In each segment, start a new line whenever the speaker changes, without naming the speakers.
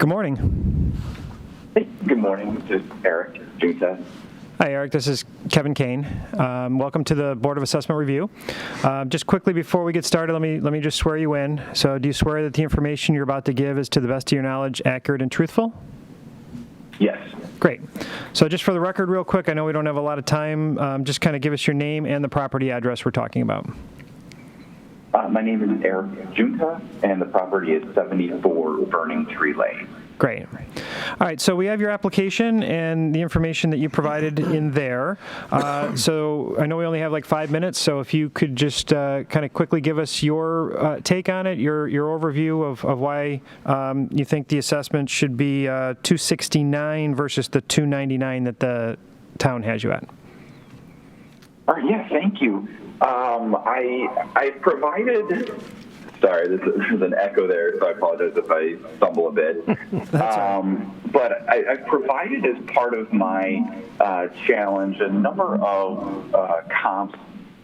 Good morning.
Hey, good morning. This is Eric Junta.
Hi, Eric. This is Kevin Kane. Welcome to the Board of Assessment Review. Just quickly before we get started, let me just swear you in. So, do you swear that the information you're about to give is, to the best of your knowledge, accurate and truthful?
Yes.
Great. So, just for the record, real quick, I know we don't have a lot of time. Just kind of give us your name and the property address we're talking about.
My name is Eric Junta, and the property is 74 Burning Tree Lane.
Great. All right, so we have your application and the information that you provided in there. So I know we only have like 5 minutes, so if you could just kind of quickly give us your take on it, your overview of why you think the assessment should be $269 versus the $299 that the town has you at.
Yeah, thank you. I provided... Sorry, there's an echo there, so I apologize if I stumble a bit. But I provided, as part of my challenge, a number of comps,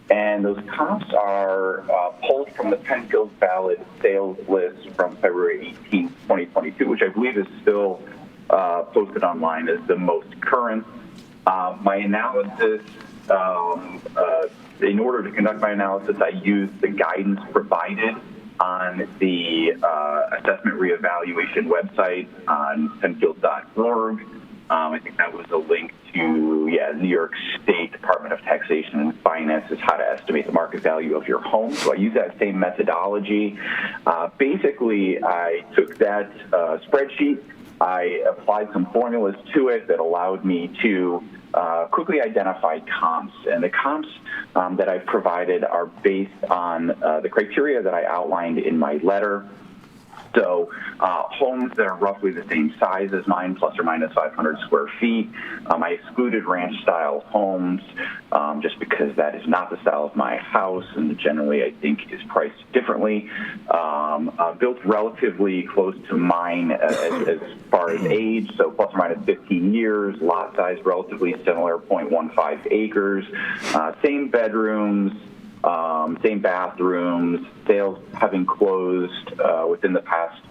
and those comps are pulled from the Penfield ballot sales list from February 18, 2022, which I believe is still posted online as the most current. My analysis, in order to conduct my analysis, I used the guidance provided on the assessment reevaluation website on Penfield.org. I think that was a link to, New York State Department of Taxation and Finance's How to Estimate the Market Value of Your Home. So I use that same methodology. Basically, I took that spreadsheet, I applied some formulas to it that allowed me to quickly identify comps. And the comps that I've provided are based on the criteria that I outlined in my letter. So homes that are roughly the same size as mine, plus or minus 500 square feet. I excluded ranch-style homes just because that is not the style of my house and generally I think is priced differently. Built relatively close to mine as far as age, so plus or minus 15 years. Lot size relatively similar, 0.15 acres. Same bedrooms. Same bathrooms, sales having closed within the past,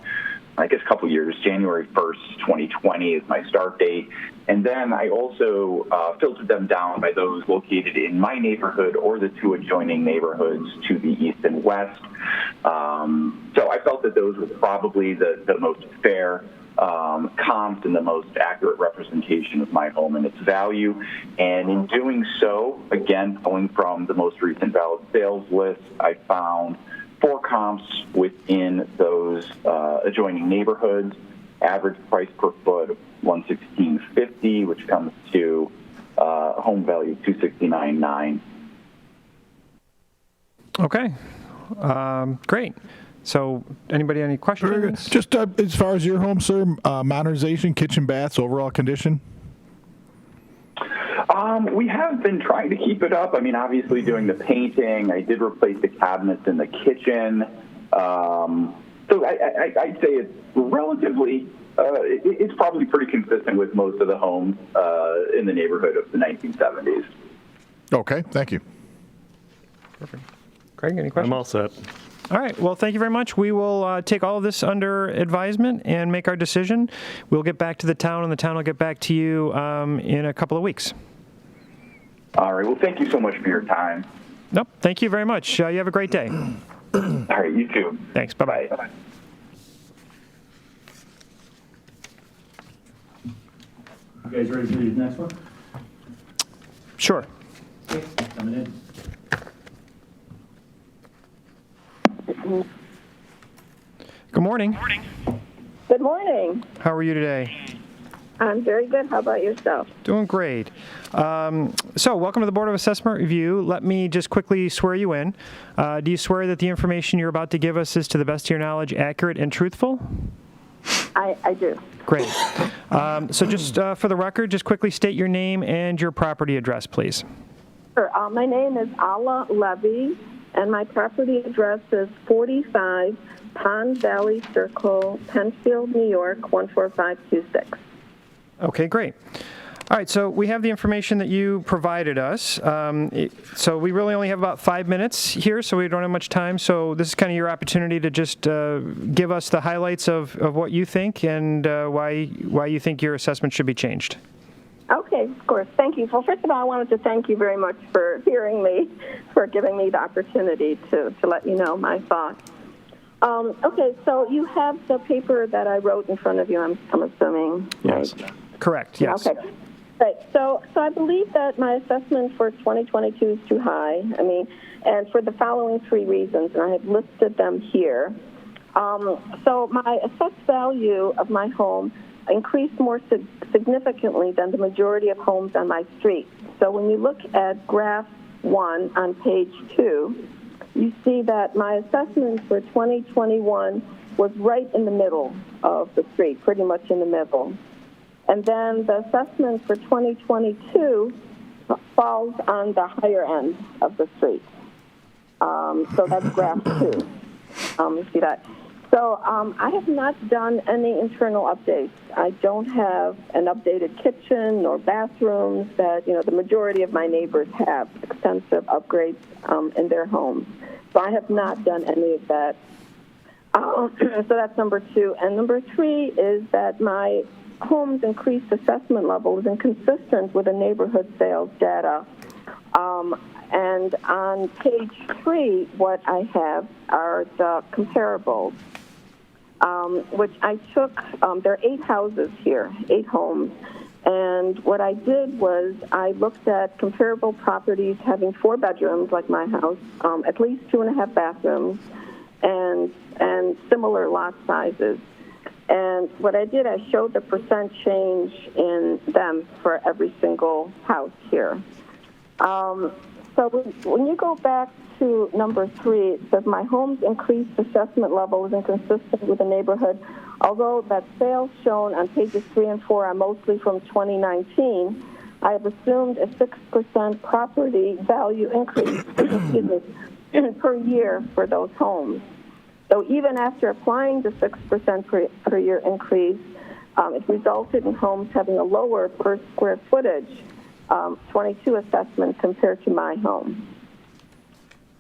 I guess, couple years. January 1st, 2020 is my start date. And then I also filtered them down by those located in my neighborhood or the two adjoining neighborhoods to the east and west. So I felt that those were probably the most fair comps and the most accurate representation of my home and its value. And in doing so, again, pulling from the most recent valid sales list, I found 4 comps within those adjoining neighborhoods. Average price per foot of $116.50, which comes to home value $269.9.
Okay, great. So, anybody have any questions?
Very good. Just as far as your home, sir, modernization, kitchen, baths, overall condition?
We have been trying to keep it up. I mean, obviously doing the painting. I did replace the cabinets in the kitchen. So I'd say it's relatively, it's probably pretty consistent with most of the homes in the neighborhood of the 1970s.
Okay, thank you.
Perfect. Craig, any questions?
I'm all set.
All right. Well, thank you very much. We will take all of this under advisement and make our decision. We'll get back to the town, and the town will get back to you in a couple of weeks.
All right. Well, thank you so much for your time.
Nope. Thank you very much. You have a great day.
All right. You too.
Thanks. Bye-bye.
Bye.
You guys ready for the next one?
Sure.
Okay, coming in.
Good morning.
Good morning.
How are you today?
I'm very good. How about yourself?
Doing great. So, welcome to the Board of Assessment Review. Let me just quickly swear you in. Do you swear that the information you're about to give us is, to the best of your knowledge, accurate and truthful?
I do.
Great. So just for the record, just quickly state your name and your property address, please.
Sure. My name is Alla Levy, and my property address is 45 Pond Valley Circle, Penfield, New York, 14526.
Okay, great. All right, so we have the information that you provided us. So we really only have about 5 minutes here, so we don't have much time. So this is kind of your opportunity to just give us the highlights of what you think and why you think your assessment should be changed.
Okay, of course. Thank you. Well, first of all, I wanted to thank you very much for hearing me, for giving me the opportunity to let you know my thoughts. Okay, so you have the paper that I wrote in front of you, I'm assuming,
Yes.
right?
Correct, yes.
Okay. Right. So I believe that my assessment for 2022 is too high. And for the following 3 reasons, and I have listed them here. So my assessed value of my home increased more significantly than the majority of homes on my street. So when you look at graph 1 on page 2, you see that my assessment for 2021 was right in the middle of the street, pretty much in the middle. And then the assessment for 2022 falls on the higher end of the street. So that's graph 2. You see that? So I have not done any internal updates. I don't have an updated kitchen or bathrooms that, the majority of my neighbors have extensive upgrades in their homes. So I have not done any of that. So that's number 2. And number 3 is that my home's increased assessment level is inconsistent with the neighborhood sales data. And on page 3, what I have are the comparables, which I took. There are 8 houses here, 8 homes. And what I did was I looked at comparable properties having 4 bedrooms, like my house, at least 2.5 bathrooms, and similar lot sizes. And what I did, I showed the percent change in them for every single house here. So when you go back to number 3, it says my home's increased assessment level is inconsistent with the neighborhood. Although that sales shown on pages 3 and 4 are mostly from 2019, I have assumed a 6% property value increase per year for those homes. So even after applying the 6% per year increase, it resulted in homes having a lower per square footage 22 assessment compared to my home.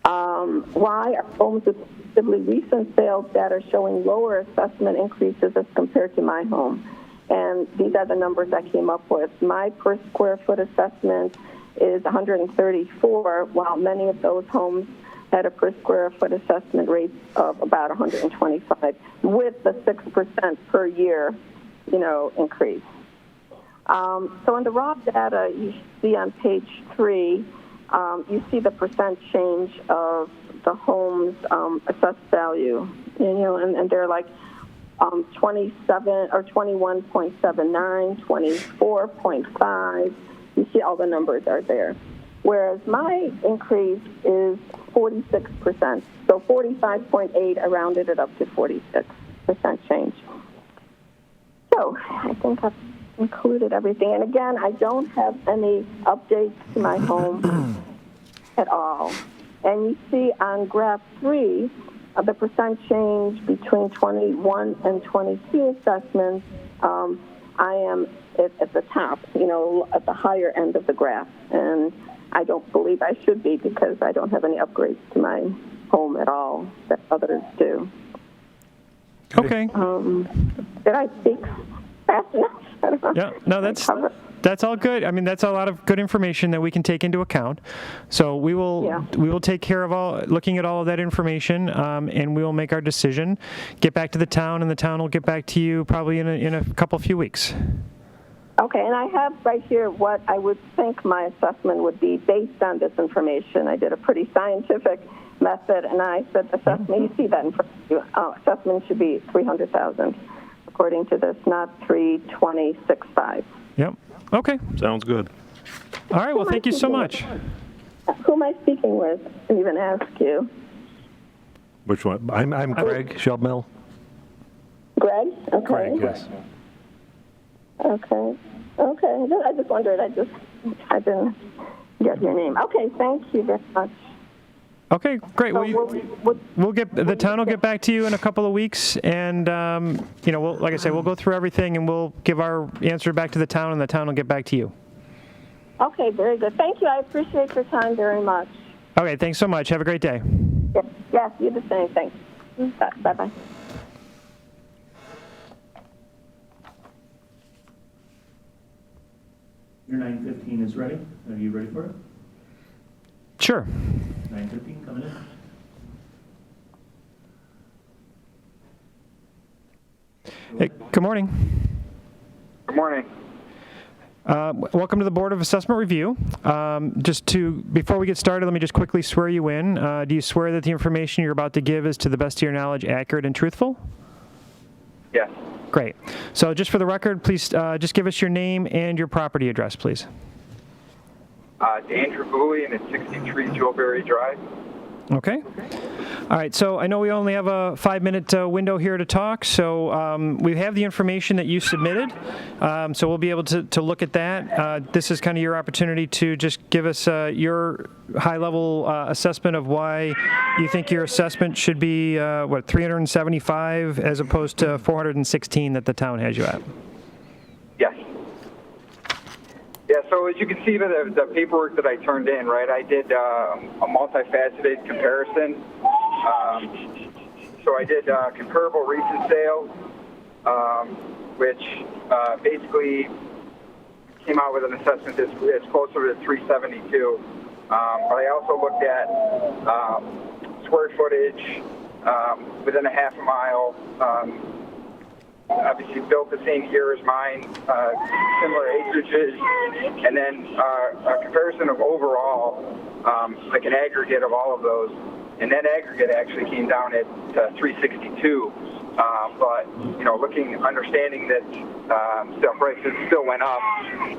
Why are homes with relatively recent sales data showing lower assessment increases as compared to my home? And these are the numbers I came up with. My per square foot assessment is 134, while many of those homes had a per square foot assessment rate of about 125, with the 6% per year, increase. So in the raw data you see on page 3, you see the percent change of the home's assessed value, and they're like 27 or 21.79, 24.5. You see all the numbers are there. Whereas my increase is 46%. So 45.8, I rounded it up to 46% change. So I think I've included everything. And again, I don't have any updates to my home at all. And you see on graph 3, the percent change between 21 and 22 assessments, I am at the top, at the higher end of the graph. And I don't believe I should be because I don't have any upgrades to my home at all that others do.
Okay.
Did I speak fast enough? I don't know.
Yeah, no, that's all good. I mean, that's a lot of good information that we can take into account. So we will take care of looking at all of that information, and we will make our decision, get back to the town, and the town will get back to you probably in a few weeks.
Okay, and I have right here what I would think my assessment would be based on this information. I did a pretty scientific method, and I said assessment, you see that in front of you, assessment should be $300,000 according to this, not $320,650.
Yep. Okay.
Sounds good.
All right. Well, thank you so much.
Who am I speaking with? I didn't even ask you.
Which one? I'm Greg Shelbmill.
Greg? Okay.
Greg, yes.
Okay. I just wondered. I didn't get your name. Okay. Thank you very much.
Okay, great.
So
Well, the town will get back to you in a couple of weeks, and like I said, we'll go through everything, and we'll give our answer back to the town, and the town will get back to you.
Okay, very good. Thank you. I appreciate your time very much.
Okay, thanks so much. Have a great day.
Yes, you the same. Thanks. Bye-bye.
Your 9:15 is ready. Are you ready for it?
Sure.
9:15 coming in.
Hey, good morning.
Good morning.
Welcome to the Board of Assessment Review. Before we get started, let me just quickly swear you in. Do you swear that the information you're about to give is, to the best of your knowledge, accurate and truthful?
Yes.
Great. So just for the record, please just give us your name and your property address, please.
Andrew Bowie, and it's 63 Joeberry Drive.
Okay. All right. So I know we only have a 5-minute window here to talk. So we have the information that you submitted. So we'll be able to look at that. This is kind of your opportunity to just give us your high-level assessment of why you think your assessment should be, 375 as opposed to 416 that the town has you at.
Yes. Yeah, so as you can see by the paperwork that I turned in, right, I did a multifaceted comparison. So I did comparable recent sales, which basically came out with an assessment that's closer to 372. But I also looked at square footage within a half a mile, obviously built the same year as mine, similar acreages, and then a comparison of overall, like an aggregate of all of those. And that aggregate actually came down at 362. But, understanding that sale prices still went up,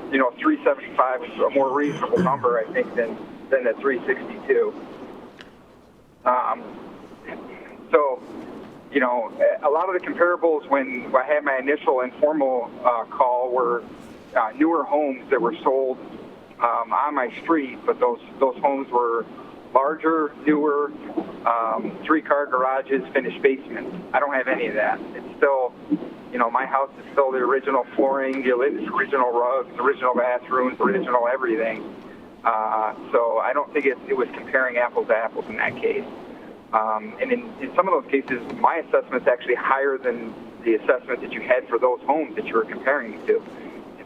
375 is a more reasonable number, I think, than the 362. A lot of the comparables when I had my initial informal call were newer homes that were sold on my street, but those homes were larger, newer, 3-car garages, finished basements. I don't have any of that. It's still, my house is still the original flooring, the original rugs, the original bathrooms, original everything. So I don't think it was comparing apples to apples in that case. And in some of those cases, my assessment's actually higher than the assessment that you had for those homes that you were comparing it to.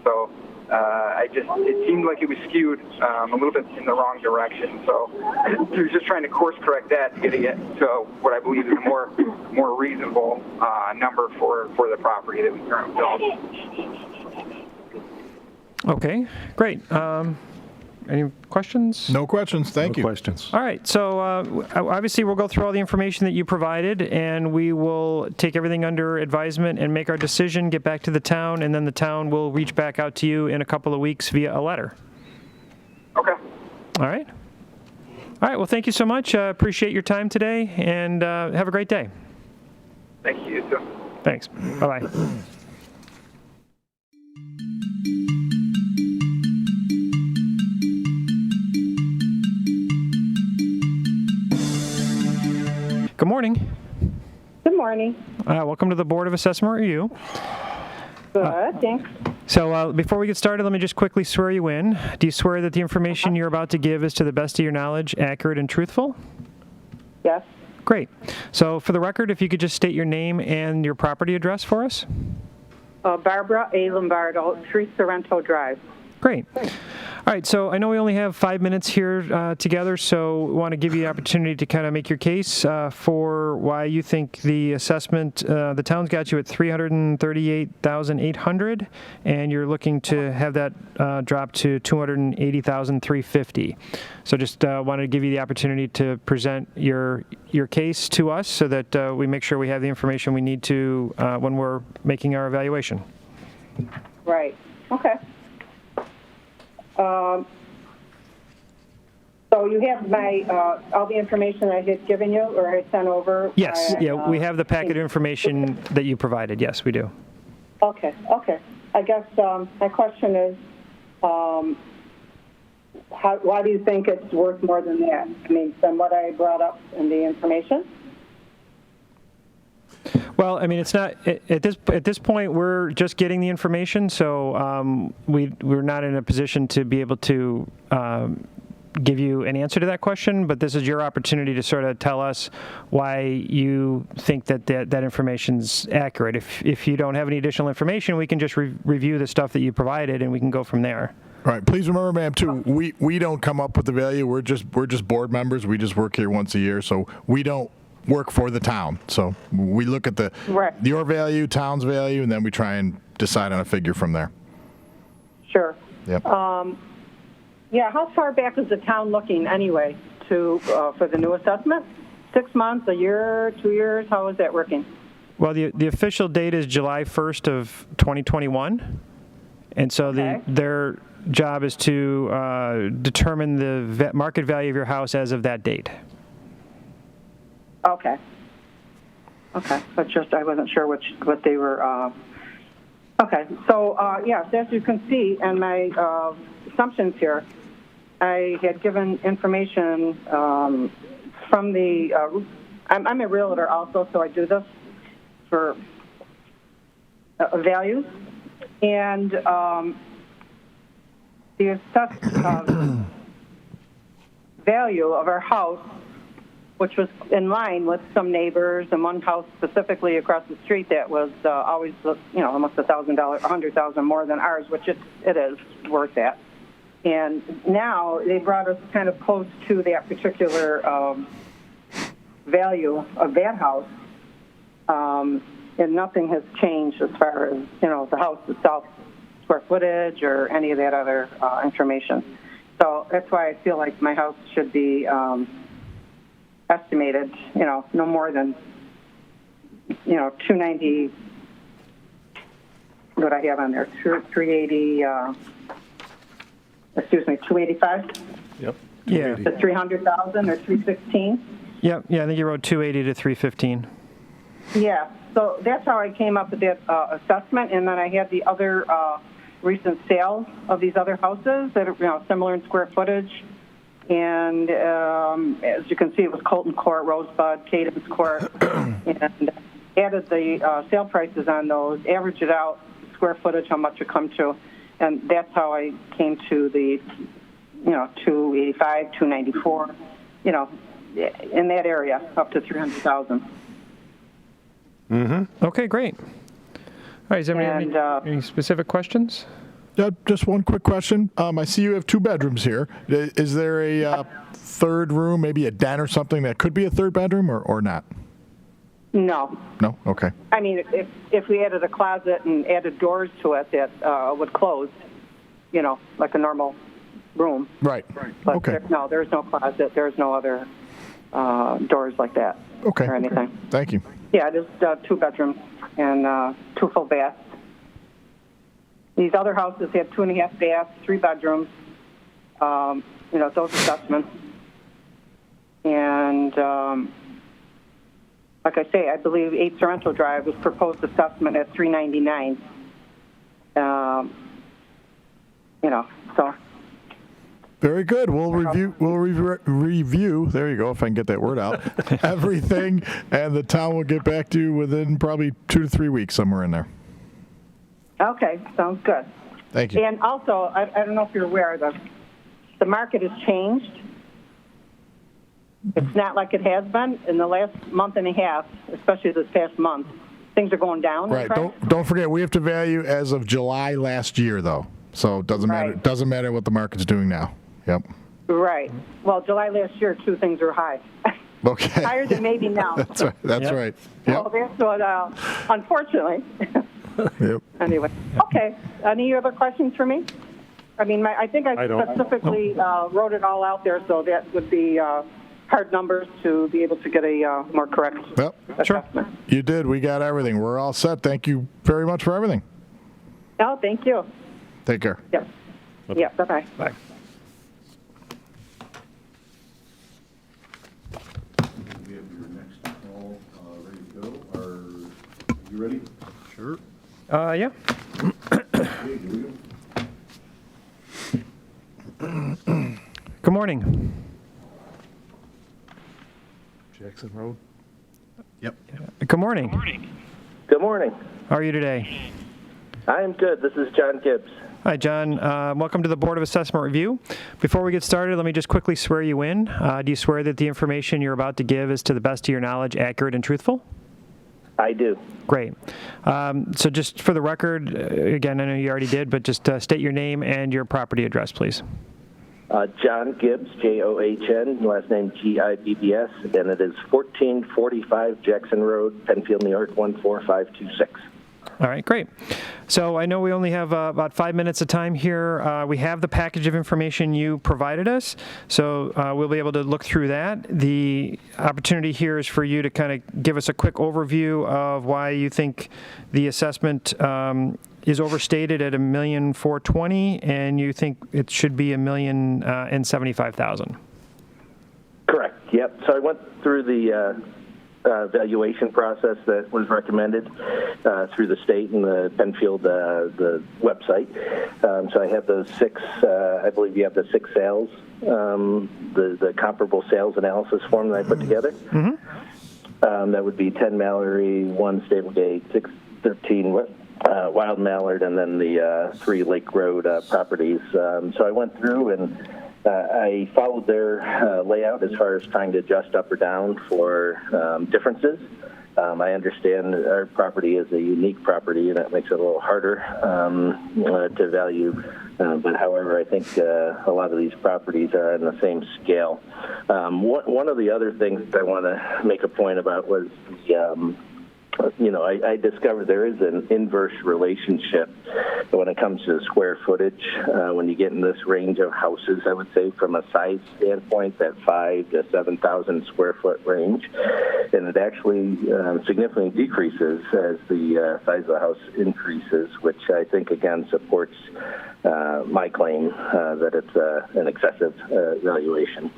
So it seemed like it was skewed a little bit in the wrong direction. So I was just trying to course correct that, getting it to what I believe is a more reasonable number for the property that we currently own.
Okay, great. Any questions?
No questions. Thank you.
No questions.
All right, so obviously we'll go through all the information that you provided, and we will take everything under advisement and make our decision, get back to the town, and then the town will reach back out to you in a couple of weeks via a letter.
Okay.
All right? All right, well, thank you so much. Appreciate your time today, and have a great day.
Thank you, too.
Thanks. Bye-bye. Good morning.
Good morning.
Welcome to the Board of Assessment Review.
Good, thanks.
So before we get started, let me just quickly swear you in. Do you swear that the information you're about to give is, to the best of your knowledge, accurate and truthful?
Yes.
Great. So for the record, if you could just state your name and your property address for us.
Barbara A. Lombardo, 3 Sorrento Drive.
Great. All right, so I know we only have 5 minutes here together, so we want to give you the opportunity to kind of make your case for why you think the assessment, the town's got you at $338,800, and you're looking to have that drop to $280,350. So just wanted to give you the opportunity to present your case to us so that we make sure we have the information we need to when we're making our evaluation.
Right. Okay. So you have my all the information I had given you or I sent over?
Yes, we have the packet of information that you provided. Yes, we do.
Okay. I guess my question is, why do you think it's worth more than that? I mean, than what I brought up in the information?
Well, I mean, it's not at this point. We're just getting the information, so we're not in a position to be able to give you an answer to that question. But this is your opportunity to sort of tell us why you think that information's accurate. If you don't have any additional information, we can just review the stuff that you provided, and we can go from there.
All right. Please remember, ma'am, too, we don't come up with the value. We're just board members. We just work here once a year, so we don't work for the town. So we look at your value, town's value, and then we try and decide on a figure from there.
Sure.
Yep.
Yeah, how far back is the town looking anyway for the new assessment? 6 months, a year, 2 years? How is that working?
Well, the official date is July 1st of 2021, and so their job is to determine the market value of your house as of that date.
Okay. But just I wasn't sure what they were. Okay. So yes, as you can see, in my assumptions here, I had given information from the. I'm a realtor also, so I do this for values, and the assessed value of our house, which was in line with some neighbors, and one house specifically across the street that was always, almost $1,000, $100,000 more than ours, which it is worth that. And now they brought us kind of close to that particular value of that house, and nothing has changed as far as the house itself, square footage, or any of that other information. So that's why I feel like my house should be estimated, no more than, 290, what I have on there, 380, 285?
Yep.
Yeah.
The 300,000 or 316?
Yeah, I think you wrote 280 to 315.
Yeah, so that's how I came up with that assessment, and then I had the other recent sales of these other houses that are similar in square footage. And as you can see, it was Colton Court, Rosebud, Cadence Court, and added the sale prices on those, averaged it out, square footage, how much it come to, and that's how I came to the, 285, 294, in that area, up to 300,000.
Mm-hmm. Okay, great. All right, does anybody have any specific questions?
Just one quick question. I see you have 2 bedrooms here. Is there a third room, maybe a den or something that could be a third bedroom or not?
No.
No? Okay.
I mean, if we added a closet and added doors to it that would close, like a normal room.
Right.
But
Okay.
there's no closet. There's no other doors like that.
Okay.
Or anything.
Thank you.
Yeah, just 2 bedrooms and 2 full baths. These other houses had 2.5 baths, 3 bedrooms, those assessments. And like I say, I believe 8 Sorrento Drive was proposed assessment at $399. So.
Very good. We'll review. There you go. If I can get that word out, everything, and the town will get back to you within probably 2 to 3 weeks, somewhere in there.
Okay, sounds good.
Thank you.
And also, I don't know if you're aware, the market has changed. It's not like it has been in the last month and a half, especially this past month. Things are going down.
Right. Don't forget, we have to value as of July last year, though. So it doesn't matter. It doesn't matter what the market's doing now. Yep.
Right. Well, July last year, 2 things were high.
Okay.
Higher than maybe now.
That's right. That's right.
Well, that's what, unfortunately.
Yep.
Anyway. Okay. Any other questions for me? I mean, I think I specifically wrote it all out there, so that would be hard numbers to be able to get a more correct assessment.
You did. We got everything. We're all set. Thank you very much for everything.
Oh, thank you.
Take care.
Yep. Yeah, bye-bye.
Bye.
We have your next call ready to go. Are you ready?
Sure.
Yeah.
Okay, here we go.
morning.
Jackson Road.
Yep.
Good morning.
Good morning.
How are you today?
I am good. This is John Gibbs.
Hi, John. Welcome to the Board of Assessment Review. Before we get started, let me just quickly swear you in. Do you swear that the information you're about to give is to the best of your knowledge accurate and truthful?
I do.
Great. So just for the record, again, I know you already did, but just state your name and your property address, please.
John Gibbs, John, last name Gibbs, and it is 1445 Jackson Road, Penfield, New York, 14526.
All right, great. So I know we only have about 5 minutes of time here. We have the package of information you provided us, so we'll be able to look through that. The opportunity here is for you to kind of give us a quick overview of why you think the assessment is overstated at $1,420,000, and you think it should be $1,075,000.
Correct. Yep. So I went through the valuation process that was recommended through the state and the Penfield the website. So I have those six. I believe you have the six sales, the comparable sales analysis form that I put together. Mm-hmm. That would be 10 Mallory, 1 Stablegate, 613 Wild Mallard, and then the 3 Lake Road properties. So I went through and I followed their layout as far as trying to adjust up or down for differences. I understand our property is a unique property, and that makes it a little harder to value. But however, I think a lot of these properties are on the same scale. One of the other things that I want to make a point about was I discovered there is an inverse relationship when it comes to square footage. When you get in this range of houses, I would say from a size standpoint, that 5,000 to 7,000 square foot range, and it actually significantly decreases as the size of the house increases, which I think again supports my claim that it's an excessive valuation.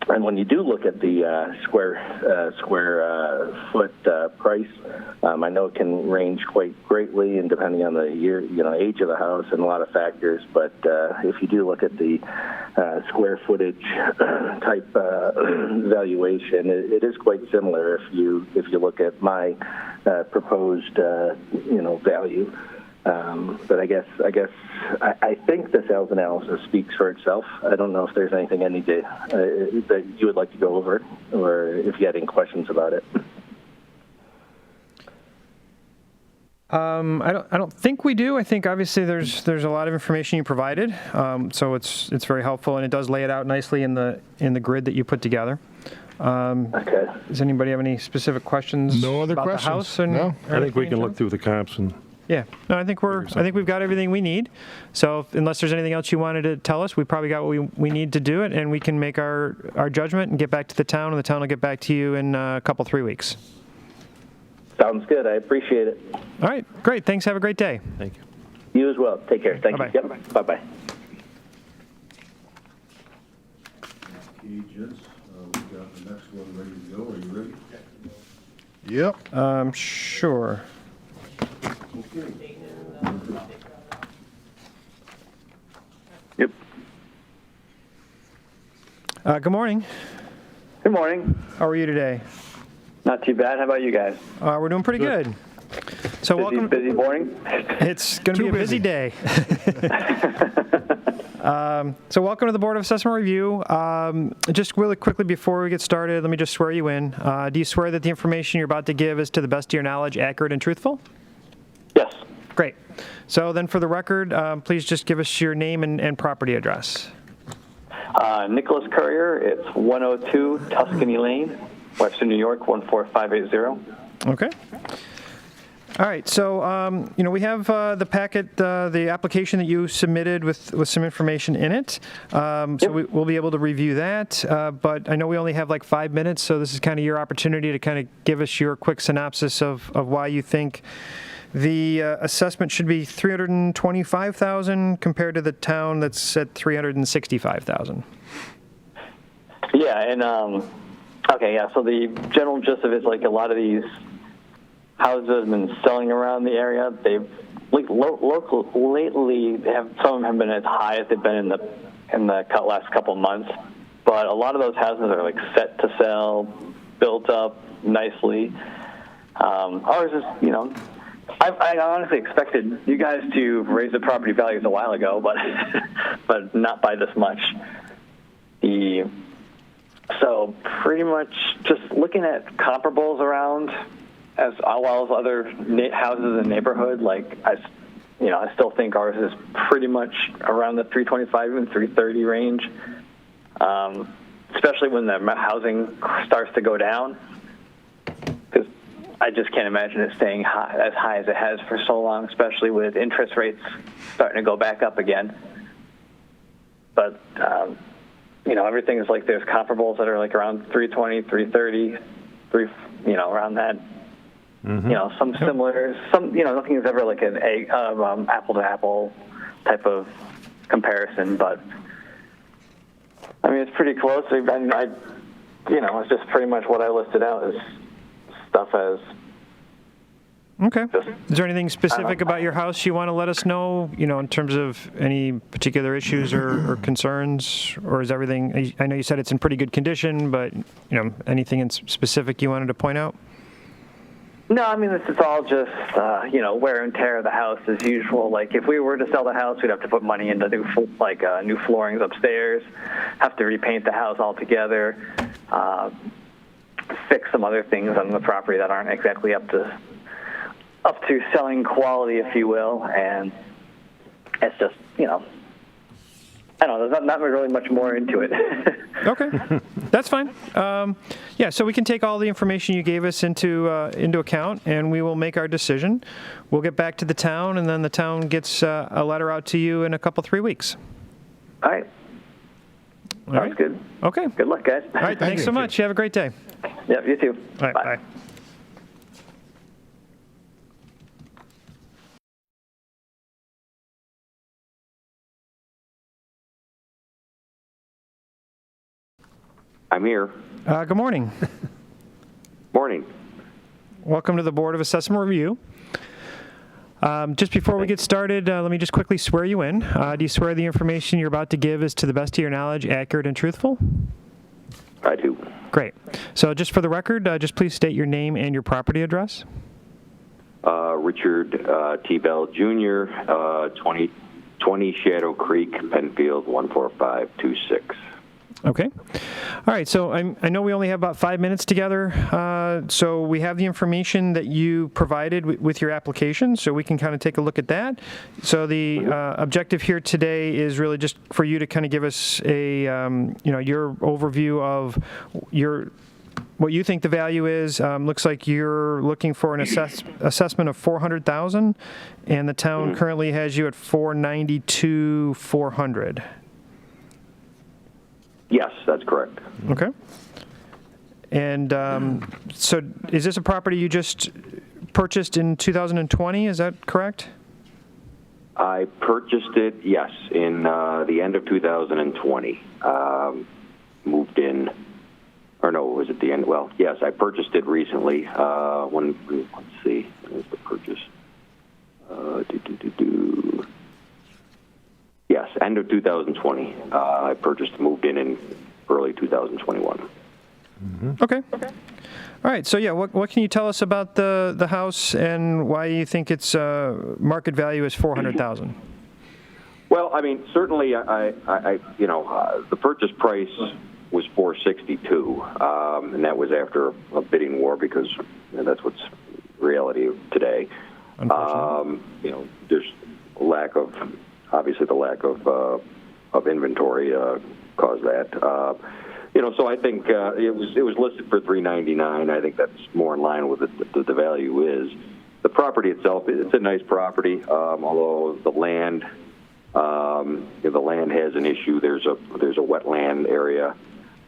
And when you do look at the square foot price, I know it can range quite greatly, and depending on the age of the house and a lot of factors. But if you do look at the square footage type valuation, it is quite similar. If you look at my proposed value. But I think the sales analysis speaks for itself. I don't know if there's anything I need to that you would like to go over, or if you had any questions about it.
I don't think we do. I think obviously there's a lot of information you provided, so it's very helpful, and it does lay it out nicely in the grid that you put together.
Okay.
Does anybody have any specific questions?
No other
about
questions.
The house and,
No.
I think we can look through the comps and.
Yeah, no, I think we've got everything we need. So unless there's anything else you wanted to tell us, we probably got what we need to do it, and we can make our judgment and get back to the town, and the town will get back to you in a couple, 3 weeks.
Sounds good. I appreciate it.
All right, great. Thanks. Have a great day.
Thank you.
You as well. Take care. Thank
Bye-bye.
you. Yep. Bye-bye.
Okay, gents, we've got the next one ready to go. Are you ready?
Yep.
Sure.
Okay.
Yep.
Good morning.
Good morning.
How are you today?
Not too bad. How about you guys?
We're doing pretty good. So welcome.
Busy morning?
It's going to be a busy day.
Too
So welcome to the Board of Assessment Review. Just really quickly before we get started, let me just swear you in. Do you swear that the information you're about to give is to the best of your knowledge accurate and truthful?
Yes.
Great. So then for the record, please just give us your name and property address.
Nicholas Courier. It's 102 Tuscany Lane, Webster, New York, 14580.
Okay. All right, so we have the packet, the application that you submitted with some information in it. So we'll be able to review that. But I know we only have like 5 minutes, so this is kind of your opportunity to kind of give us your quick synopsis of why you think the assessment should be $325,000 compared to the town that's at $365,000.
Yeah, and so the general gist of it is like a lot of these houses have been selling around the area. They've lately some of them have been as high as they've been in the in the last couple months. But a lot of those houses are like set to sell, built up nicely. Ours is, I honestly expected you guys to raise the property values a while ago, but not by this much. So pretty much just looking at comparables around, as well as other houses in the neighborhood, like I still think ours is pretty much around the 325 and 330 range, especially when the housing starts to go down. Because I just can't imagine it staying as high as it has for so long, especially with interest rates starting to go back up again. But everything is like there's comparables that are like around 320, 330, around that. Mm-hmm. Some similar, nothing is ever like an apple to apple type of comparison, but I mean, it's pretty close. It's just pretty much what I listed out as stuff as.
Okay. Is there anything specific about your house you want to let us know, in terms of any particular issues or concerns, or is everything, I know you said it's in pretty good condition, but, anything in specific you wanted to point out?
No, I mean, it's all just, wear and tear of the house as usual. Like, if we were to sell the house, we'd have to put money into new floorings upstairs, have to repaint the house altogether, fix some other things on the property that aren't exactly up to selling quality, if you will, and it's just, I don't know, there's not really much more into it.
Okay, that's fine. So we can take all the information you gave us into account, and we will make our decision. We'll get back to the town, and then the town gets a letter out to you in 3 weeks.
All right. Sounds good.
Okay.
Good luck, guys.
All right, thanks so much. You have a great day.
Yep, you too.
All right, bye.
I'm here.
Good morning.
Morning.
Welcome to the Board of Assessment Review. Just before we get started, let me just quickly swear you in. Do you swear the information you're about to give is to the best of your knowledge, accurate and truthful?
I do.
Great. So just for the record, just please state your name and your property address.
Richard T. Bell Jr., 20 Shadow Creek, Penfield, 14526.
Okay. All right. So I know we only have about 5 minutes together. So we have the information that you provided with your application, so we can kind of take a look at that. So the objective here today is really just for you to kind of give us a, your overview of what you think the value is. Looks like you're looking for an assessment of $400,000, and the town currently has you at $492,400.
Yes, that's correct.
Okay. And so is this a property you just purchased in 2020? Is that correct?
I purchased it, yes, in the end of 2020. Moved in, or no, was it the end? Well, yes, I purchased it recently. Let's see, when was the purchase? Yes, end of 2020. I moved in early 2021.
Mm-hmm. Okay. All right. So yeah, what can you tell us about the house and why you think its market value is $400,000?
Well, I mean, certainly, the purchase price was $462, and that was after a bidding war because that's what's reality today. There's obviously the lack of inventory caused that. So I think it was listed for $399. I think that's more in line with the value is. The property itself, it's a nice property, although the land has an issue. There's a wetland area,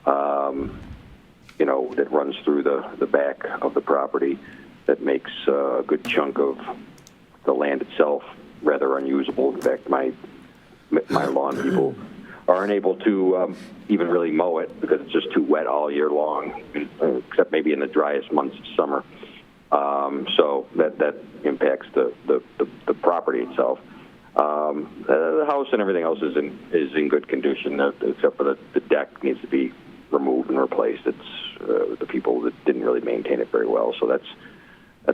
that runs through the back of the property that makes a good chunk of the land itself rather unusable. In fact, my lawn people are unable to even really mow it because it's just too wet all year long, except maybe in the driest months of summer. So that impacts the property itself. The house and everything else is in good condition, except for the deck needs to be removed and replaced. It's the people that didn't really maintain it very well, so that's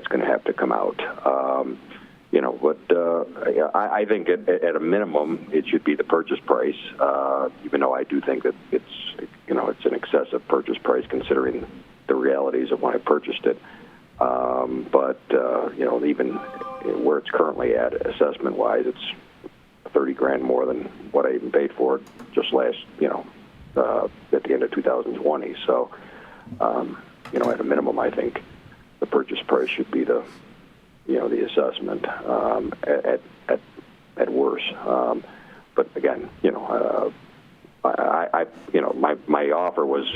going to have to come out. But I think at a minimum it should be the purchase price, even though I do think that it's an excessive purchase price considering the realities of when I purchased it. But even where it's currently at assessment-wise, it's $30,000 more than what I even paid for it just last, at the end of 2020. So, at a minimum, I think the purchase price should be the assessment at worst. But again, my offer was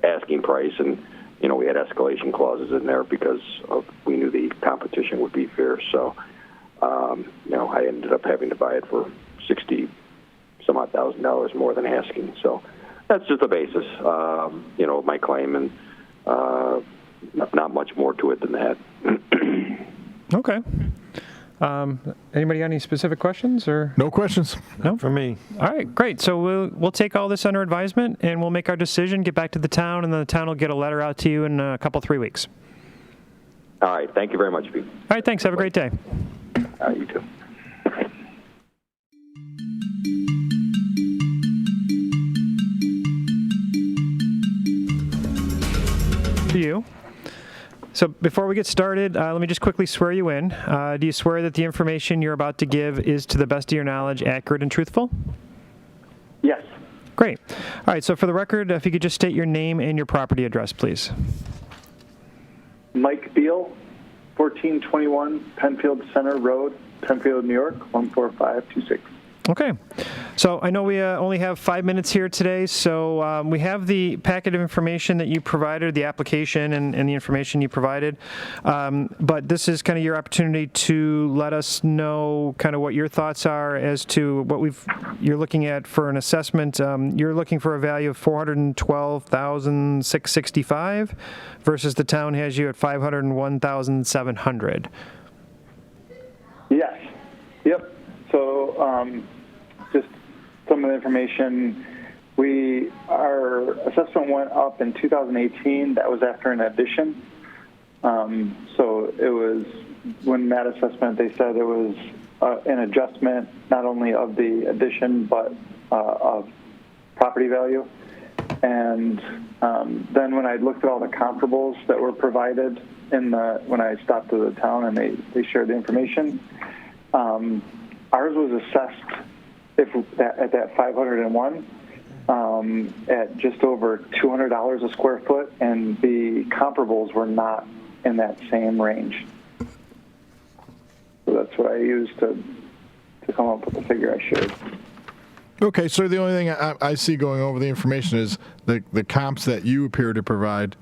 asking price, and we had escalation clauses in there because we knew the competition would be fierce. So, I ended up having to buy it for $60-some-odd thousand more than asking. So that's just the basis, of my claim, and not much more to it than that.
Okay. Anybody got any specific questions or?
No questions.
No,
For me.
All right, great. So we'll take all this under advisement, and we'll make our decision, get back to the town, and then the town will get a letter out to you in a couple, 3 weeks.
All right. Thank you very much, Pete.
All right, thanks. Have a great day.
You too.
To you. So before we get started, let me just quickly swear you in. Do you swear that the information you're about to give is, to the best of your knowledge, accurate and truthful?
Yes.
Great. All right, so for the record, if you could just state your name and your property address, please.
Mike Beal, 1421 Penfield Center Road, Penfield, New York, 14526.
Okay. So I know we only have 5 minutes here today, so we have the packet of information that you provided, the application and the information you provided, but this is kind of your opportunity to let us know kind of what your thoughts are as to what you're looking at for an assessment. You're looking for a value of $412,665 versus the town has you at $501,700.
Yes. Yep. So just some of the information. Our assessment went up in 2018. That was after an addition. So it was, when that assessment, they said it was an adjustment not only of the addition but of property value. And then when I looked at all the comparables that were provided when I stopped to the town and they shared the information, ours was assessed at that 501 at just over $200 a square foot, and the comparables were not in that same range. So that's what I used to come up with the figure I shared.
Okay, so the only thing I see going over the information is the comps that you appear to provide,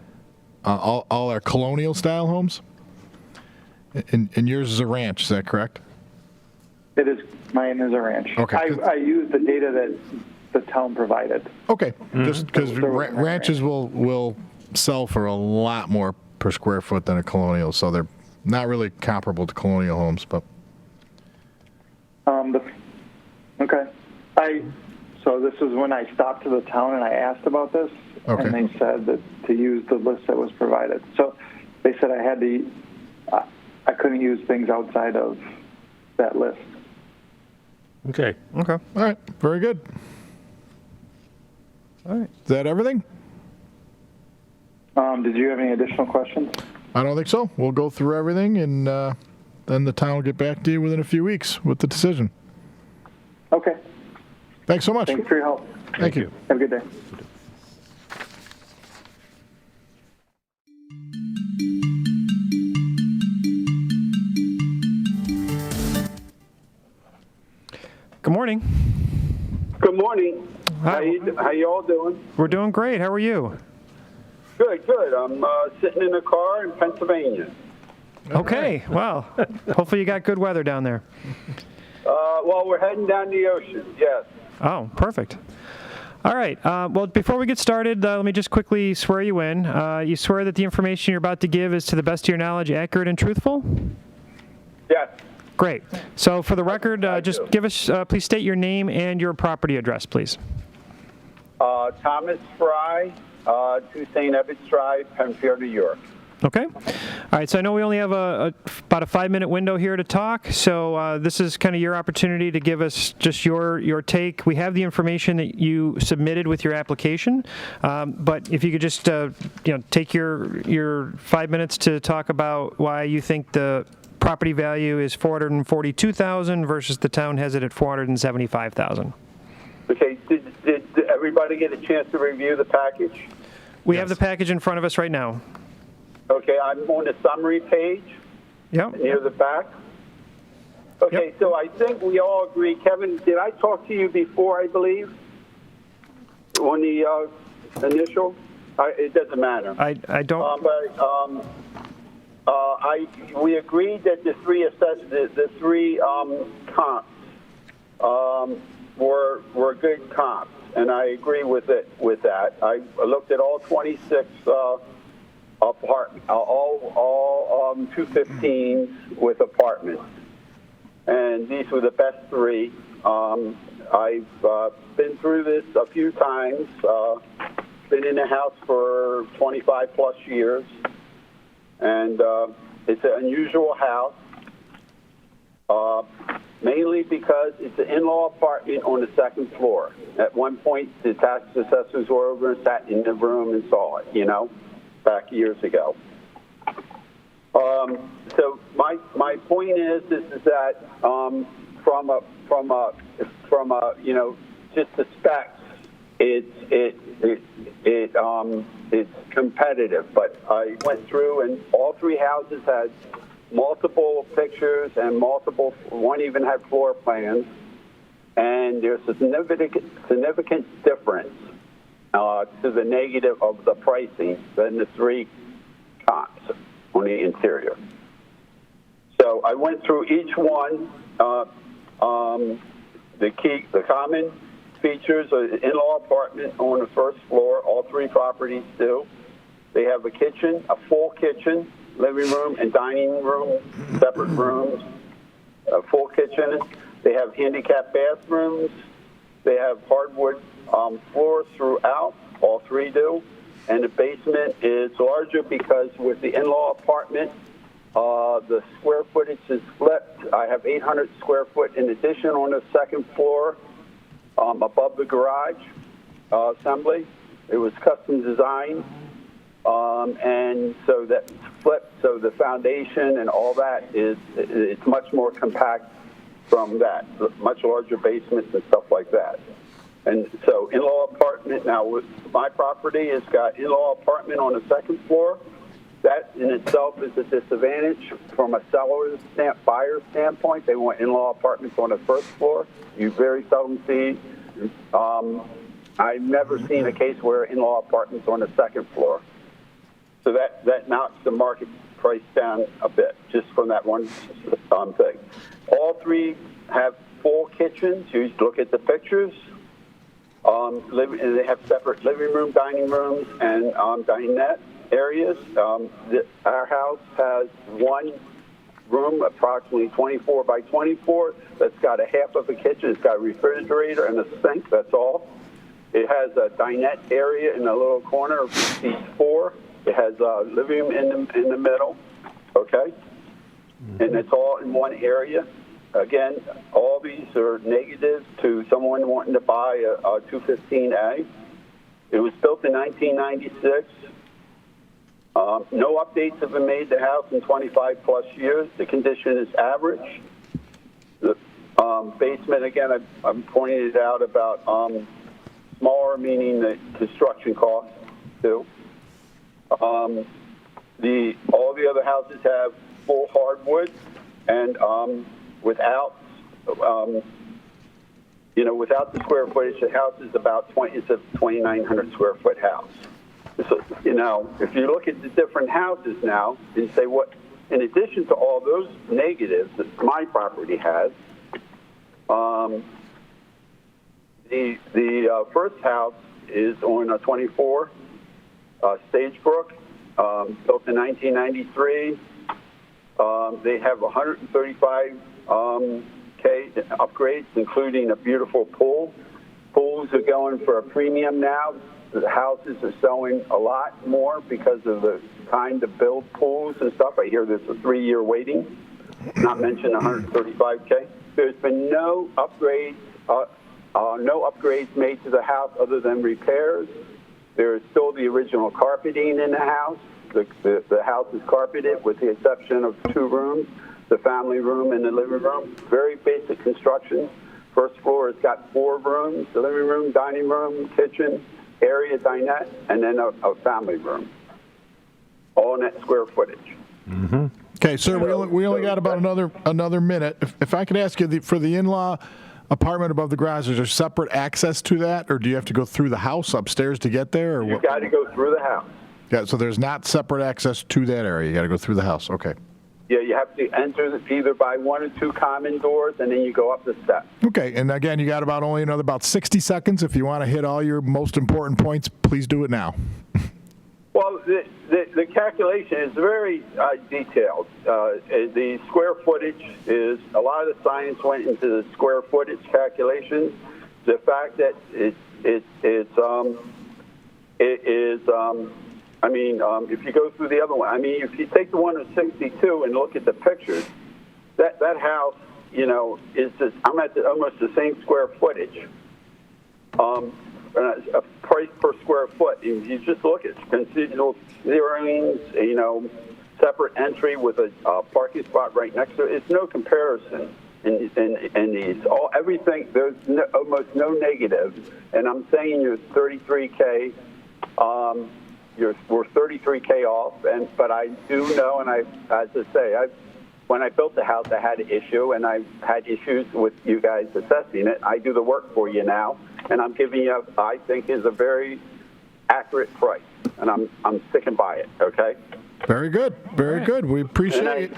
all are colonial-style homes? And yours is a ranch, is that correct?
It is. Mine is a ranch.
Okay.
I used the data that the town provided.
Okay, just because ranches will sell for a lot more per square foot than a colonial, so they're not really comparable to colonial homes, but.
Okay. So this is when I stopped to the town and I asked about this,
okay.
And they said that to use the list that was provided. So they said I couldn't use things outside of that list.
Okay.
Okay.
All right, very good.
All right.
Is that everything?
Did you have any additional questions?
I don't think so. We'll go through everything, and then the town will get back to you within a few weeks with the decision.
Okay.
Thanks so much.
Thanks for your help.
Thank you.
Have a good day.
Good morning.
Good morning.
Hi.
How you all doing?
We're doing great. How are you?
Good, good. I'm sitting in a car in Pennsylvania.
Okay. Well, hopefully you got good weather down there.
Well, we're heading down the ocean, yes.
Oh, perfect. All right. Well, before we get started, let me just quickly swear you in. You swear that the information you're about to give is, to the best of your knowledge, accurate and truthful?
Yes.
Great. So for the record, just give us, please state your name and your property address, please.
Thomas Fry, 2 St. Evarts Drive, Penfield, New York.
Okay. All right. So I know we only have about a 5-minute window here to talk. So this is kind of your opportunity to give us just your take. We have the information that you submitted with your application, but if you could just take your 5 minutes to talk about why you think the property value is $442,000 versus the town has it at $475,000.
Okay. Did everybody get a chance to review the package?
We have the package in front of us right now.
Okay, I'm on the summary page.
Yep.
Near the back. Okay,
yep.
So I think we all agree. Kevin, did I talk to you before, I believe, on the initial? It doesn't matter.
I don't.
We agreed that the three comps were good comps, and I agree with that. I looked at all 26 all 215s with apartments, and these were the best 3. I've been through this a few times. Been in the house for 25 plus years, and it's an unusual house, mainly because it's an in-law apartment on the 2nd floor. At one point, the tax assessors were over and sat in the room and saw it, back years ago. So my point is that from a just the specs, it's competitive. But I went through and all 3 houses had multiple pictures and one even had floor plans, and there's a significant difference to the negative of the pricing than the 3 comps on the interior. So I went through each one. The common features are an in-law apartment on the 1st floor. All 3 properties do. They have a kitchen, a full kitchen, living room and dining room, separate rooms, a full kitchen. They have handicapped bathrooms. They have hardwood floors throughout, all 3 do, and the basement is larger because with the in-law apartment, the square footage is flipped. I have 800 square foot in addition on the 2nd floor above the garage assembly. It was custom designed, and so that's flipped, so the foundation and all that it's much more compact from that, much larger basements and stuff like that. And so in-law apartment, now with my property, it's got in-law apartment on the 2nd floor. That in itself is a disadvantage from a buyer standpoint. They want in-law apartments on the 1st floor. You very seldom see, I've never seen a case where in-law apartments on the 2nd floor. So that knocks the market price down a bit just from that one thing. All 3 have full kitchens. You look at the pictures. They have separate living room, dining rooms, and dinette areas. Our house has 1 room, approximately 24 by 24, that's got a half of a kitchen. It's got a refrigerator and a sink, that's all. It has a dinette area in the little corner of each 4. It has a living room in the middle, okay? And it's all in one area. Again, all these are negatives to someone wanting to buy a 215A. It was built in 1996. No updates have been made to the house in 25 plus years. The condition is average. The basement, again, I'm pointing it out about smaller, meaning the construction costs too. All the other houses have full hardwood, and without the square footage, the house is about it's a 2,900 square foot house. So, if you look at the different houses now and say what, in addition to all those negatives that my property has, the first house is on a 24 Stagebrook, built in 1993. They have 135 upgrades, including a beautiful pool. Pools are going for a premium now. The houses are selling a lot more because of the time to build pools and stuff. I hear there's a 3-year waiting, not mention $135K. There's been no upgrades made to the house other than repairs. There is still the original carpeting in the house. The house is carpeted with the exception of 2 rooms, the family room and the living room. Very basic construction. First floor has got 4 rooms, the living room, dining room, kitchen, area dinette, and then a family room. All net square footage.
Mm-hmm. Okay, sir, we only got about another minute. If I could ask you, for the in-law apartment above the garage, is there separate access to that, or do you have to go through the house upstairs to get there? Or
You've got to go through the house.
Yeah, so there's not separate access to that area. You got to go through the house. Okay.
Yeah, you have to enter either by 1 or 2 common doors, and then you go up the steps.
Okay, and again, you got about 60 seconds. If you want to hit all your most important points, please do it now.
Well, the calculation is very detailed. The square footage is, a lot of the science went into the square footage calculations. The fact that it is, if you go through the other one, if you take the one of 62 and look at the pictures, that house, is just, I'm at almost the same square footage. A price per square foot. If you just look at considerable ceilings, separate entry with a parking spot right next to it. It's no comparison in these. Everything, there's almost no negative. And I'm saying you're 33K. We're 33K off. But I do know, and as I say, when I built the house, I had an issue, and I've had issues with you guys assessing it. I do the work for you now. And I'm giving you, I think, is a very accurate price, and I'm sticking by it. Okay.
Very good. Very good. We appreciate it.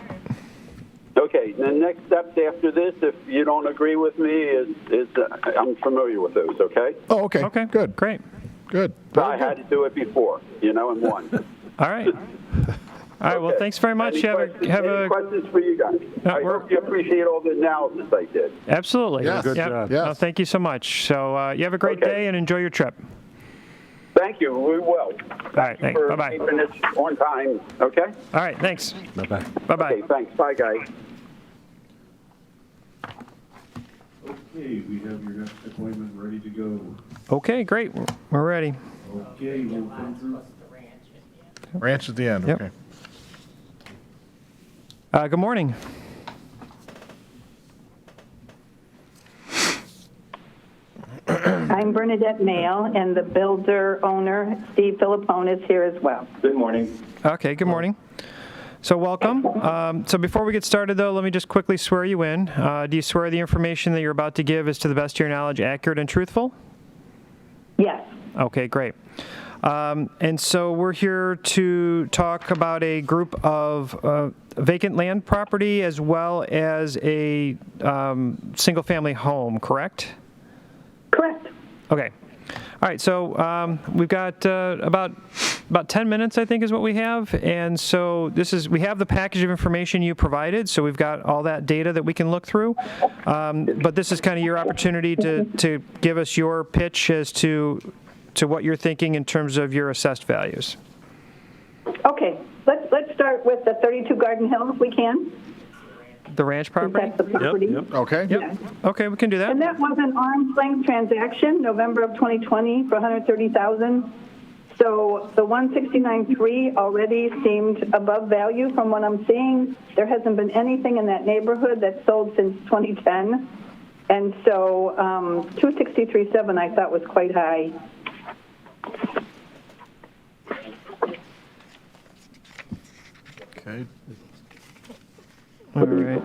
Okay. The next steps after this, if you don't agree with me, is I'm familiar with those. Okay.
Oh, okay. Okay. Good.
Great.
Good.
I had to do it before, and won.
All right. All right. Well, thanks very much.
Any questions for you guys? I hope you appreciate all the analysis I did.
Absolutely.
Yes.
Good job.
Yes.
No, thank you so much. So you have a great day and enjoy your trip.
Thank you. We will.
All right. Thanks.
For
Bye-bye.
keeping this on time. Okay.
All right. Thanks.
Bye-bye.
Bye-bye.
Okay. Thanks. Bye, guys.
Okay, we have your next appointment ready to go.
Okay. Great. We're ready.
Okay, we'll come through.
Ranch at the end.
Yep.
Okay.
Good morning.
I'm Bernadette Mail, and the builder owner, Steve Filippone, is here as well.
Good morning.
Okay. Good morning. So welcome. So before we get started, though, let me just quickly swear you in. Do you swear the information that you're about to give is, to the best of your knowledge, accurate and truthful?
Yes.
Okay, great. And so we're here to talk about a group of vacant land property as well as a single-family home, correct?
Correct.
Okay. All right, so we've got about 10 minutes, I think, is what we have. And so we have the package of information you provided, so we've got all that data that we can look through. But this is kind of your opportunity to give us your pitch as to what you're thinking in terms of your assessed values.
Okay, let's start with the 32 Garden Hill, if we can.
The ranch property?
That's the property.
Yep.
Okay.
Yep.
Yeah.
Okay, we can do that.
And that was an arm's length transaction, November of 2020, for $130,000. So the 169.3 already seemed above value from what I'm seeing. There hasn't been anything in that neighborhood that's sold since 2010. And so 263.7 I thought was quite high.
Okay.
All right.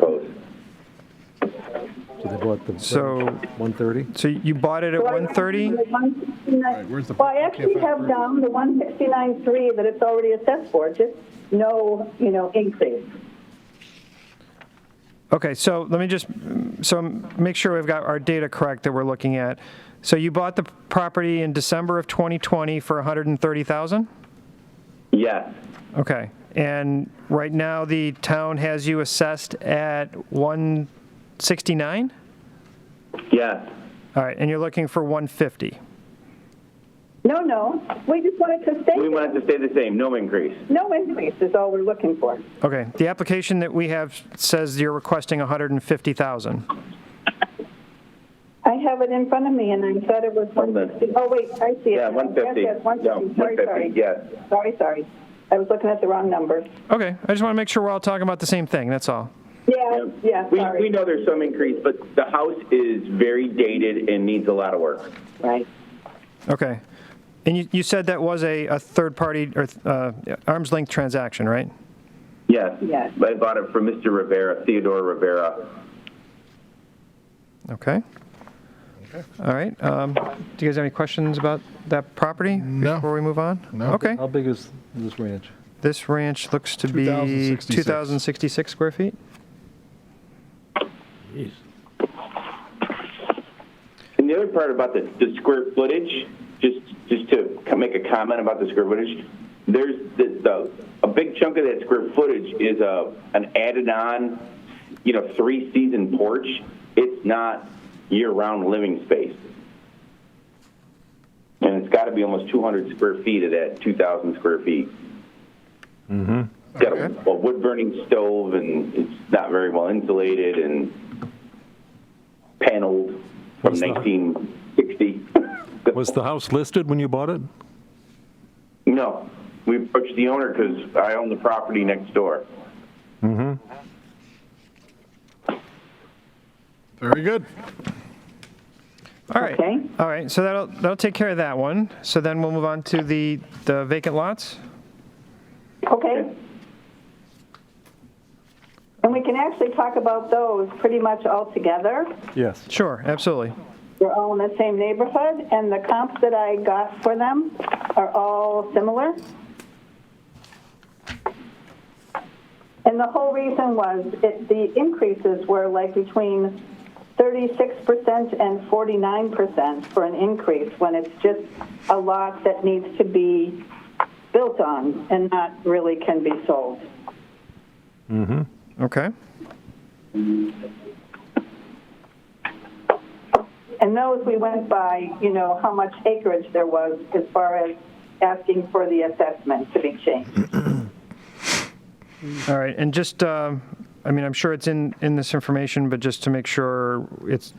So they bought the
So
130?
So you bought it at 130?
Where's the?
Well, I actually have down the 169.3 that it's already assessed for, just no, increase.
Okay, so let me just make sure we've got our data correct that we're looking at. So you bought the property in December of 2020 for $130,000?
Yes.
Okay, and right now the town has you assessed at 1 169?
Yes.
All right, and you're looking for 150.
No, we just wanted to stay.
We want it to stay the same, no increase.
No increase is all we're looking for.
Okay, the application that we have says you're requesting 150,000.
I have it in front of me, and I thought it was 160. Oh, wait, I see it.
Yeah, 150.
Yes, 150.
No, 150, yes.
Sorry. I was looking at the wrong number.
Okay, I just want to make sure we're all talking about the same thing, that's all.
Yeah, sorry.
We know there's some increase, but the house is very dated and needs a lot of work.
Right.
Okay. And you said that was a third-party or arm's length transaction, right?
Yes.
Yes.
I bought it from Mr. Rivera, Theodore Rivera.
Okay. All right. Do you guys have any questions about that property before we move on?
No.
Okay.
How big is this ranch?
This ranch looks to be
2,066.
2,066 square feet.
Jeez.
And the other part about the square footage, just to make a comment about the square footage, there's a big chunk of that square footage is an added-on, 3-season porch. It's not year-round living space. And it's got to be almost 200 square feet of that 2,000 square feet.
Mm-hmm.
It's got a wood-burning stove, and it's not very well insulated and paneled from 1960.
Was the house listed when you bought it?
No. We approached the owner because I own the property next door.
Mm-hmm.
Very good.
All right.
Okay.
All right. So that'll take care of that one. So then we'll move on to the vacant lots.
Okay. And we can actually talk about those pretty much all together.
Yes.
Sure. Absolutely.
They're all in the same neighborhood, and the comps that I got for them are all similar. And the whole reason was the increases were like between 36% and 49% for an increase when it's just a lot that needs to be built on and not really can be sold.
Mm-hmm.
Okay.
And those we went by, how much acreage there was as far as asking for the assessment to be changed.
All right. And just, I'm sure it's in this information, but just to make sure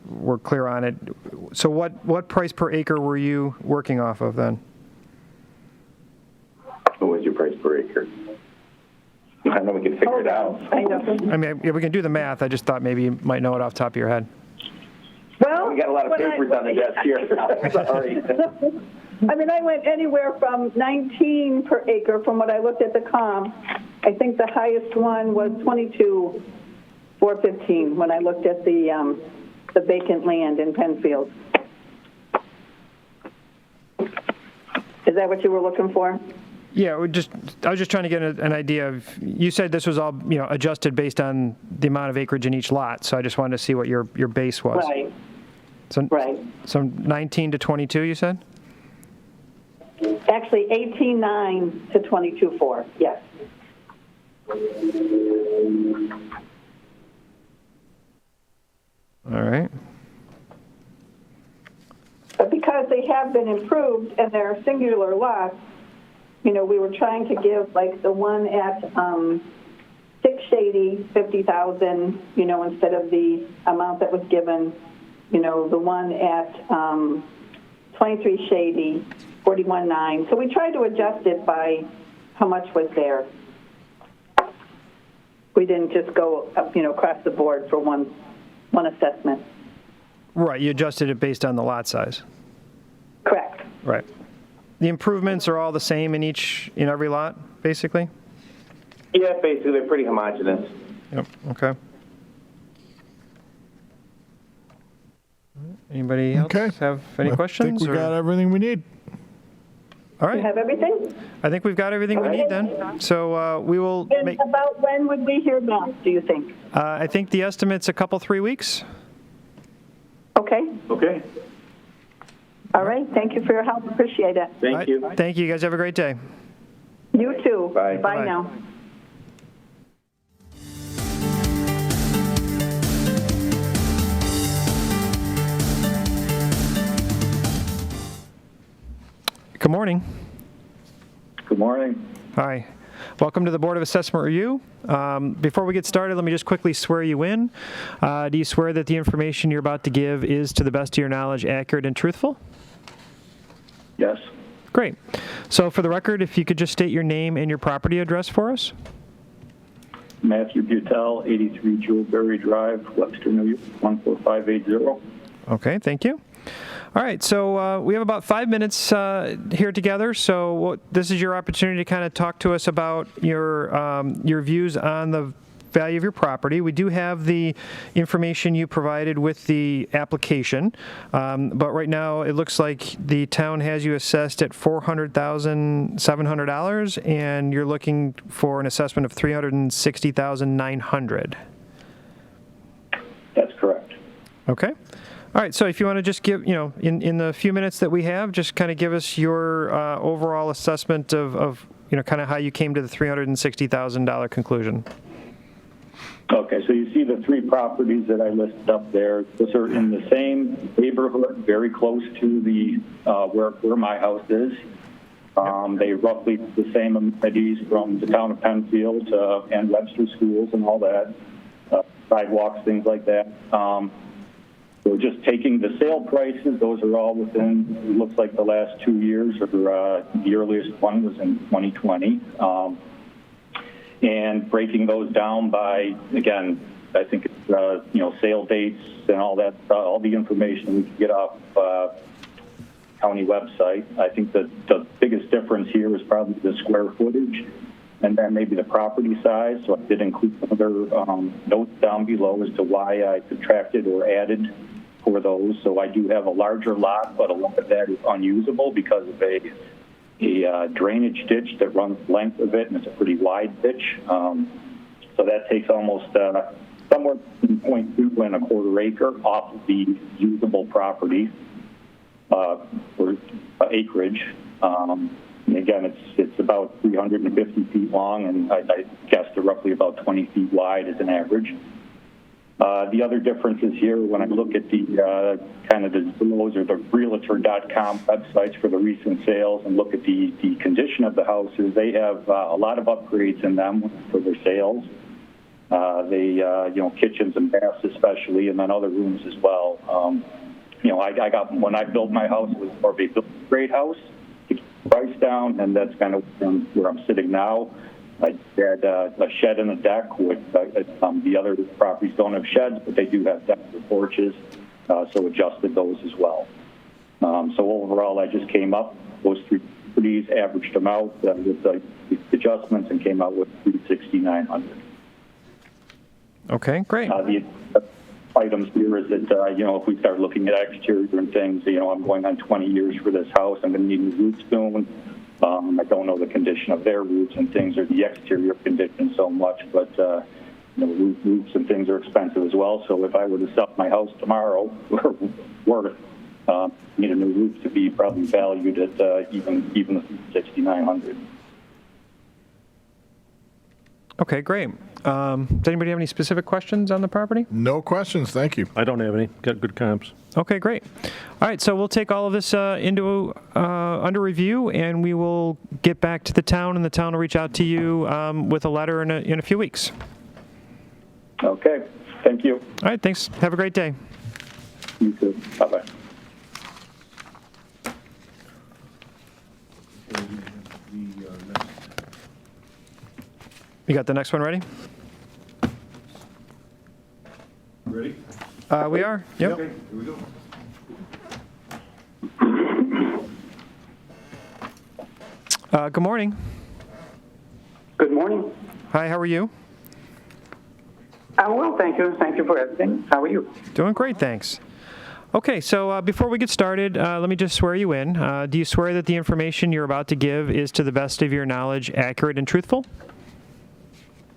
we're clear on it. So what price per acre were you working off of then?
What was your price per acre? I know we can figure it out.
I know.
We can do the math. I just thought maybe you might know it off the top of your head.
Well,
We got a lot of papers on the desk here. Sorry.
I went anywhere from 19 per acre from what I looked at the comp. I think the highest one was 22,415 when I looked at the vacant land in Penfield. Is that what you were looking for?
Yeah, I was just trying to get an idea of. You said this was all adjusted based on the amount of acreage in each lot, so I just wanted to see what your base was.
Right.
So,
Right.
So 19 to 22, you said?
Actually, 18.9 to 22.4. Yes.
All right.
But because they have been improved and they're singular lots, we were trying to give like the one at 6 Shady 50,000, instead of the amount that was given. The one at 23 Shady 41.9. So we tried to adjust it by how much was there. We didn't just go up, across the board for one assessment.
Right. You adjusted it based on the lot size.
Correct.
Right. The improvements are all the same in every lot, basically?
Yeah, basically, they're pretty homogeneous.
Yep. Okay. Anybody else have any questions?
I think we got everything we need.
All right.
You have everything?
I think we've got everything we need then. So we will
And
make.
about when would we hear back, do you think?
I think the estimate's a couple, 3 weeks.
Okay.
Okay.
All right. Thank you for your help. Appreciate it.
Thank you.
Thank you. You guys have a great day.
You too.
Bye.
Bye
Bye.
now.
Good morning.
Good morning.
Hi. Welcome to the Board of Assessment Review. Before we get started, let me just quickly swear you in. Do you swear that the information you're about to give is, to the best of your knowledge, accurate and truthful?
Yes.
Great. So for the record, if you could just state your name and your property address for us.
Matthew Butel, 83 Jewelberry Drive, Webster, New York, 14580.
Okay, thank you. All right, so we have about 5 minutes here together. So this is your opportunity to kind of talk to us about your views on the value of your property. We do have the information you provided with the application, but right now it looks like the town has you assessed at $400,700, and you're looking for an assessment of $360,900.
That's correct.
Okay. All right, so if you want to just give, in the few minutes that we have, just kind of give us your overall assessment of kind of how you came to the $360,000 conclusion.
Okay, so you see the three properties that I listed up there. Those are in the same neighborhood, very close to the where my house is. They roughly the same amenities from the town of Penfield and Webster schools and all that, sidewalks, things like that. So just taking the sale prices, those are all within, it looks like the last 2 years, or the earliest one was in 2020. And breaking those down by, again, I think it's, sale dates and all that, all the information we can get off county website. I think that the biggest difference here is probably the square footage and then maybe the property size. So I did include other notes down below as to why I subtracted or added for those. So I do have a larger lot, but a lot of that is unusable because of a drainage ditch that runs the length of it, and it's a pretty wide ditch. So that takes almost somewhere between 0.2 and a quarter acre off of the usable property or acreage. And again, it's about 350 feet long, and I guess they're roughly about 20 feet wide as an average. The other differences here, when I look at the kind of the Zillows or the Realtor.com websites for the recent sales and look at the condition of the houses, they have a lot of upgrades in them for their sales. Kitchens and baths especially, and then other rooms as well. I got, when I built my house, it was more of a built-grade house to keep the price down, and that's kind of where I'm sitting now. I had a shed and a deck, which the other properties don't have sheds, but they do have decks or porches, so adjusted those as well. So overall, I just came up, those three properties, averaged them out with the adjustments, and came out with $360,900.
Okay, great.
The items here is that, if we start looking at exterior and things, I'm going on 20 years for this house. I'm going to need new roof soon. I don't know the condition of their roofs and things, or the exterior condition so much, but roofs and things are expensive as well. So if I were to sell my house tomorrow, worth need a new roof to be probably valued at even $6,900.
Okay, great. Does anybody have any specific questions on the property?
No questions, thank you.
I don't have any. Got good comps.
Okay, great. All right, so we'll take all of this under review, and we will get back to the town, and the town will reach out to you with a letter in a few weeks.
Okay, thank you.
All right, thanks. Have a great day.
You too. Bye-bye.
You got the next one ready?
Ready?
We are. Yep.
Okay, here we go.
Good morning.
Good morning.
Hi, how are you?
I'm well, thank you. Thank you for everything. How are you?
Doing great, thanks. Okay, so before we get started, let me just swear you in. Do you swear that the information you're about to give is, to the best of your knowledge, accurate and truthful?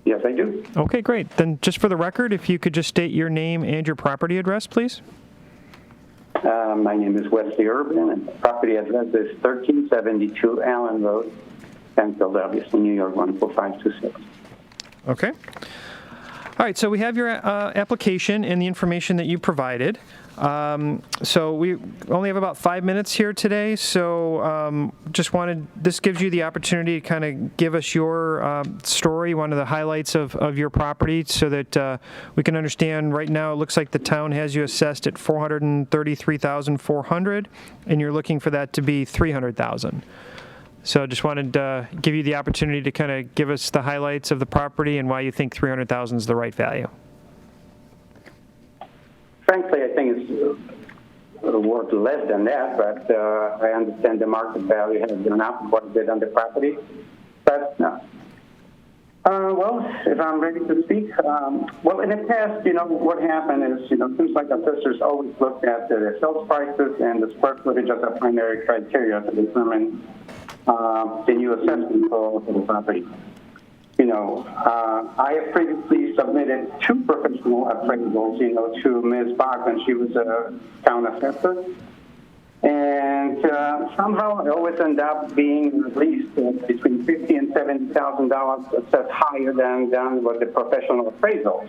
Yes, I do.
Okay, great. Then just for the record, if you could just state your name and your property address, please.
My name is Wesley Urban, and the property address is 1372 Allen Road, Penfield, obviously, New York, 14526.
Okay. All right, so we have your application and the information that you provided. So we only have about 5 minutes here today, so this gives you the opportunity to kind of give us your story, one of the highlights of your property, so that we can understand. Right now it looks like the town has you assessed at $433,400, and you're looking for that to be $300,000. So I just wanted to give you the opportunity to kind of give us the highlights of the property and why you think $300,000 is the right value.
Frankly, I think it's worth less than that, but I understand the market value has gone up quite a bit on the property. But no. Well, if I'm ready to speak, well, in the past, what happened is, seems like assessors always looked at the sales prices and the square footage as a primary criteria to determine the new assessment for the property. I have previously submitted 2 professional appraisals, to Ms. Bach when she was a town assessor. And somehow I always end up being at least between $50,000 and $70,000 assessed higher than what the professional appraisals.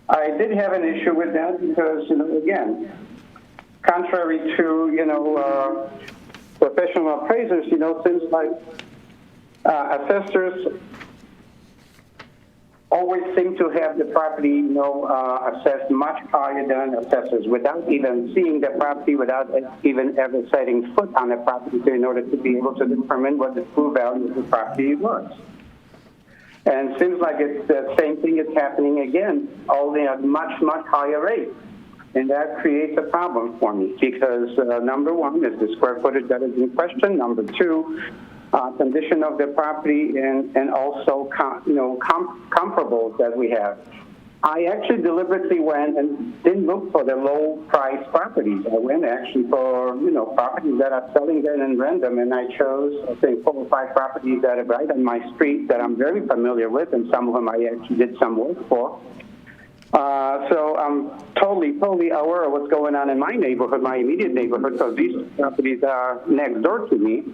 I did have an issue with that because, again, contrary to, professional appraisers, seems like assessors always seem to have the property, assessed much higher than assessors without even seeing the property, without even ever setting foot on the property in order to be able to determine what the true value of the property was. And it seems like it's the same thing is happening again, only at much, much higher rate. And that creates a problem for me because number one is the square footage that is in question. Number two, condition of the property and also comparables that we have. I actually deliberately went and didn't look for the low price properties. I went actually for properties that are selling there in random, and I chose I think 4 or 5 properties that are right on my street that I'm very familiar with, and some of them I actually did some work for. So I'm totally aware of what's going on in my neighborhood, my immediate neighborhood, because these properties are next door to me.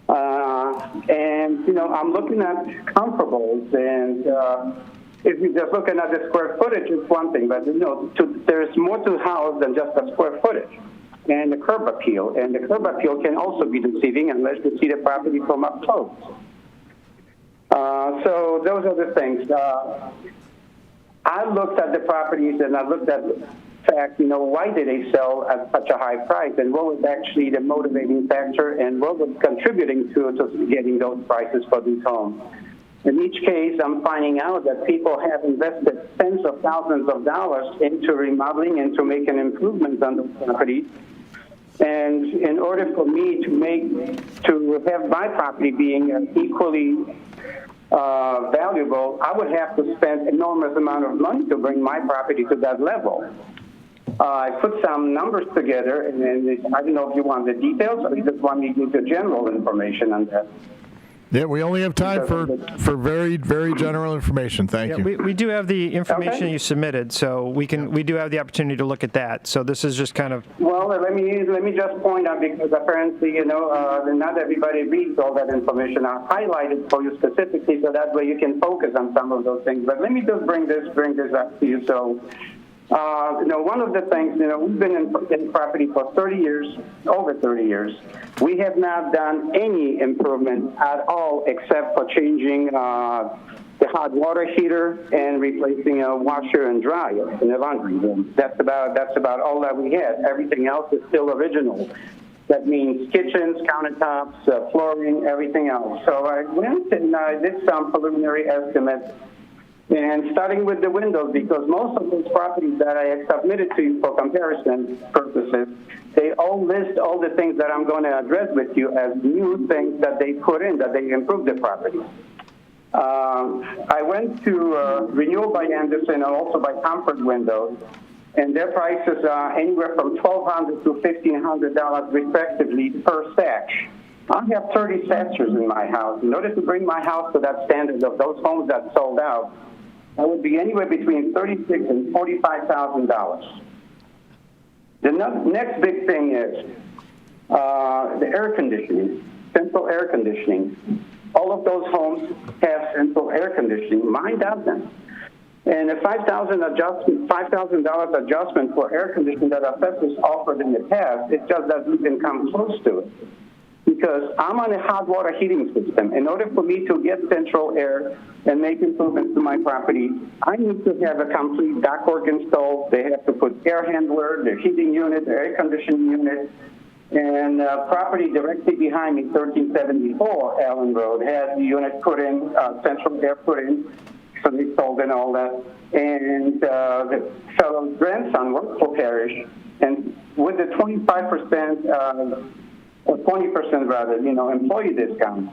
And I'm looking at comparables, and if you're just looking at the square footage, it's one thing, but there's more to the house than just the square footage and the curb appeal. And the curb appeal can also be deceiving unless you see the property from up close. So those are the things. I looked at the properties and I looked at the fact, why did they sell at such a high price, and what was actually the motivating factor, and what was contributing to getting those prices for these homes. In each case, I'm finding out that people have invested tens of thousands of dollars into remodeling, into making improvements on those properties. And in order for me to have my property being equally valuable, I would have to spend enormous amount of money to bring my property to that level. I put some numbers together, and I don't know if you want the details or you just want me to give the general information on that.
Yeah, we only have time for very, very general information. Thank you.
We do have the information you submitted, so we do have the opportunity to look at that. So this is just kind of.
Well, let me just point out, because apparently not everybody reads all that information. I highlighted for you specifically so that way you can focus on some of those things. But let me just bring this up to you. So. One of the things, we've been in property for 30 years, over 30 years. We have not done any improvement at all except for changing the hot water heater and replacing a washer and dryer in the laundry room. That's about all that we had. Everything else is still original. That means kitchens, countertops, flooring, everything else. So I went and I did some preliminary estimates. And starting with the windows, because most of those properties that I have submitted to you for comparison purposes, they all list all the things that I'm going to address with you as new things that they put in, that they improved the property. I went to Renewal by Anderson and also by Comfort Windows, and their prices are anywhere from $1,200 to $1,500 respectively per satch. I have 30 satchers in my house. In order to bring my house to that standard of those homes that sold out, that would be anywhere between $36,000 and $45,000. The next big thing is the air conditioning, central air conditioning. All of those homes have central air conditioning. Mine doesn't. And a $5,000 adjustment for air conditioning that assessors offered in the past, it just doesn't even come close to it. Because I'm on a hot water heating system. In order for me to get central air and make improvements to my property, I need to have a complete ductwork installed. They have to put air handler, the heating unit, the air conditioning unit. And property directly behind me, 1374 Allen Road, had the unit put in, central air put in. So they sold and all that. And the fellow's grandson worked for Parish, and with the 25%, or 20% rather, employee discount,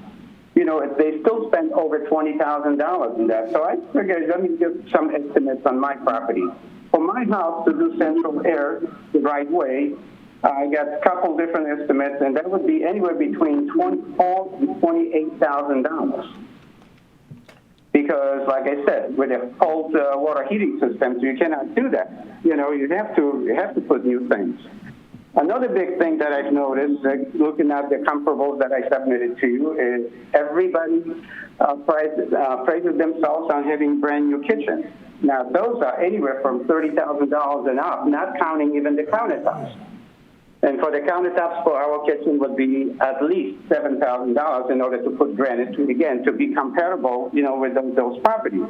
they still spent over $20,000 in that. So I figured, let me give some estimates on my property. For my house to do central air the right way, I got a couple different estimates, and that would be anywhere between $24,000 and $28,000. Because, like I said, with a cold water heating system, you cannot do that. You have to put new things. Another big thing that I've noticed, looking at the comparables that I submitted to you, is everybody praises themselves on having brand new kitchens. Now, those are anywhere from $30,000 and up, not counting even the countertops. And for the countertops for our kitchen would be at least $7,000 in order to put granite to, again, to be comparable, with those properties.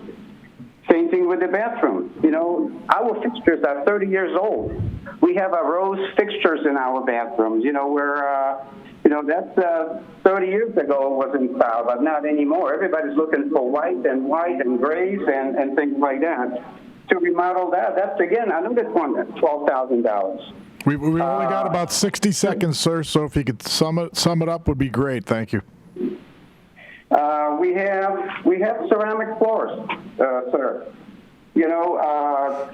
Same thing with the bathroom. Our fixtures are 30 years old. We have a rose fixtures in our bathrooms, where, that's 30 years ago was installed, but not anymore. Everybody's looking for white and grays and things like that. To remodel that's, again, another $12,000.
We've only got about 60 seconds, sir, so if you could sum it up would be great. Thank you.
We have ceramic floors, sir.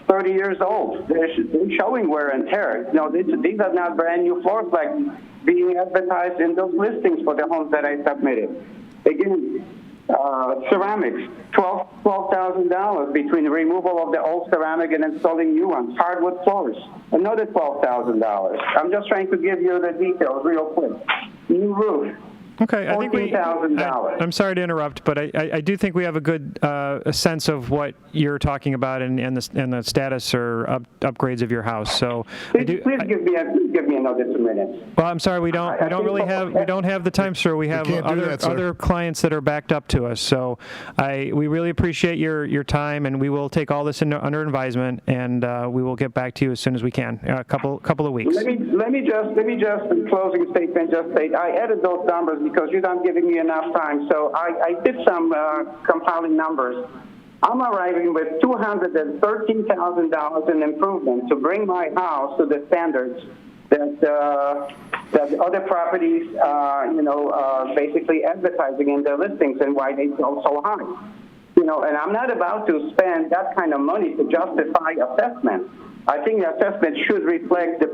30 years old. They're showing wear and tear. These are not brand new floors like being advertised in those listings for the homes that I submitted. Again, ceramics, $12,000 between the removal of the old ceramic and installing new ones. Hardwood floors, another $12,000. I'm just trying to give you the details real quick. New roof.
Okay, I think
$14,000.
I'm sorry to interrupt, but I do think we have a good a sense of what you're talking about and the status or upgrades of your house. So
please give me another 2 minutes.
Well, I'm sorry, we don't really have the time, sir. We have other clients that are backed up to us. So we really appreciate your time, and we will take all this under advisement, and we will get back to you as soon as we can. A couple of weeks.
Let me just in closing statement just say I added those numbers because you're not giving me enough time. So I did some compiling numbers. I'm arriving with $213,000 in improvement to bring my house to the standards that other properties, basically advertising in their listings and why they sell so high. And I'm not about to spend that kind of money to justify assessment. I think the assessment should reflect the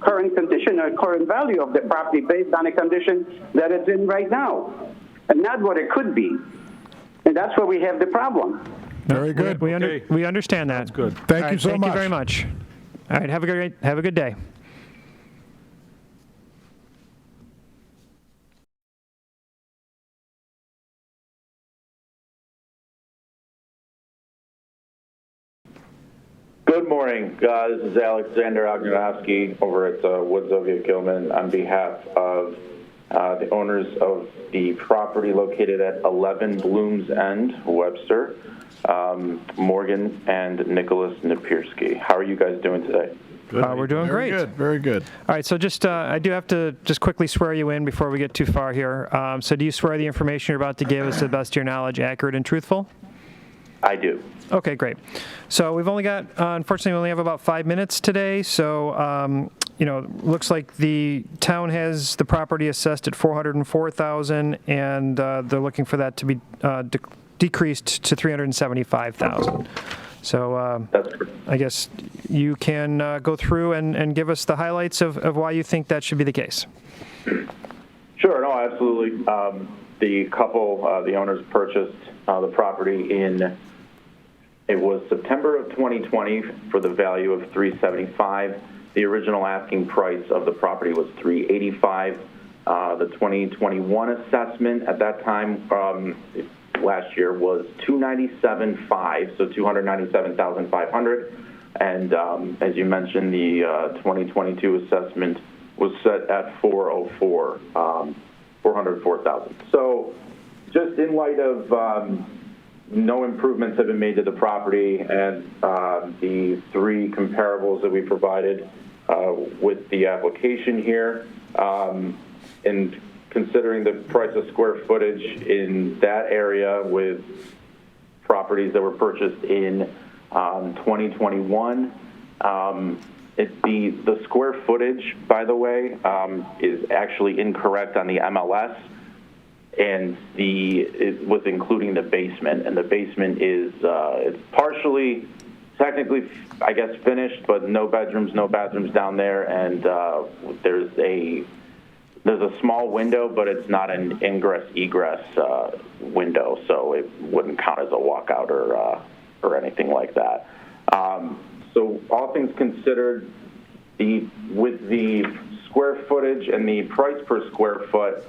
current condition or current value of the property based on the condition that it's in right now, and not what it could be. And that's where we have the problem.
Very good.
We understand that.
That's good.
Thank you so much.
Thank you very much. All right, have a good day.
Good morning. This is Alexander Agnodowski over at Woodsovia Gilman on behalf of the owners of the property located at 11 Blooms End, Webster, Morgan, and Nicholas Napierski. How are you guys doing today?
We're doing great.
Very good.
All right, so I do have to just quickly swear you in before we get too far here. So do you swear the information you're about to give us to the best of your knowledge, accurate and truthful?
I do.
Okay, great. So we've only got, unfortunately, we only have about 5 minutes today. So, looks like the town has the property assessed at $404,000, and they're looking for that to be decreased to $375,000. So I guess you can go through and give us the highlights of why you think that should be the case.
Sure, no, absolutely. The couple, the owners purchased the property it was September of 2020 for the value of $375,000. The original asking price of the property was $385,000. The 2021 assessment at that time last year was 297,500, so 297,500. And as you mentioned, the 2022 assessment was set at 404,000. So just in light of no improvements have been made to the property, and the three comparables that we provided with the application here, and considering the price of square footage in that area with properties that were purchased in 2021, the square footage, by the way, is actually incorrect on the MLS, and it was including the basement, and the basement is it's partially, technically, I guess, finished, but no bathrooms down there, and there's a small window, but it's not an ingress-egress window, so it wouldn't count as a walkout or anything like that. So all things considered, with the square footage and the price per square foot,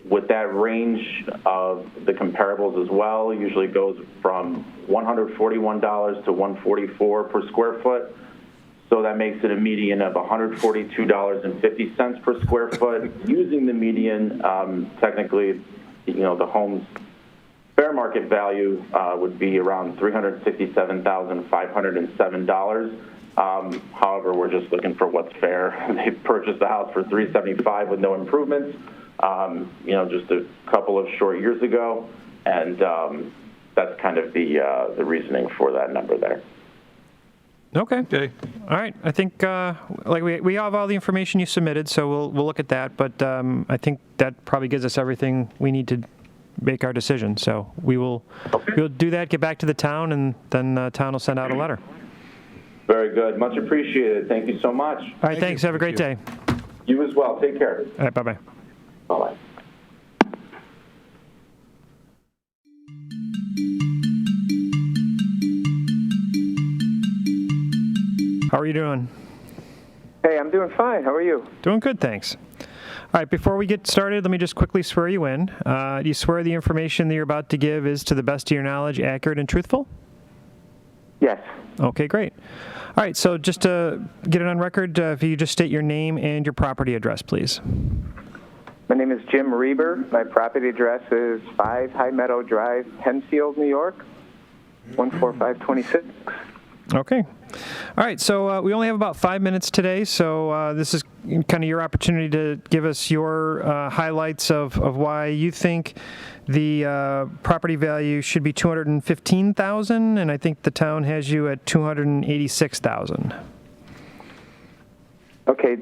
with that range of the comparables as well, usually goes from $141 to $144 per square foot. So that makes it a median of $142.50 per square foot. Using the median, technically, the home's fair market value would be around $367,507. However, we're just looking for what's fair. They purchased the house for $375,000 with no improvements, just a couple of short years ago, and that's kind of the reasoning for that number there.
Okay. All right. I think we have all the information you submitted, so we'll look at that. But I think that probably gives us everything we need to make our decision. So we'll do that. Get back to the town, and then the town will send out a letter.
Very good. Much appreciated. Thank you so much.
All right. Thanks. Have a great day.
You as well. Take care.
All right. Bye-bye.
Bye-bye.
How are you doing?
Hey, I'm doing fine. How are you?
Doing good, thanks. All right, before we get started, let me just quickly swear you in. Do you swear the information that you're about to give is, to the best of your knowledge, accurate and truthful?
Yes.
Okay, great. All right, so just to get it on record, if you just state your name and your property address, please.
My name is Jim Reber. My property address is 5 High Meadow Drive, Penfield, New York, 14526.
Okay. All right, so we only have about 5 minutes today, so this is kind of your opportunity to give us your highlights of why you think the property value should be $215,000, and I think the town has you at $286,000.
Okay.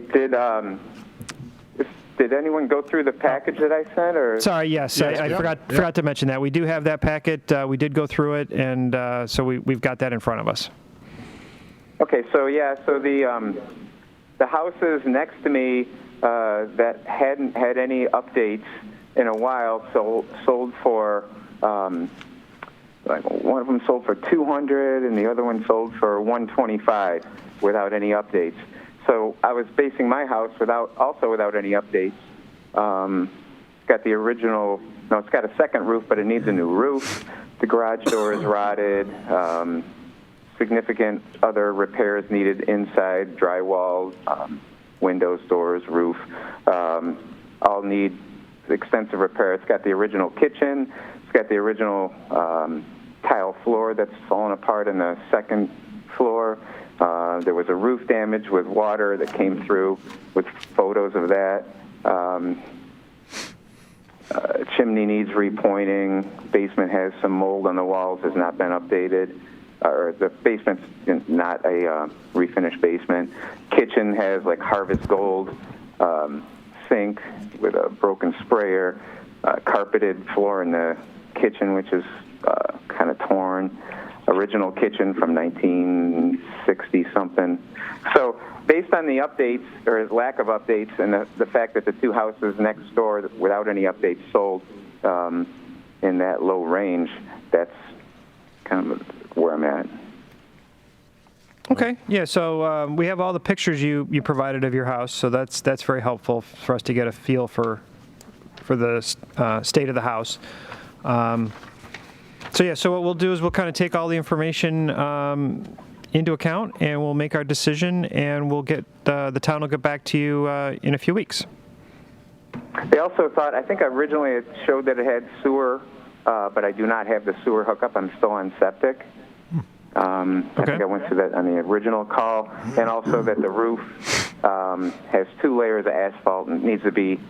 Did anyone go through the package that I sent? Or
sorry, yes, I forgot to mention that. We do have that packet. We did go through it, and so we've got that in front of us.
Okay, so the houses next to me that hadn't had any updates in a while sold for like one of them sold for $200 and the other one sold for $125 without any updates. So I was basing my house without any updates. It's got the original. No, it's got a second roof, but it needs a new roof. The garage door is rotted. Significant other repairs needed inside, drywall, windows, doors, roof. All need extensive repair. It's got the original kitchen. It's got the original tile floor that's fallen apart in the second floor. There was a roof damage with water that came through with photos of that. Chimney needs repointing. Basement has some mold on the walls, has not been updated. Or the basement's not a refinished basement. Kitchen has like Harvest Gold sink with a broken sprayer. Carpeted floor in the kitchen, which is kind of torn. Original kitchen from 1960-something. So based on the updates, or lack of updates, and the fact that the two houses next door without any updates sold in that low range, that's kind of where I'm at.
Okay, yeah, so we have all the pictures you provided of your house, so that's very helpful for us to get a feel for the state of the house. So what we'll do is we'll kind of take all the information into account, and we'll make our decision, and we'll get the town will get back to you in a few weeks.
They also thought, I think originally it showed that it had sewer, but I do not have the sewer hookup. I'm still on septic. I think I went through that on the original call, and also that the roof has 2 layers of asphalt and needs to be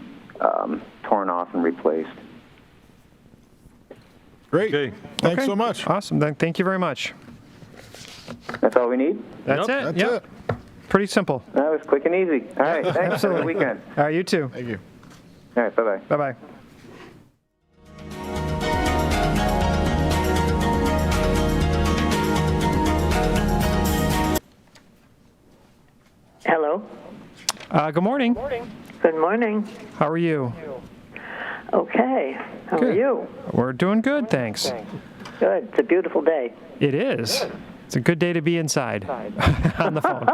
torn off and replaced.
Great. Okay. Thanks so much.
Awesome. Thank you very much.
That's all we need?
That's it. Yep. Pretty simple.
That was quick and easy. All right, thanks. Have a good weekend.
All right, you too.
Thank you.
All right, bye-bye.
Bye-bye.
Hello.
Good morning.
Good morning.
How are you?
Okay. How are you?
We're doing good, thanks.
Good. It's a beautiful day.
It is. It's a good day to be inside on the phone.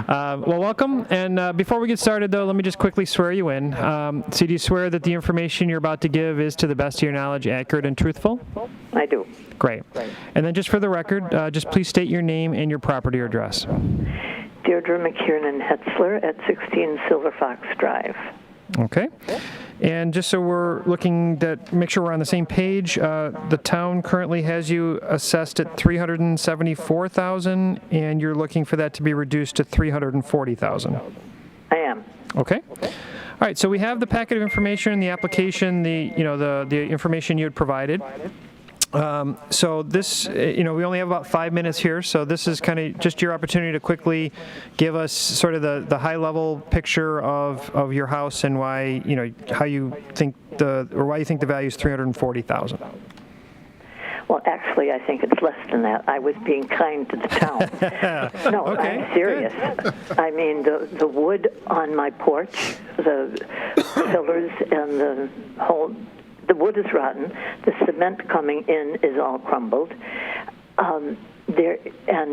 Well, welcome. And before we get started, though, let me just quickly swear you in. So do you swear that the information you're about to give is, to the best of your knowledge, accurate and truthful?
I do.
Great. And then just for the record, just please state your name and your property or address.
Deirdre McKiernan Hetzler at 16 Silver Fox Drive.
Okay. And just so we're looking to make sure we're on the same page, the town currently has you assessed at $374,000, and you're looking for that to be reduced to $340,000.
I am.
Okay. All right. So we have the packet of information, the application, the information you had provided. So this, we only have about 5 minutes here, so this is kind of just your opportunity to quickly give us sort of the high-level picture of your house and why, how you think why you think the value is $340,000.
Well, actually, I think it's less than that. I was being kind to the town. No,
okay,
I'm serious. Good. I mean, the wood on my porch, the pillars, and the wood is rotten. The cement coming in is all crumbled. And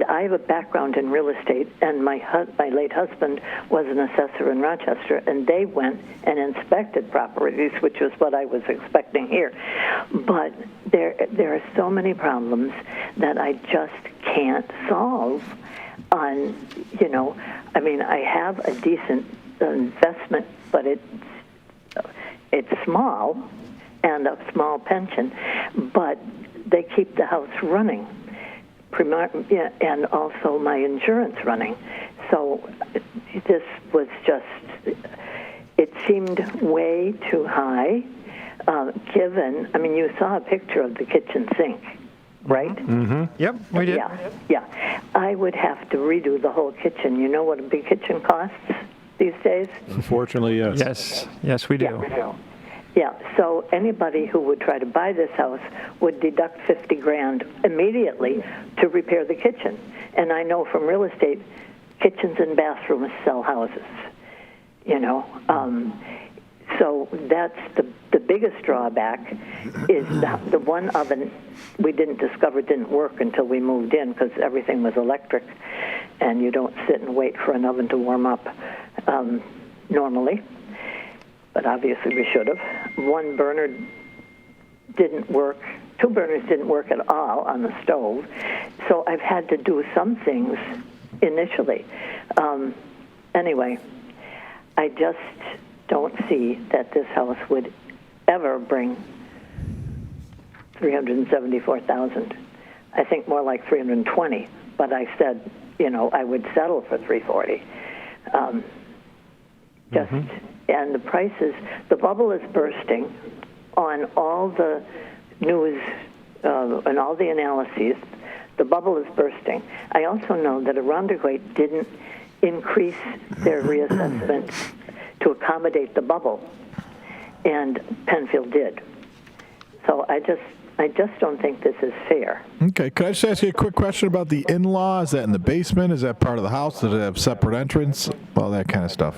I have a background in real estate, and my late husband was an assessor in Rochester, and they went and inspected properties, which was what I was expecting here. But there are so many problems that I just can't solve on, I mean, I have a decent investment, but it's small, and a small pension, but they keep the house running, and also my insurance running. So this was just, it seemed way too high, given, I mean, you saw a picture of the kitchen sink, right?
Mm-hmm. Yep, we did.
Yeah. I would have to redo the whole kitchen. You know what a big kitchen costs these days?
Unfortunately, yes.
Yes, we do.
Yeah, so anybody who would try to buy this house would deduct $50,000 immediately to repair the kitchen. And I know from real estate, kitchens and bathrooms sell houses, So that's the biggest drawback is the one oven we didn't discover didn't work until we moved in because everything was electric, and you don't sit and wait for an oven to warm up normally. But obviously we should have. One burner didn't work. 2 burners didn't work at all on the stove. So I've had to do some things initially. Anyway, I just don't see that this house would ever bring $374,000. I think more like $320,000. But I said, I would settle for $340,000. And the prices, the bubble is bursting on all the news and all the analyses. The bubble is bursting. I also know that Arundel didn't increase their reassessment to accommodate the bubble, and Penfield did. So I just don't think this is fair.
Okay, could I just ask you a quick question about the in-law? Is that in the basement? Is that part of the house? Does it have separate entrance? All that kind of stuff.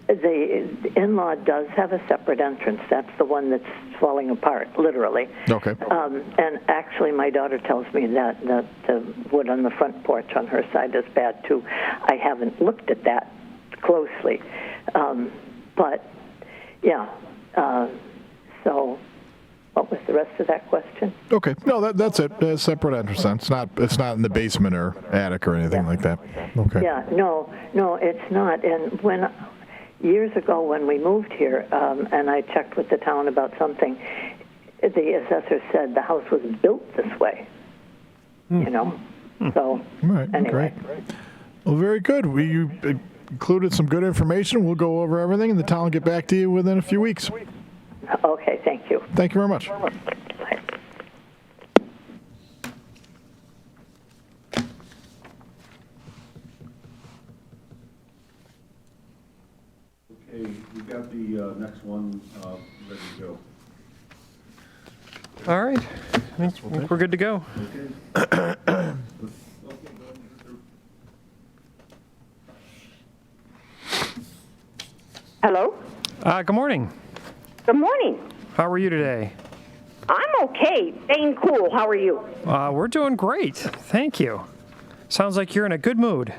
The in-law does have a separate entrance. That's the one that's falling apart, literally.
Okay.
And actually, my daughter tells me that the wood on the front porch on her side is bad, too. I haven't looked at that closely. But, yeah. So what was the rest of that question?
Okay. No, that's it. Separate entrance. It's not in the basement or attic or anything like that. Okay.
Yeah, no, it's not. And years ago when we moved here, and I checked with the town about something, the assessor said the house was built this way, you know. So,
All right,
anyway.
great. Well, very good. You included some good information. We'll go over everything, and the town will get back to you within a few weeks.
Okay, thank you.
Thank you very much.
Bye.
Okay, we've got the next one ready to go.
All right. I think we're good to go.
Okay.
Hello?
Good morning.
Good morning.
How are you today?
I'm okay. Staying cool. How are you?
We're doing great. Thank you. Sounds like you're in a good mood.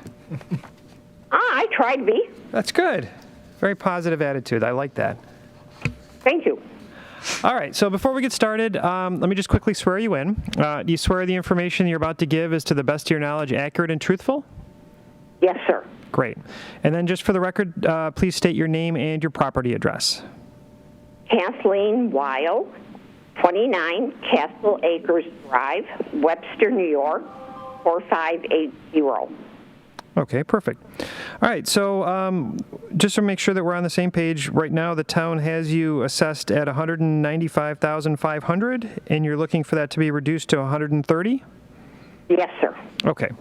I try to be.
That's good. Very positive attitude. I like that.
Thank you.
All right, so before we get started, let me just quickly swear you in. Do you swear the information you're about to give is to the best of your knowledge accurate and truthful?
Yes, sir.
Great. And then just for the record, please state your name and your property address.
Kathleen Weil, 29 Castle Acres Drive, Webster, New York, 4580.
Okay, perfect. All right, so just to make sure that we're on the same page, right now the town has you assessed at $195,500, and you're looking for that to be reduced to $130,000?
Yes, sir.
Okay. All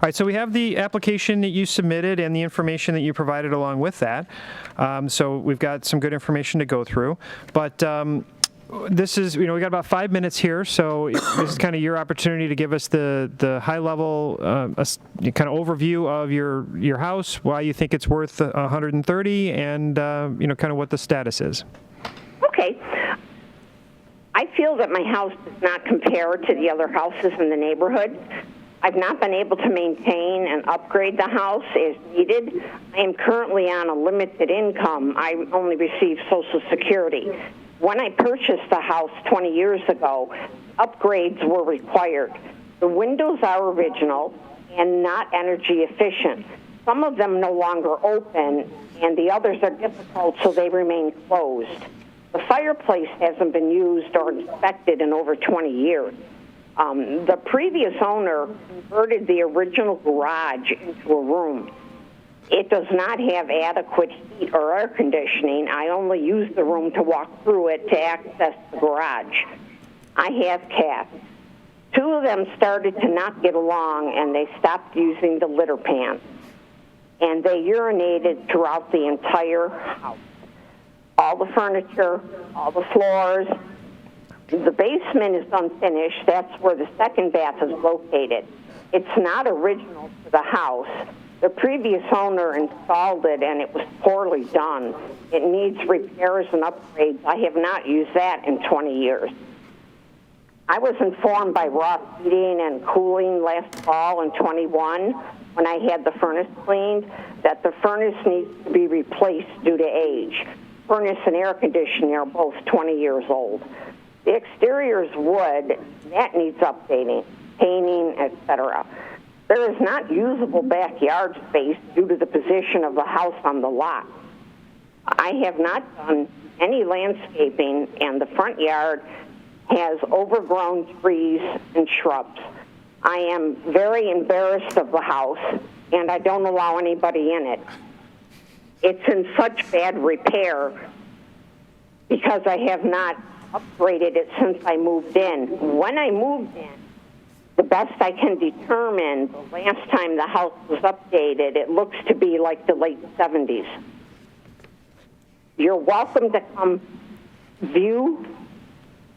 right, so we have the application that you submitted and the information that you provided along with that. So we've got some good information to go through. But this is, we got about 5 minutes here, so this is kind of your opportunity to give us the high-level kind of overview of your house, why you think it's worth $130,000, and kind of what the status is.
Okay. I feel that my house does not compare to the other houses in the neighborhood. I've not been able to maintain and upgrade the house as needed. I am currently on a limited income. I only receive Social Security. When I purchased the house 20 years ago, upgrades were required. The windows are original and not energy efficient. Some of them no longer open, and the others are difficult, so they remain closed. The fireplace hasn't been used or inspected in over 20 years. The previous owner converted the original garage into a room. It does not have adequate heat or air conditioning. I only use the room to walk through it to access the garage. I have cats. 2 of them started to not get along, and they stopped using the litter pan. And they urinated throughout the entire house. All the furniture, all the floors. The basement is unfinished. That's where the second bath is located. It's not original to the house. The previous owner installed it, and it was poorly done. It needs repairs and upgrades. I have not used that in 20 years. I was informed by Ross Heating and Cooling last fall in 21, when I had the furnace cleaned, that the furnace needs to be replaced due to age. Furnace and air conditioning are both 20 years old. The exterior is wood. That needs updating, painting, etc. There is not usable backyard space due to the position of the house on the lot. I have not done any landscaping, and the front yard has overgrown trees and shrubs. I am very embarrassed of the house, and I don't allow anybody in it. It's in such bad repair because I have not upgraded it since I moved in. When I moved in, the best I can determine, the last time the house was updated, it looks to be like the late 70s. You're welcome to come view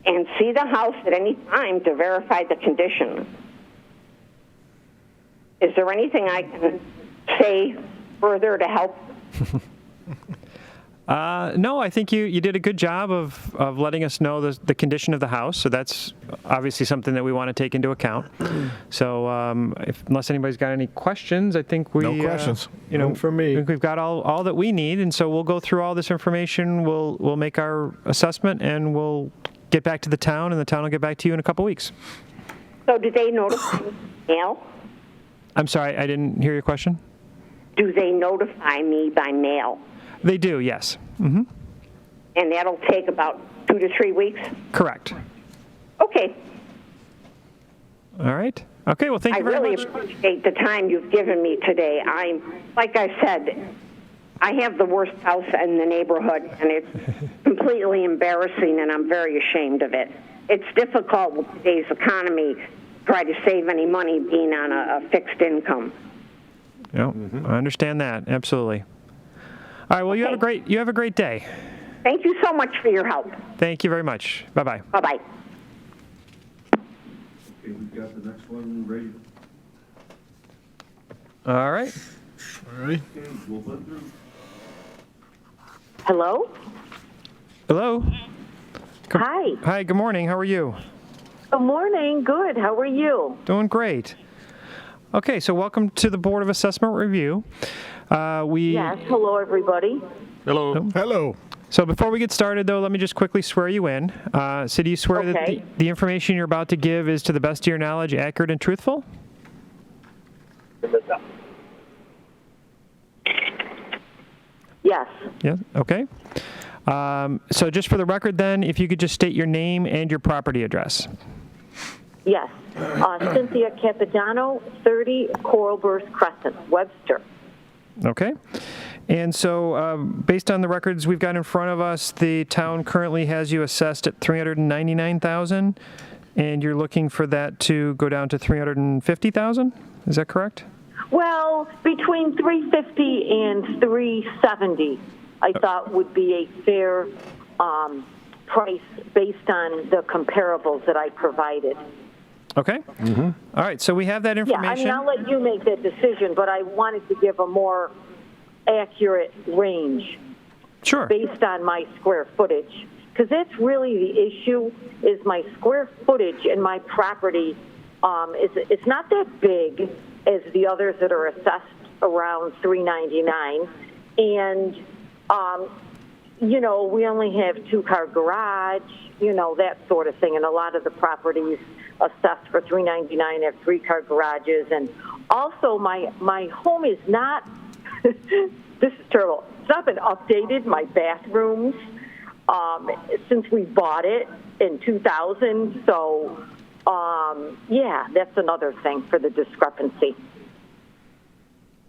and see the house at any time to verify the condition. Is there anything I can say further to help?
No, I think you did a good job of letting us know the condition of the house. So that's obviously something that we want to take into account. So unless anybody's got any questions, I think we...
No questions.
None for me.
I think we've got all that we need. And so we'll go through all this information. We'll make our assessment, and we'll get back to the town, and the town will get back to you in a couple weeks.
So do they notify mail?
I'm sorry, I didn't hear your question.
Do they notify me by mail?
They do, yes. Mm-hmm.
And that'll take about 2 to 3 weeks?
Correct.
Okay.
All right. Okay, well, thank you very much.
I really appreciate the time you've given me today. Like I said, I have the worst house in the neighborhood, and it's completely embarrassing, and I'm very ashamed of it. It's difficult with today's economy to try to save any money being on a fixed income.
Yeah, I understand that. Absolutely. All right, well, you have a great day.
Thank you so much for your help.
Thank you very much. Bye-bye.
Bye-bye.
Okay, we've got the next one ready.
All right.
All right.
Okay, we'll put through.
Hello?
Hello.
Hi.
Hi, good morning. How are you?
Good morning. Good. How are you?
Doing great. Okay, so welcome to the Board of Assessment Review.
Yes. Hello, everybody.
Hello. Hello.
So before we get started, though, let me just quickly swear you in. So do you swear that the information you're about to give is, to the best of your knowledge, accurate and truthful?
Yes.
Yeah, okay. So just for the record, then, if you could just state your name and your property address.
Yes. Cynthia Capodanno, 30 Coralburst Crescent, Webster.
Okay. And so based on the records we've got in front of us, the town currently has you assessed at $399,000, and you're looking for that to go down to $350,000. Is that correct?
Well, between $350 and $370, I thought would be a fair price based on the comparables that I provided.
Okay. Mm-hmm. All right. So we have that information.
Yeah, I mean, I'll let you make that decision, but I wanted to give a more accurate range.
Sure.
Based on my square footage, because that's really the issue. Is my square footage in my property it's not that big as the others that are assessed around $399, and you know, we only have 2-car garage, you know, that sort of thing, and a lot of the properties assessed for $399 have 3-car garages, and also my home is not. This is terrible. It's not been updated. My bathrooms since we bought it in 2000. So yeah, that's another thing for the discrepancy.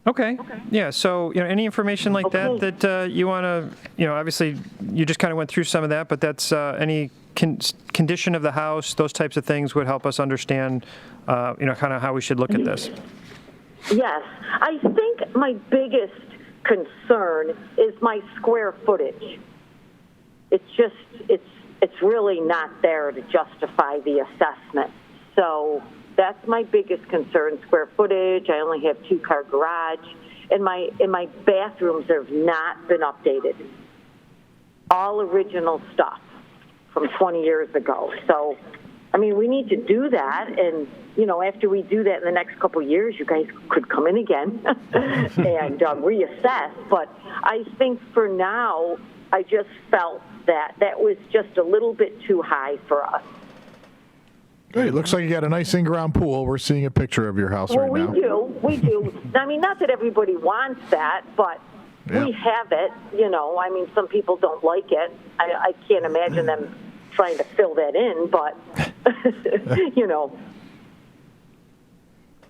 Okay. Yeah. So, you know, any information like that you want to, you know, obviously you just kind of went through some of that, but that's any condition of the house, those types of things would help us understand, you know, kind of how we should look at this.
Yes. I think my biggest concern is my square footage. It's just, it's really not there to justify the assessment. So that's my biggest concern, square footage. I only have 2-car garage, and my bathrooms have not been updated. All original stuff from 20 years ago. So, I mean, we need to do that, and, you know, after we do that in the next couple of years, you guys could come in again and reassess. But I think for now, I just felt that was just a little bit too high for us.
Great. It looks like you got a nice in-ground pool. We're seeing a picture of your house right now.
We do. I mean, not that everybody wants that, but we have it. You know, I mean, some people don't like it. I can't imagine them trying to fill that in, but, you know.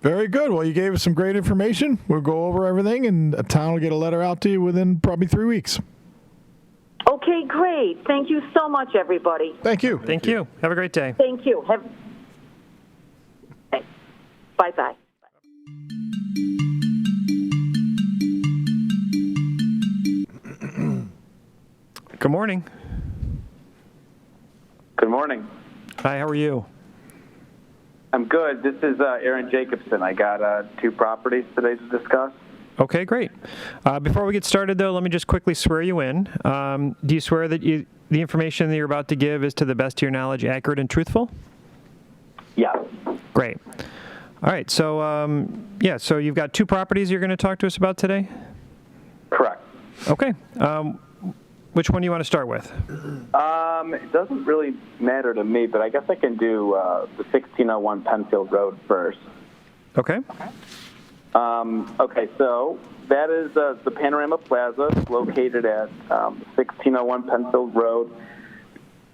Very good. Well, you gave us some great information. We'll go over everything, and a town will get a letter out to you within probably 3 weeks.
Okay, great. Thank you so much, everybody.
Thank you.
Thank you. Have a great day.
Thank you. Bye-bye.
Good morning.
Good morning.
Hi, how are you?
I'm good. This is Aaron Jacobson. I got 2 properties today to discuss.
Okay, great. Before we get started, though, let me just quickly swear you in. Do you swear that the information that you're about to give is, to the best of your knowledge, accurate and truthful?
Yeah.
Great. All right. So, so you've got 2 properties you're going to talk to us about today?
Correct.
Okay. Which one do you want to start with?
It doesn't really matter to me, but I guess I can do the 1601 Penfield Road first.
Okay.
Okay, so that is the Panorama Plaza located at 1601 Penfield Road.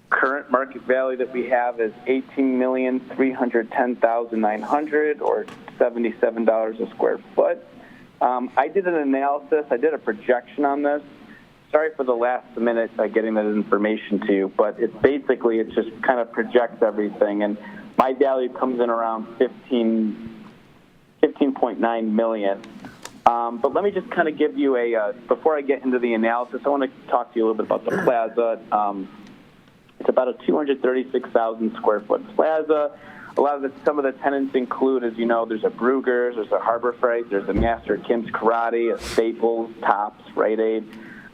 Current market value that we have is $18,310,900 or $77 a square foot. I did an analysis. I did a projection on this. Sorry for the last minute getting that information to you, but it just kind of projects everything, and my value comes in around 15.9 million. But let me just kind of give you before I get into the analysis, I want to talk to you a little bit about the plaza. It's about a 236,000 square foot plaza. Some of the tenants include, as you know, there's a Brugger's, there's a Harbor Freight, there's a Master Kim's Karate, a Staples, Tops, Rite Aid.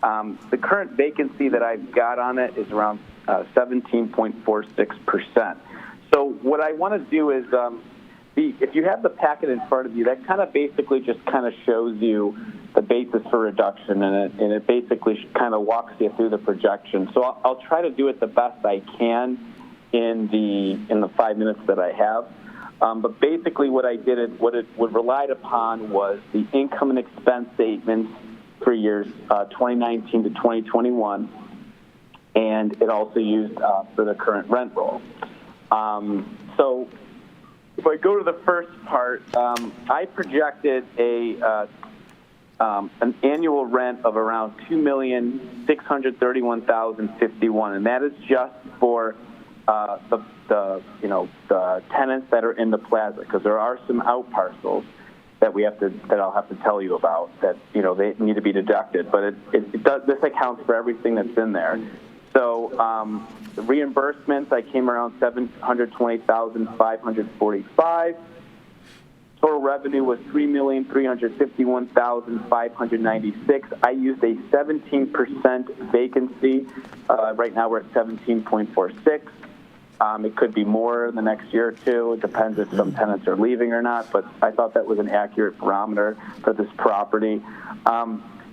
The current vacancy that I've got on it is around 17.46%. So what I want to do is, if you have the packet in front of you, that kind of basically just kind of shows you the basis for reduction, and it basically kind of walks you through the projection. So I'll try to do it the best I can in the 5 minutes that I have. But basically what I did, what relied upon was the income and expense statements for years 2019 to 2021, and it also used for the current rent roll. So if I go to the first part, I projected an annual rent of around $2,631,051, and that is just for the tenants that are in the plaza, because there are some out parcels that I'll have to tell you about that they need to be deducted, but this accounts for everything that's in there. So the reimbursements, I came around $720,545. Total revenue was $3,351,596. I used a 17% vacancy. Right now we're at 17.46. It could be more in the next year or two. It depends if some tenants are leaving or not, but I thought that was an accurate barometer for this property.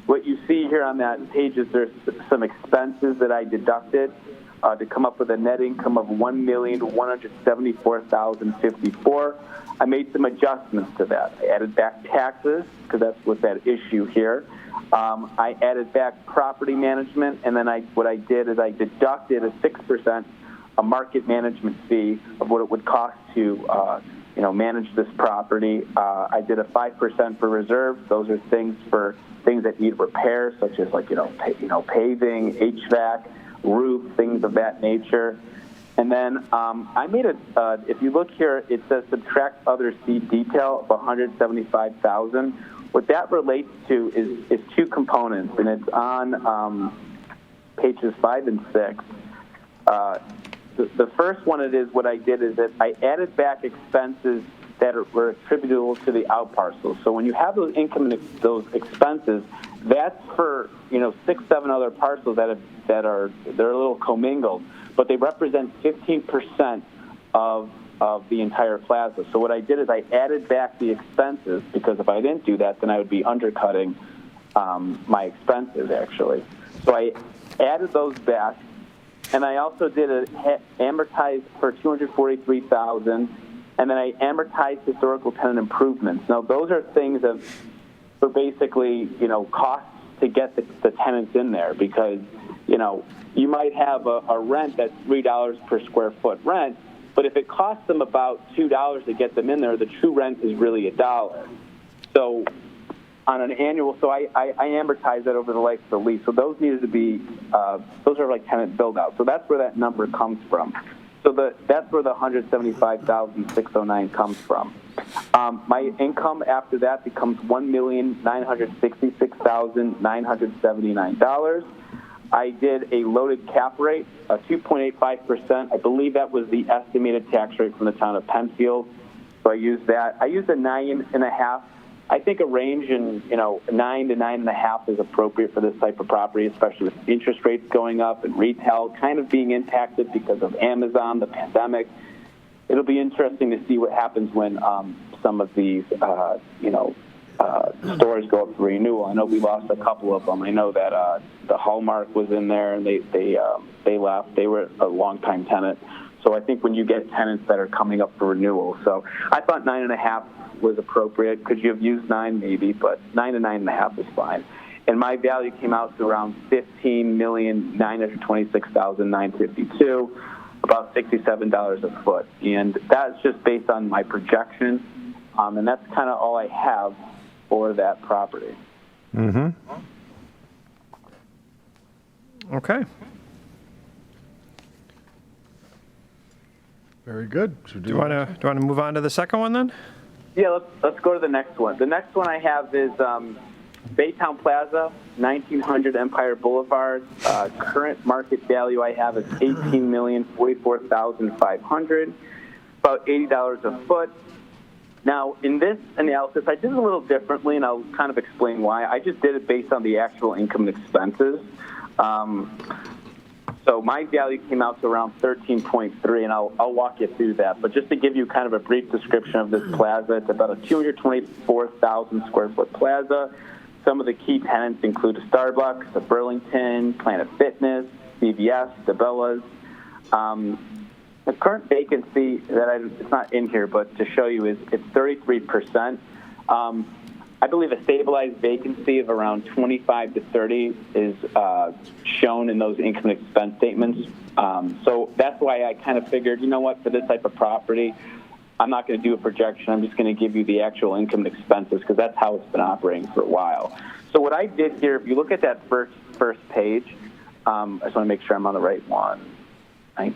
What you see here on that page is there's some expenses that I deducted to come up with a net income of $1,174,054. I made some adjustments to that. I added back taxes, because that's what's at issue here. I added back property management, and then what I did is I deducted a 6% a market management fee of what it would cost to manage this property. I did a 5% for reserves. Those are things that need repair, such as paving, HVAC, roof, things of that nature. And then I made if you look here, it says subtract other seed detail of $175,000. What that relates to is 2 components, and it's on pages 5 and 6. The first one what I did is that I added back expenses that were attributable to the out parcels. So when you have those those expenses, that's for 6-7 other parcels they're a little commingled, but they represent 15% of the entire plaza. So what I did is I added back the expenses, because if I didn't do that, then I would be undercutting my expenses actually. So I added those back. And I also did amortized for $243,000, and then I amortized historical tenant improvements. Now, those are things for basically, costs to get the tenants in there, because, you might have a rent that's $3 per square foot rent, but if it costs them about $2 to get them in there, the true rent is really $1. So on an annual, I amortize that over the life of the lease. So those needed to be, those are like tenant build out. So that's where that number comes from. So that's where the $175,609 comes from. My income after that becomes $1,966,979. I did a loaded cap rate, 2.85%. I believe that was the estimated tax rate from the town of Penfield. So I used that. I used a 9.5
I think a range in 9 to 9.5 is appropriate for this type of property, especially with interest rates going up and retail kind of being impacted because of Amazon, the pandemic. It'll be interesting to see what happens when some of these stores go up for renewal. I know we lost a couple of them. I know that the Hallmark was in there and they left. They were a longtime tenant. So I think when you get tenants that are coming up for renewal, so I thought 9.5 was appropriate. Could you have used 9? Maybe, but 9 to 9.5 is fine. And my value came out to around $15,926,952, about $67 a foot. And that's just based on my projection, and that's kind of all I have for that property.
Mm-hmm. Okay.
Very good.
Do you want to move on to the second one then?
Yeah, let's go to the next one. The next one I have is Baytown Plaza, 1900 Empire Boulevard. Current market value I have is $18,044,500, about $80 a foot. Now, in this analysis, I did it a little differently, and I'll kind of explain why. I just did it based on the actual income and expenses. So my value came out to around 13.3, and I'll walk you through that. But just to give you kind of a brief description of this plaza, it's about a 224,000 square foot plaza. Some of the key tenants include a Starbucks, a Burlington, Planet Fitness, CVS, DeBellas. The current vacancy it's not in here, but to show you, is it's 33%. I believe a stabilized vacancy of around 25 to 30 is shown in those income and expense statements. So that's why I kind of figured, you know what, for this type of property, I'm not going to do a projection. I'm just going to give you the actual income and expenses because that's how it's been operating for a while. So what I did here, if you look at that first page, I just want to make sure I'm on the right one. I'm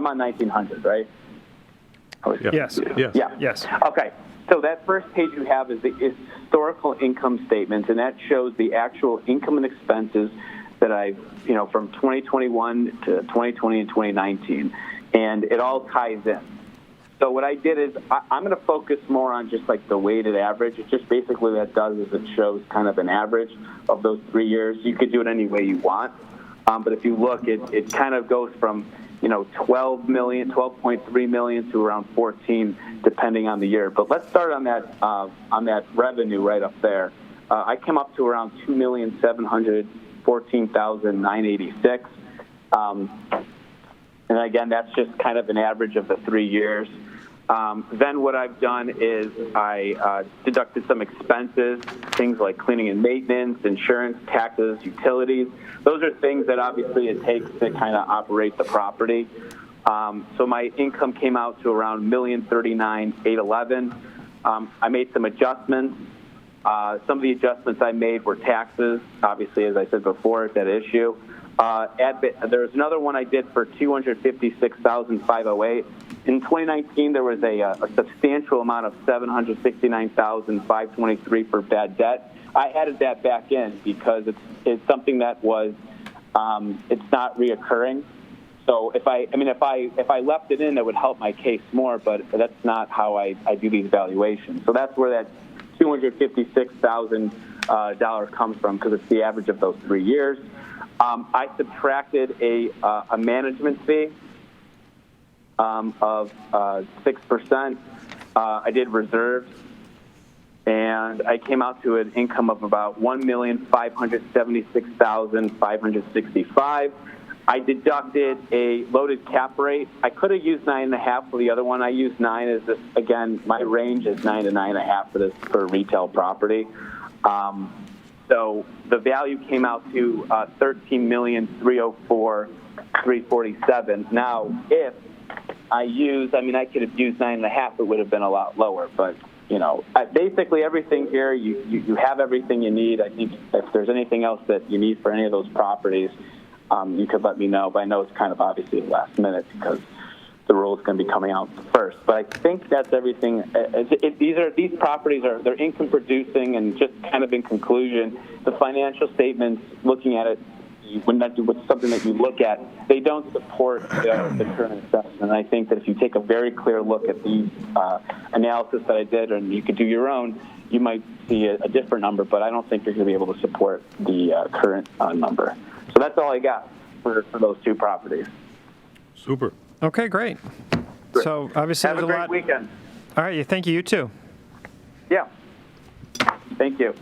on 1900, right?
Yes.
Yeah.
Yes.
Okay. So that first page you have is the historical income statements, and that shows the actual income and expenses that from 2021 to 2020 and 2019, and it all ties in. So what I did is I'm going to focus more on just like the weighted average. It's just basically what it does is it shows kind of an average of those 3 years. You could do it any way you want, but if you look, it kind of goes from 12.3 million to around 14, depending on the year. But let's start on that revenue right up there. I came up to around 2,714,986. And again, that's just kind of an average of the 3 years. Then what I've done is I deducted some expenses, things like cleaning and maintenance, insurance, taxes, utilities. Those are things that obviously it takes to kind of operate the property. So my income came out to around $1,039,811. I made some adjustments. Some of the adjustments I made were taxes. Obviously, as I said before, it's that issue. There's another one I did for $256,508. In 2019, there was a substantial amount of $769,523 for bad debt. I added that back in because it's something that was it's not reoccurring. So if I left it in, it would help my case more, but that's not how I do these valuations. So that's where that $256,000 comes from, because it's the average of those 3 years. I subtracted a management fee of 6%. I did reserves, and I came out to an income of about $1,576,565. I deducted a loaded cap rate. I could have used 9.5 for the other one. I used 9 as this. Again, my range is 9 to 9.5 for a retail property. So the value came out to $13,304,347. Now, if I could have used 9.5. It would have been a lot lower. But basically everything here, you have everything you need. I think if there's anything else that you need for any of those properties, you could let me know. But I know it's kind of obviously last minute because the rule is going to be coming out first. But I think that's everything. These properties they're income producing, and just kind of in conclusion, the financial statements, looking at it
something that you look at, they don't support the current assessment. And I think that if you take a very clear look at the analysis that I did, and you could do your own, you might see a different number, but I don't think you're going to be able to support the current number. So that's all I got for those two properties.
Super.
Okay, great. So obviously
Have
there's
a great
lot.
weekend.
All right, thank you. You too.
Yeah. Thank you.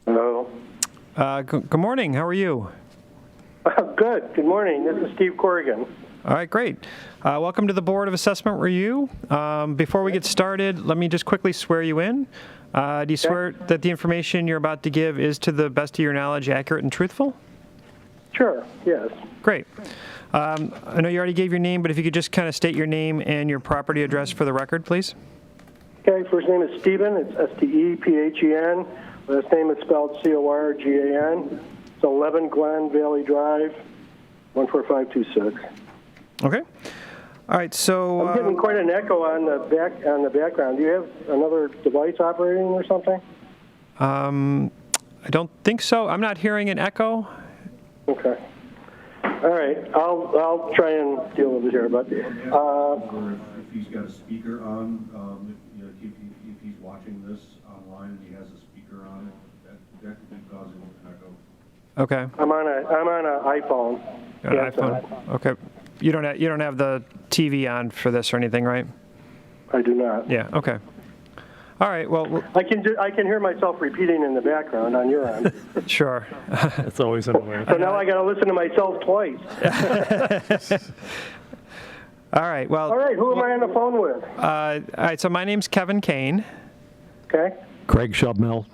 Hello.
Good morning. How are you?
Good. Good morning. This is Steve Corrigan.
All right, great. Welcome to the Board of Assessment Review. Before we get started, let me just quickly swear you in. Do you swear that the information you're about to give is, to the best of your knowledge, accurate and truthful?
Sure. Yes.
Great. I know you already gave your name, but if you could just kind of state your name and your property address for the record, please.
Okay. First name is Stephen. It's Stephen. Last name is spelled Corgan. It's 11 Glen Valley Drive, 14526.
Okay. All right. So
I'm getting quite an echo on the background. Do you have another device operating or something?
I don't think so. I'm not hearing an echo.
Okay. All right. I'll try and deal with it here, but
Or if he's got a speaker on, if he's watching this online and he has a speaker on, that could be causing an echo.
Okay.
I'm on an iPhone.
iPhone. Okay. You don't have the TV on for this or anything, right?
I do not.
Yeah. Okay. All right. Well,
I can hear myself repeating in the background on your end.
Sure.
It's always annoying.
So now I got to listen to myself twice.
All right. Well.
All right. Who am I on the phone with?
All right. So my name's Kevin Kane.
Okay.
Craig Shubmel.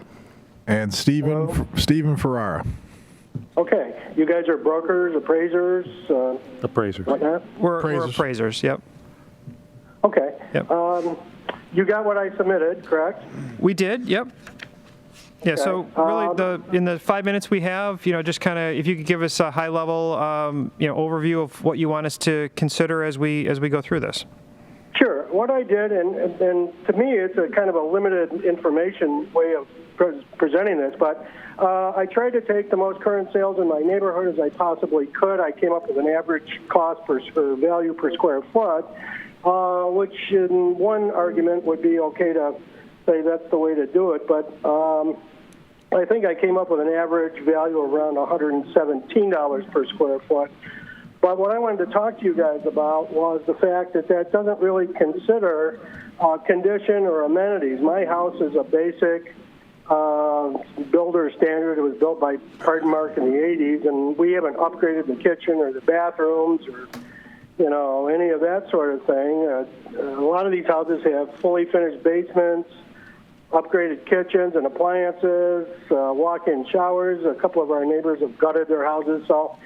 And Stephen Ferrara.
Okay. You guys are brokers, appraisers,
Appraisers.
whatnot?
We're appraisers. Yep.
Okay.
Yep.
You got what I submitted, correct?
We did. Yep. Yeah.
Okay.
So really, in the 5 minutes we have, just kind of, if you could give us a high level, overview of what you want us to consider as we go through this.
Sure. What I did, and to me, it's a kind of a limited information way of presenting this, but I tried to take the most current sales in my neighborhood as I possibly could. I came up with an average cost or value per square foot, which in one argument would be okay to say that's the way to do it, but I think I came up with an average value of around $117 per square foot. But what I wanted to talk to you guys about was the fact that doesn't really consider condition or amenities. My house is a basic builder standard. It was built by Mark in the 80s, and we haven't upgraded the kitchen or the bathrooms or any of that sort of thing. A lot of these houses have fully finished basements, upgraded kitchens and appliances, walk-in showers. A couple of our neighbors have gutted their houses. So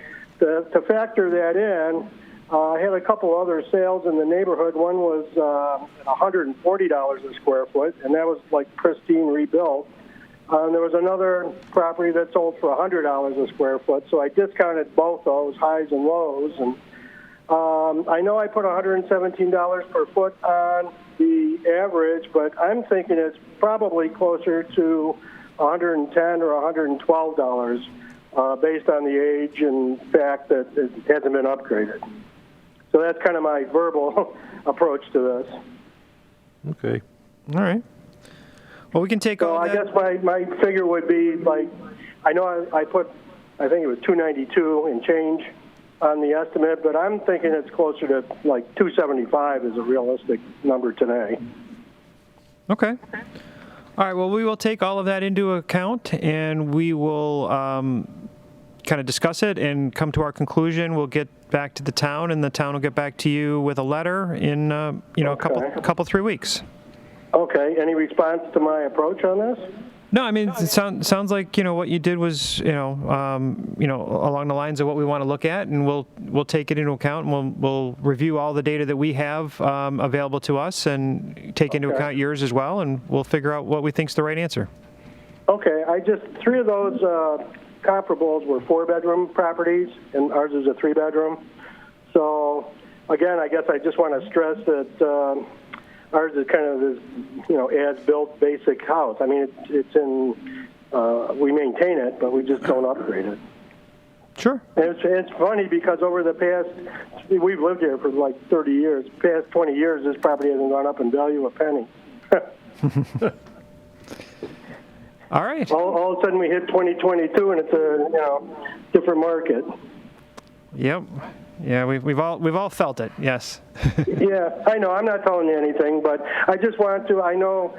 to factor that in, I had a couple other sales in the neighborhood. One was $140 a square foot, and that was like pristine rebuilt. There was another property that sold for $100 a square foot, so I discounted both those, highs and lows. And I know I put $117 per foot on the average, but I'm thinking it's probably closer to $110 or $112 based on the age and fact that it hasn't been upgraded. So that's kind of my verbal approach to this.
Okay.
All right. Well, we can take all that.
I guess my figure would be like, I know I put, I think it was $292 and change on the estimate, but I'm thinking it's closer to like $275 is a realistic number today.
Okay. All right. Well, we will take all of that into account, and we will kind of discuss it and come to our conclusion. We'll get back to the town, and the town will get back to you with a letter in a couple 3 weeks.
Okay. Any response to my approach on this?
No, I mean, it sounds like, what you did was, along the lines of what we want to look at, and we'll take it into account, and we'll review all the data that we have available to us and take into account yours as well, and we'll figure out what we think's the right answer.
Okay. Three of those comparables were 4-bedroom properties, and ours is a 3-bedroom. So again, I guess I just want to stress that ours is kind of this, as-built basic house. I mean, it's in, we maintain it, but we just don't upgrade it.
Sure.
And it's funny because over the past, we've lived here for like 30 years. Past 20 years, this property hasn't gone up in value a penny.
All right.
All of a sudden, we hit 2022, and it's a different market.
Yep. Yeah, we've all felt it. Yes.
Yeah, I know. I'm not telling you anything, but I just wanted to. I know.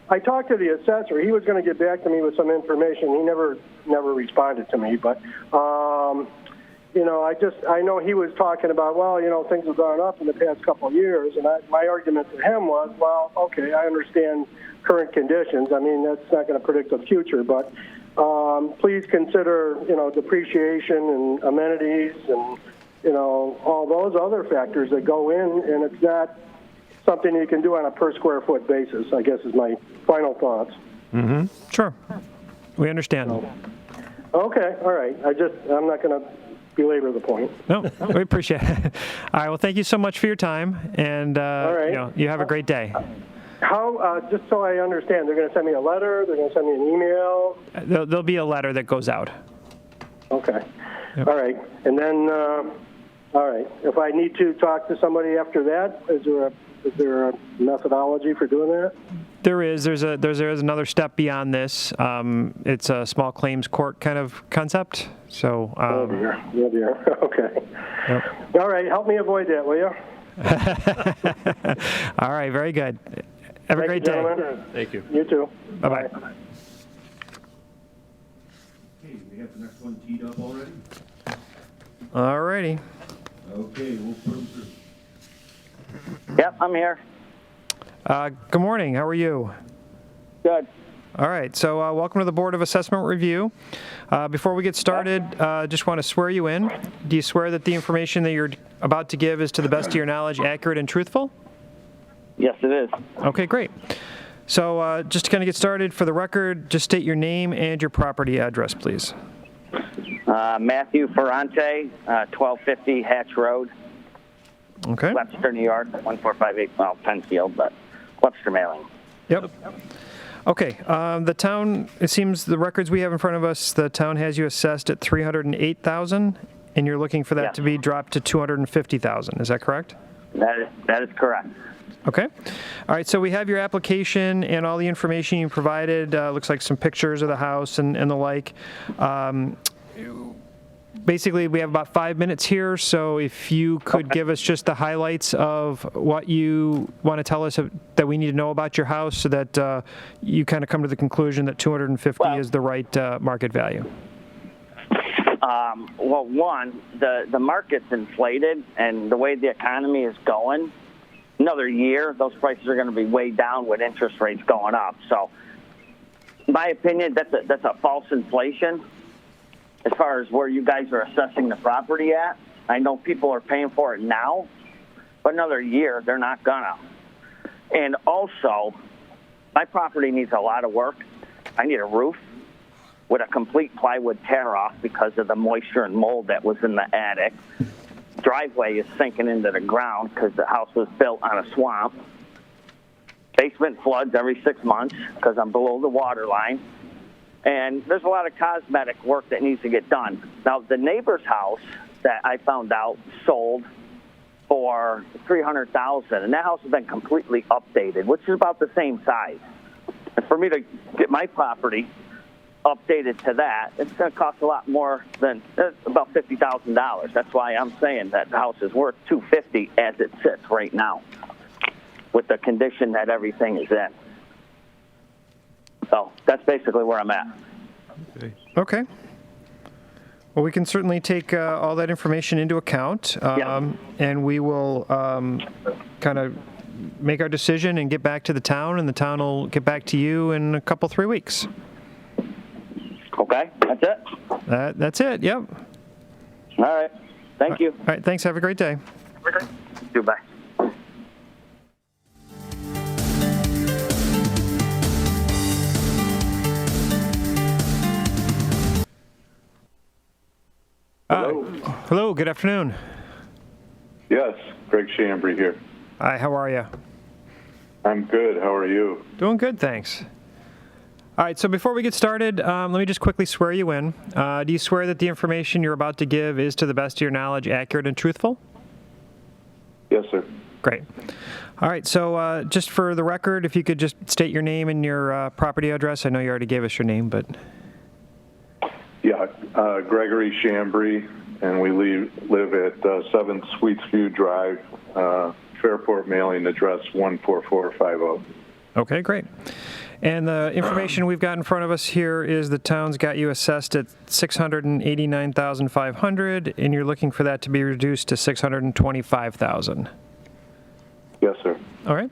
I talked to the assessor. He was going to get back to me with some information. He never responded to me, but I know he was talking about, well, things have gone up in the past couple of years, and my argument to him was, well, okay, I understand current conditions. I mean, that's not going to predict the future, but please consider, depreciation and amenities and, all those other factors that go in, and it's not something you can do on a per square foot basis, I guess is my final thoughts.
Mm-hmm. Sure. We understand.
Okay, all right. I'm not going to belabor the point.
No, we appreciate it. All right, well, thank you so much for your time, and
all right.
You have a great day.
How, just so I understand, they're going to send me a letter, they're going to send me an email?
There'll be a letter that goes out.
Okay.
Yep.
All right. And then, all right, if I need to talk to somebody after that, is there a methodology for doing that?
There is. There's another step beyond this. It's a small claims court kind of concept. So.
Oh dear. Okay.
Yep.
All right. Help me avoid that, will you?
All right. Very good. Have a great day.
Thank you.
You too.
Bye-bye.
Okay, we have the next one teed up already?
All righty.
Okay, we'll put them through.
Yep, I'm here.
Good morning. How are you?
Good.
All right. So welcome to the Board of Assessment Review. Before we get started, just want to swear you in. Do you swear that the information that you're about to give is to the best of your knowledge accurate and truthful?
Yes, it is.
Okay, great. So just to kind of get started, for the record, just state your name and your property address, please.
Matthew Ferrante, 1250 Hatch Road.
Okay.
Webster, New York, 1458, well, Penfield, but Webster mailing.
Yep. Okay. The town, it seems the records we have in front of us, the town has you assessed at $308,000, and you're looking for that to be dropped to $250,000. Is that correct?
That is correct.
Okay. All right. So we have your application and all the information you provided. Looks like some pictures of the house and the like. Basically, we have about 5 minutes here, so if you could give us just the highlights of what you want to tell us that we need to know about your house so that you kind of come to the conclusion that 250 is the right market value.
Well, one, the market's inflated, and the way the economy is going, another year, those prices are going to be way down with interest rates going up. So, in my opinion, that's a false inflation. As far as where you guys are assessing the property at, I know people are paying for it now, but another year, they're not gonna. And also, my property needs a lot of work. I need a roof with a complete plywood tear-off because of the moisture and mold that was in the attic. Driveway is sinking into the ground because the house was built on a swamp. Basement floods every 6 months because I'm below the water line. And there's a lot of cosmetic work that needs to get done. Now, the neighbor's house that I found out sold for $300,000, and that house has been completely updated, which is about the same size. And for me to get my property updated to that, it's going to cost a lot more than about $50,000. That's why I'm saying that the house is worth $250,000 as it sits right now, with the condition that everything is in. So that's basically where I'm at.
Okay. Well, we can certainly take all that information into account, and we will kind of make our decision and get back to the town, and the town will get back to you in a couple, 3 weeks.
Okay, that's it?
That's it, yep.
All right. Thank you.
All right, thanks. Have a great day.
Goodbye.
Hello, good afternoon.
Yes, Greg Chambry here.
Hi, how are you?
I'm good. How are you?
Doing good, thanks. All right, so before we get started, let me just quickly swear you in. Do you swear that the information you're about to give is, to the best of your knowledge, accurate and truthful?
Yes, sir.
Great. All right, so just for the record, if you could just state your name and your property address. I know you already gave us your name, but...
Yeah, Gregory Chambry, and we live at 7 Sweetsview Drive, Fairport, mailing address 14450.
Okay, great. And the information we've got in front of us here is the town's got you assessed at $689,500, and you're looking for that to be reduced to $625,000.
Yes, sir.
All right.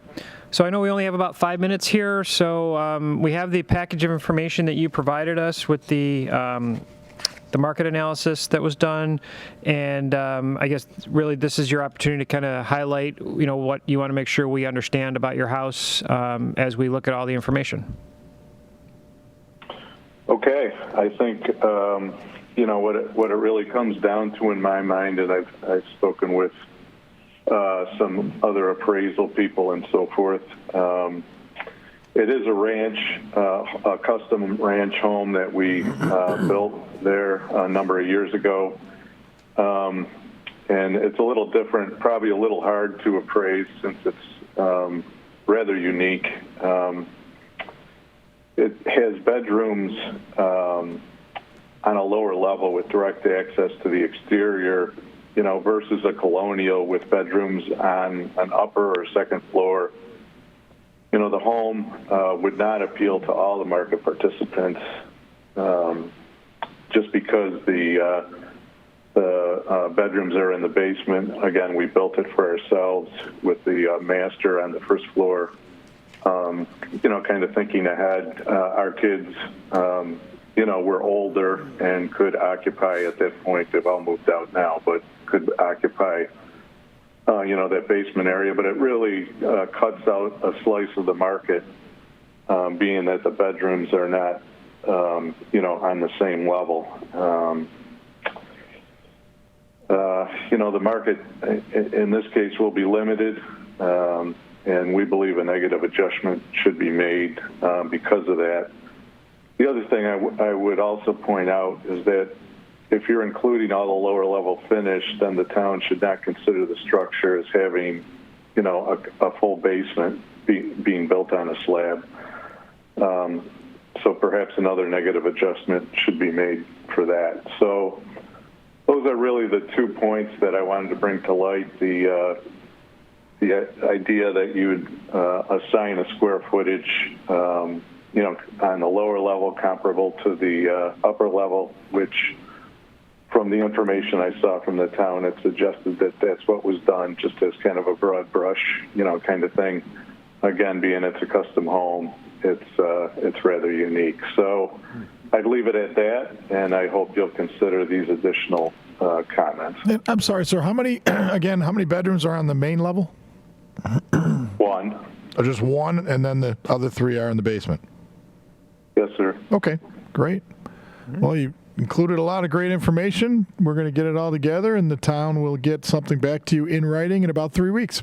So I know we only have about 5 minutes here, so we have the package of information that you provided us with the market analysis that was done, and I guess really this is your opportunity to kind of highlight, what you want to make sure we understand about your house as we look at all the information.
Okay, I think what it really comes down to in my mind, and I've spoken with some other appraisal people and so forth. It is a ranch, a custom ranch home that we built there a number of years ago. And it's a little different, probably a little hard to appraise since it's rather unique. It has bedrooms on a lower level with direct access to the exterior, versus a colonial with bedrooms on an upper or second floor. The home would not appeal to all the market participants just because the bedrooms are in the basement. Again, we built it for ourselves with the master on the first floor, kind of thinking ahead. Our kids, were older and could occupy at that point. They've all moved out now, but could occupy that basement area, but it really cuts out a slice of the market, being that the bedrooms are not, on the same level. The market in this case will be limited, and we believe a negative adjustment should be made because of that. The other thing I would also point out is that if you're including all the lower level finish, then the town should not consider the structure as having, a full basement being built on a slab. So perhaps another negative adjustment should be made for that. So those are really the 2 points that I wanted to bring to light. The idea that you would assign a square footage, on the lower level comparable to the upper level, which from the information I saw from the town, it suggested that that's what was done, just as kind of a broad brush, kind of thing. Again, being it's a custom home, it's rather unique. So I'd leave it at that, and I hope you'll consider these additional comments.
And I'm sorry, sir. How many bedrooms are on the main level?
One.
Oh, just one, and then the other 3 are in the basement?
Yes, sir.
Okay, great. Well, you included a lot of great information. We're going to get it all together, and the town will get something back to you in writing in about 3 weeks.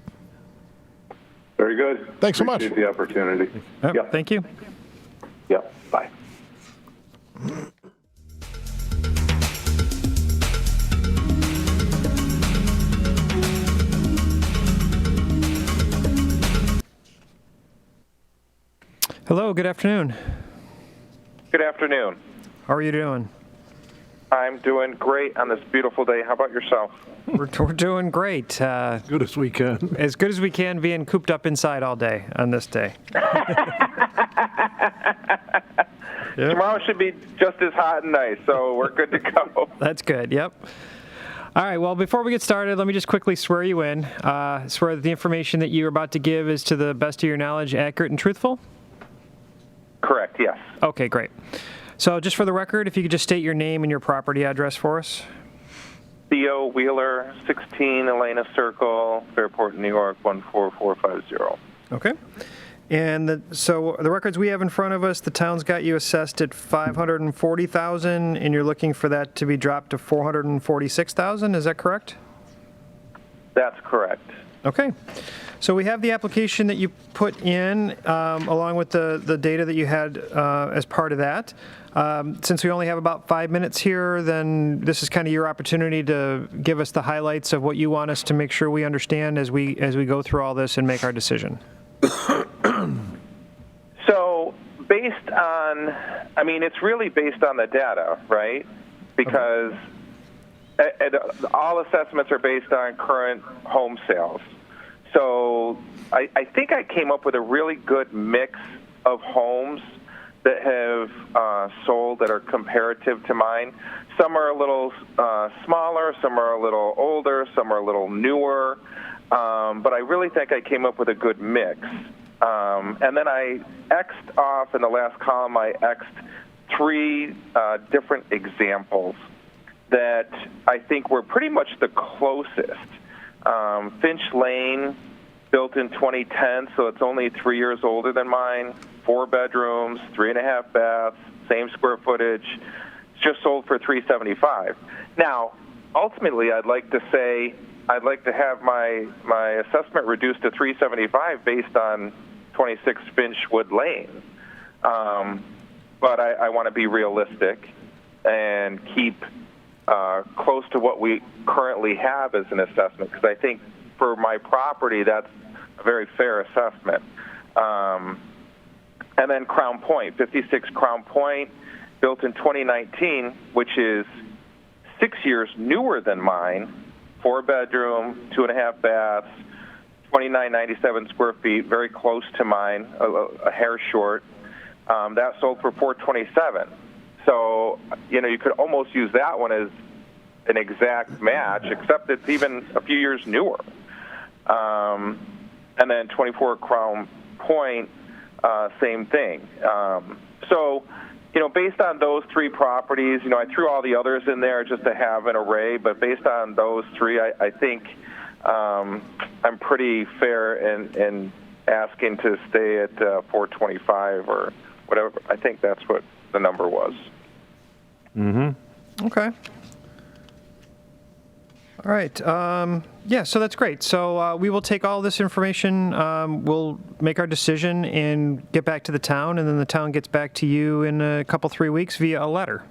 Very good.
Thanks so much.
Appreciate the opportunity.
Yep. Thank you.
Yep. Bye.
Hello, good afternoon.
Good afternoon.
How are you doing?
I'm doing great on this beautiful day. How about yourself?
We're doing great.
Good as we can.
As good as we can, being cooped up inside all day on this day.
Yep. Tomorrow should be just as hot and nice, so we're good to go.
That's good, yep. All right, well, before we get started, let me just quickly swear you in. Swear that the information that you're about to give is, to the best of your knowledge, accurate and truthful?
Correct, yes.
Okay, great. So just for the record, if you could just state your name and your property address for us.
Theo Wheeler, 16 Elena Circle, Fairport, New York, 14450.
Okay. And so the records we have in front of us, the town's got you assessed at $540,000, and you're looking for that to be dropped to $446,000. Is that correct?
That's correct.
Okay. So we have the application that you put in along with the data that you had as part of that. Since we only have about 5 minutes here, then this is kind of your opportunity to give us the highlights of what you want us to make sure we understand as we go through all this and make our decision.
So based on, it's really based on the data, right? Because all assessments are based on current home sales. So I think I came up with a really good mix of homes that have sold that are comparative to mine. Some are a little smaller, some are a little older, some are a little newer, but I really think I came up with a good mix. And then I X'd off in the last column, I X'd 3 different examples that I think were pretty much the closest. Finch Lane, built in 2010, so it's only 3 years older than mine. 4 bedrooms, 3.5 baths, same square footage. It's just sold for $375. Now, ultimately, I'd like to say I'd like to have my assessment reduced to $375 based on 26 Finchwood Lane. But I want to be realistic and keep close to what we currently have as an assessment, because I think for my property, that's a very fair assessment. And then Crown Point, 56 Crown Point, built in 2019, which is 6 years newer than mine, 4 bedroom, 2.5 baths, 2,997 square feet, very close to mine, a hair short. That sold for $427. So, you could almost use that one as an exact match, except it's even a few years newer. And then 24 Crown Point, same thing. So, based on those 3 properties, I threw all the others in there just to have an array, but based on those 3, I think I'm pretty fair in asking to stay at 425 or whatever. I think that's what the number was.
Mm-hmm. Okay. All right. Yeah, so that's great. So we will take all this information, we'll make our decision and get back to the town, and then the town gets back to you in a couple, 3 weeks via a letter.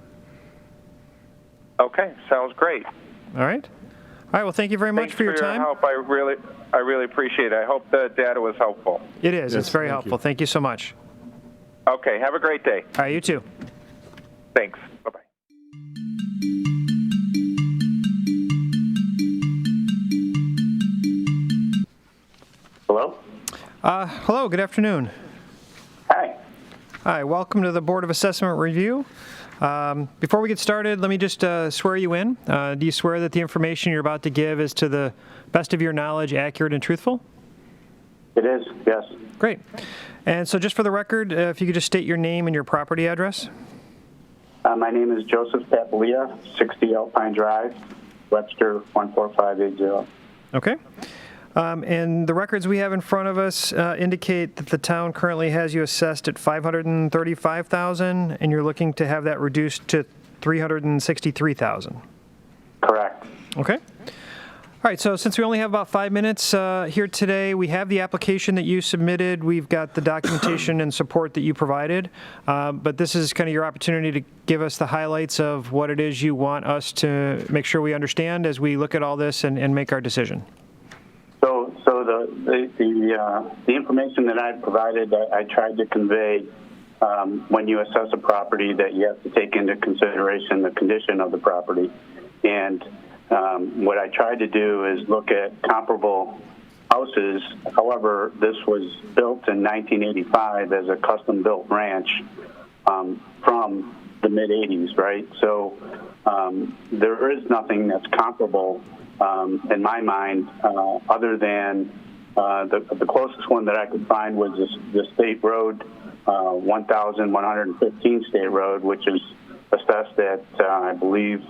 Okay, sounds great.
All right. All right, well, thank you very much for your time.
Help. I really appreciate it. I hope the data was helpful.
It is. It's very helpful. Thank you so much.
Okay, have a great day.
All right, you too.
Thanks. Bye-bye.
Hello?
Hello, good afternoon.
Hi.
Hi, welcome to the Board of Assessment Review. Before we get started, let me just swear you in. Do you swear that the information you're about to give is to the best of your knowledge, accurate and truthful?
It is, yes.
Great. And so just for the record, if you could just state your name and your property address.
My name is Joseph Papalia, 60 Alpine Drive, Webster 14580.
Okay. And the records we have in front of us indicate that the town currently has you assessed at $535,000, and you're looking to have that reduced to $363,000.
Correct.
Okay. All right, so since we only have about 5 minutes here today, we have the application that you submitted. We've got the documentation and support that you provided. But this is kind of your opportunity to give us the highlights of what it is you want us to make sure we understand as we look at all this and make our decision.
So the information that I provided, I tried to convey when you assess a property that you have to take into consideration the condition of the property. And what I tried to do is look at comparable houses. However, this was built in 1985 as a custom-built ranch from the mid-'80s, right? So there is nothing that's comparable in my mind, other than the closest one that I could find was the State Road, 1,115 State Road, which is assessed at, I believe,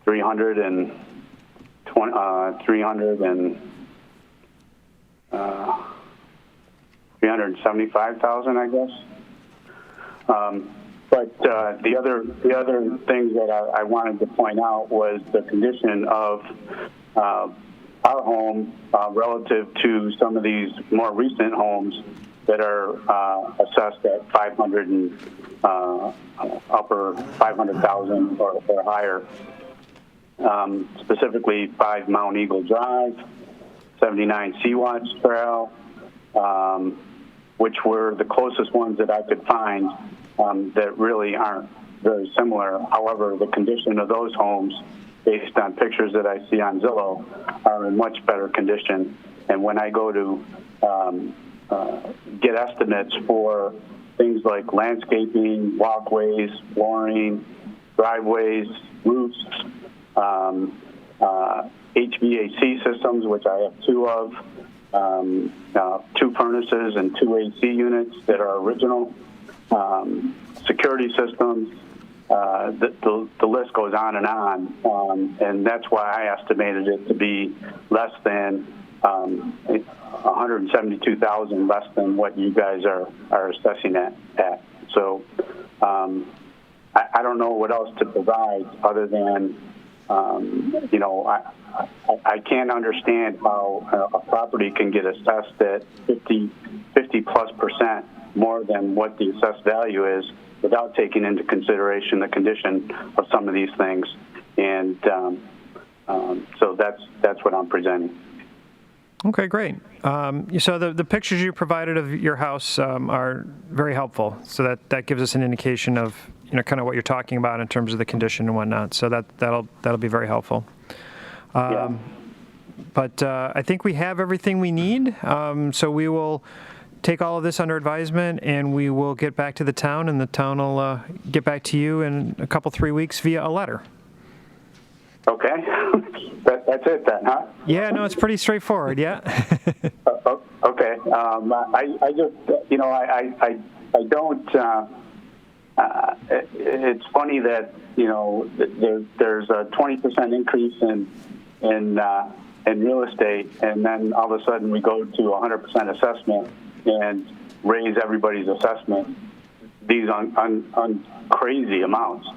$375,000, I guess. But the other thing that I wanted to point out was the condition of our home relative to some of these more recent homes that are assessed at 500 and upper 500,000 or higher. Specifically 5 Mount Eagle Drive, 79 Sea-Watch Trail, which were the closest ones that I could find that really aren't very similar. However, the condition of those homes, based on pictures that I see on Zillow, are in much better condition. And when I go to get estimates for things like landscaping, walkways, flooring, driveways, roofs, HVAC systems, which I have 2 of, 2 furnaces and 2 AC units that are original, security systems, the list goes on, and that's why I estimated it to be less than 172,000 less than what you guys are assessing at. So I don't know what else to provide other than I can't understand how a property can get assessed at 50+% more than what the assessed value is without taking into consideration the condition of some of these things. And so that's what I'm presenting.
Okay, great. So the pictures you provided of your house are very helpful. So that gives us an indication of kind of what you're talking about in terms of the condition and whatnot. So that'll be very helpful. But I think we have everything we need. So we will take all of this under advisement, and we will get back to the town, and the town will get back to you in a couple, 3 weeks via a letter.
Okay. That's it then, huh?
Yeah, no, it's pretty straightforward, yeah.
Okay. I just, I don't, it's funny that, there's a 20% increase in real estate, and then all of a sudden we go to 100% assessment and raise everybody's assessment, these on crazy amounts.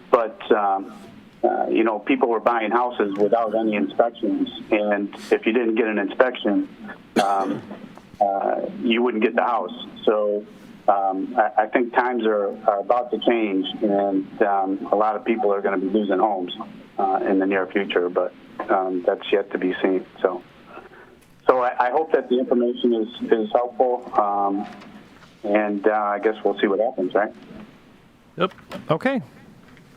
But people were buying houses without any inspections, and if you didn't get an inspection, you wouldn't get the house. So I think times are about to change, and a lot of people are going to be losing homes in the near future, but that's yet to be seen. So I hope that the information is helpful, and I guess we'll see what happens, right?
Yep. Okay.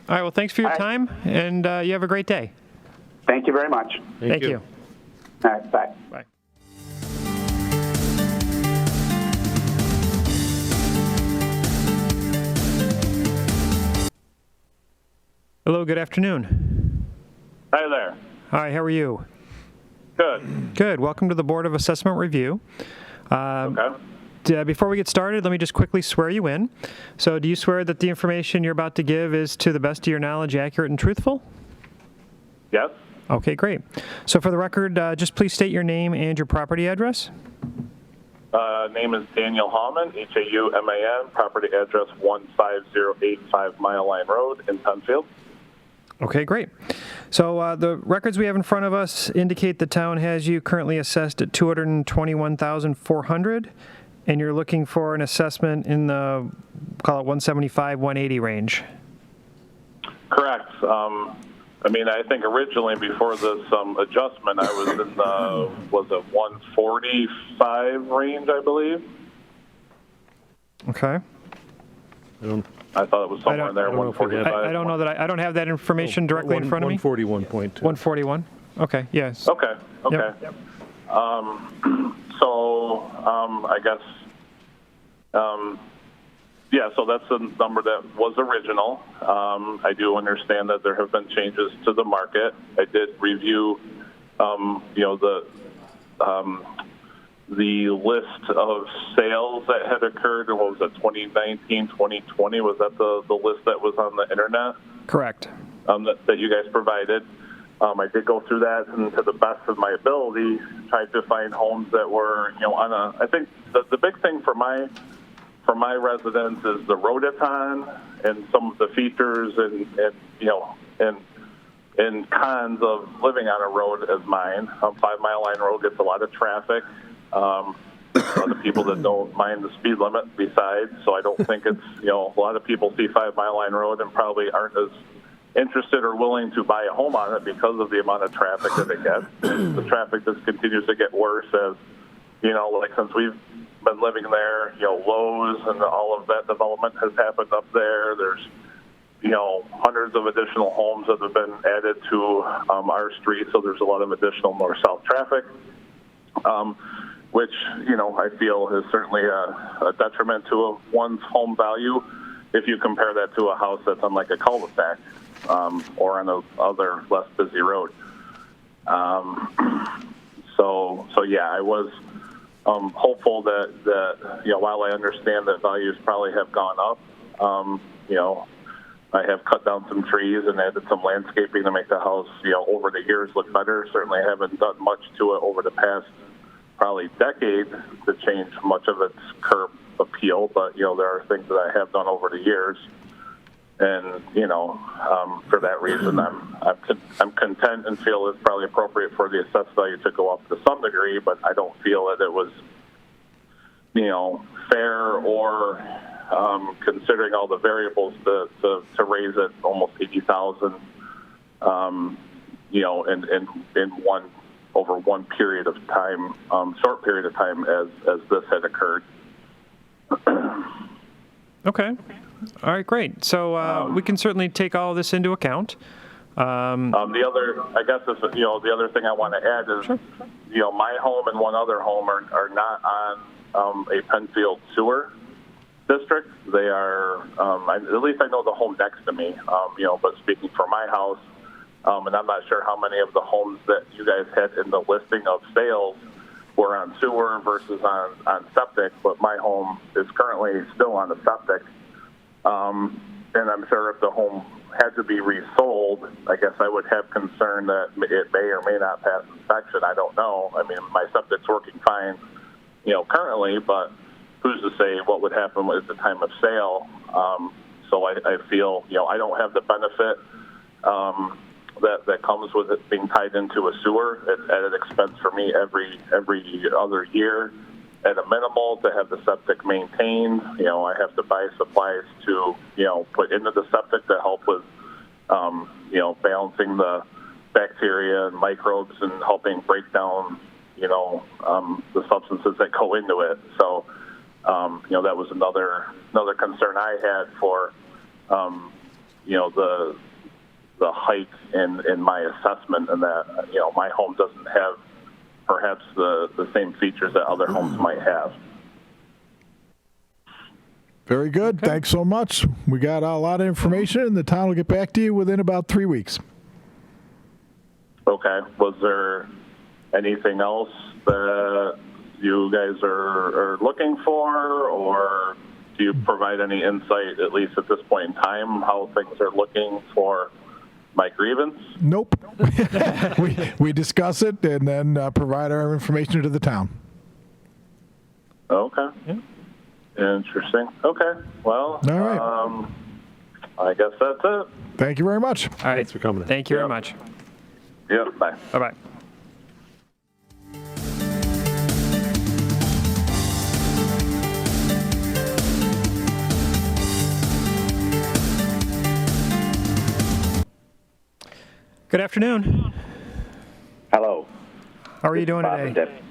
All right, well, thanks for your time, and you have a great day.
Thank you very much.
Thank you.
All right, bye.
Bye. Hello, good afternoon.
Hi there.
Hi, how are you?
Good.
Good. Welcome to the Board of Assessment Review.
Okay.
Before we get started, let me just quickly swear you in. So do you swear that the information you're about to give is, to the best of your knowledge, accurate and truthful?
Yes.
Okay, great. So for the record, just please state your name and your property address.
Name is Daniel Hauman, Hauman, property address 15085 Mile Line Road in Penfield.
Okay, great. So the records we have in front of us indicate the town has you currently assessed at $221,400, and you're looking for an assessment in the, call it 175, 180 range.
Correct. I think originally before this adjustment, I was in the, was it 145 range, I believe?
Okay.
I thought it was somewhere in there, 145.
I don't know that I don't have that information directly in front of me.
141.2.
141. Okay. Yes.
Okay.
Yep.
I guess, so that's the number that was original. I do understand that there have been changes to the market. I did review, the list of sales that had occurred. What was it, 2019, 2020? Was that the list that was on the internet?
Correct.
That you guys provided. I did go through that, and to the best of my ability, tried to find homes that were, I think the big thing for my residents is the rototon and some of the features and in cons of living on a road as mine. 5 Mile Line Road gets a lot of traffic. A lot of people that don't mind the speed limit besides, so I don't think it's, a lot of people see 5 Mile Line Road and probably aren't as interested or willing to buy a home on it because of the amount of traffic that it gets. The traffic just continues to get worse as, like since we've been living there, Lowe's and all of that development has happened up there. There's, hundreds of additional homes that have been added to our street, so there's a lot of additional north-south traffic, which, I feel is certainly a detriment to one's home value if you compare that to a house that's on like a cul-de-sac or on a other less busy road. So yeah, I was hopeful that while I understand that values probably have gone up, I have cut down some trees and added some landscaping to make the house, over the years look better. Certainly haven't done much to it over the past probably decade to change much of its curb appeal, but, there are things that I have done over the years. And, for that reason, I'm content and feel it's probably appropriate for the assessed value to go up to some degree, but I don't feel that it was, fair or considering all the variables to raise it almost $80,000, over one period of time, short period of time as this had occurred.
Okay. All right, great. So we can certainly take all of this into account.
The other, I guess, is, the other thing I want to add is, sure. My home and one other home are not on a Penfield sewer district. They are, at least I know the home next to me, but speaking for my house, and I'm not sure how many of the homes that you guys had in the listing of sales were on sewer versus on septic, but my home is currently still on the septic. And I'm sure if the home had to be resold, I guess I would have concern that it may or may not pass inspection. I don't know. I mean, my septic's working fine, currently, but who's to say what would happen at the time of sale? So I feel, I don't have the benefit that comes with it being tied into a sewer. It's added expense for me every other year at a minimal to have the septic maintained. I have to buy supplies to, put into the septic to help with, balancing the bacteria and microbes and helping break down, the substances that go into it. So, that was another concern I had for, the hike in my assessment, and that, my home doesn't have perhaps the same features that other homes might have.
Very good. Okay. Thanks so much. We got a lot of information, and the town will get back to you within about 3 weeks.
Okay. Was there anything else that you guys are looking for, or do you provide any insight, at least at this point in time, how things are looking for my grievance?
Nope. we discuss it and then provide our information to the town.
Okay. Yeah. Interesting. Okay. Well,
all right.
I guess that's it.
Thank you very much.
All right.
Thanks for coming.
Thank you very much.
Yep. Bye.
Bye-bye. Good afternoon.
Hello.
How are you doing today?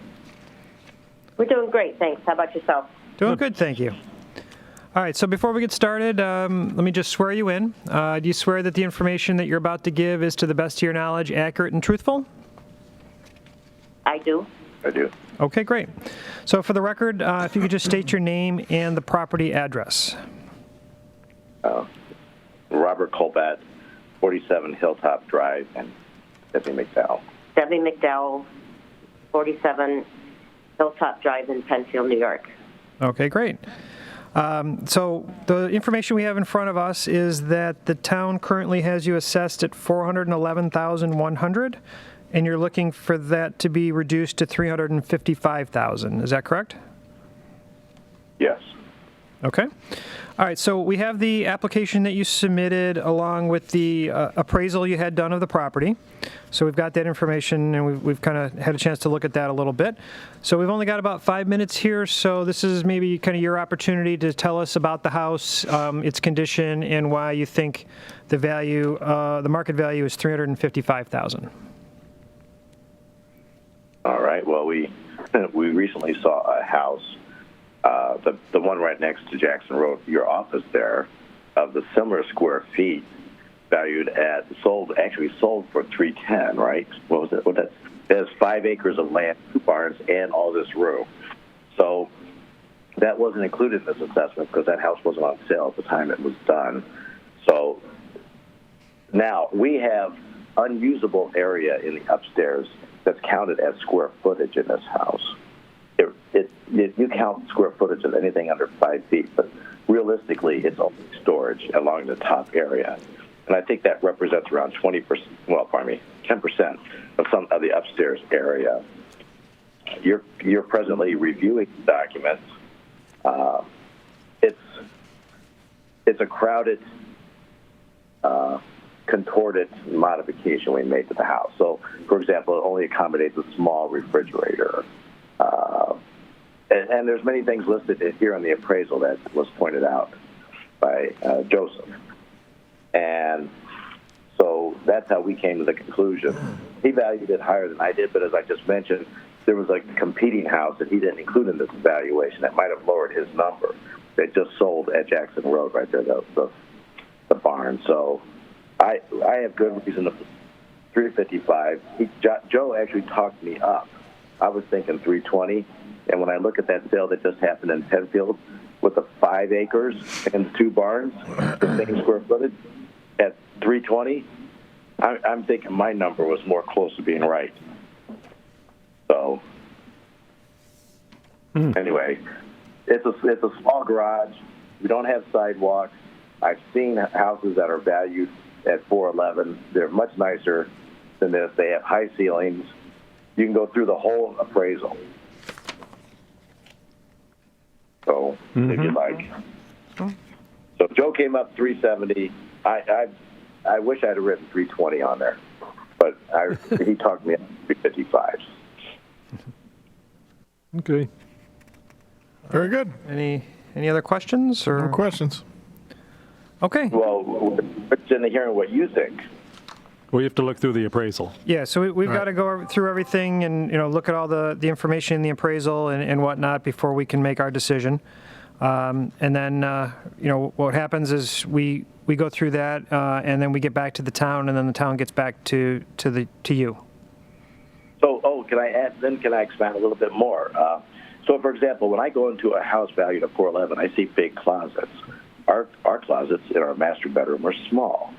We're doing great, thanks. How about yourself?
Doing good, thank you. All right, so before we get started, let me just swear you in. Do you swear that the information that you're about to give is, to the best of your knowledge, accurate and truthful?
I do.
I do.
Okay, great. So for the record, if you could just state your name and the property address.
Robert Colbat, 47 Hilltop Drive, and Debbie McDowell.
Debbie McDowell, 47 Hilltop Drive in Penfield, New York.
Okay, great. So the information we have in front of us is that the town currently has you assessed at $411,100, and you're looking for that to be reduced to $355,000. Is that correct?
Yes.
Okay. All right, so we have the application that you submitted along with the appraisal you had done of the property. So we've got that information, and we've kind of had a chance to look at that a little bit. So we've only got about 5 minutes here, so this is maybe kind of your opportunity to tell us about the house, its condition, and why you think the value, the market value is $355,000.
All right. Well, we recently saw a house, the one right next to Jackson Road, your office there, of the similar square feet, valued at sold for $310,000. Right? What was it? What that? It has 5 acres of land, 2 barns, and all this room. So that wasn't included in this assessment because that house wasn't on sale at the time it was done. So now we have unusable area in the upstairs that's counted as square footage in this house. You count square footage of anything under 5 feet, but realistically, it's only storage along the top area. And I think that represents around 10% of some of the upstairs area. You're presently reviewing the documents. It's a crowded, contorted modification we made to the house. So, for example, it only accommodates a small refrigerator. And there's many things listed here on the appraisal that was pointed out by Joseph. And so that's how we came to the conclusion. He valued it higher than I did, but as I just mentioned, there was a competing house that he didn't include in this valuation that might have lowered his number. It just sold at Jackson Road right there, the barn. So I have good reason to $355,000. Joe actually talked me up. I was thinking $320,000, and when I look at that sale that just happened in Penfield with the 5 acres and 2 barns, the same square footage at $320,000, I'm thinking my number was more close to being right. So anyway, it's a small garage. We don't have sidewalks. I've seen houses that are valued at $411,000. They're much nicer than this. They have high ceilings. You can go through the whole appraisal. So if you'd like. So Joe came up $370,000. I wish I'd have written $320,000 on there, but he talked me up $355,000.
Okay.
Very good.
Any other questions? Or?
No questions.
Okay. Well, we're interested in hearing what you think.
We have to look through the appraisal.
Yeah, so we've got to go through everything and look at all the information in the appraisal and whatnot before we can make our decision. And then what happens is we go through that and then we get back to the town, and then the town gets back to you.
So, can I add? Then can I expand a little bit more? So, for example, when I go into a house valued at $411,000, I see big closets. Our closets in our master bedroom are small.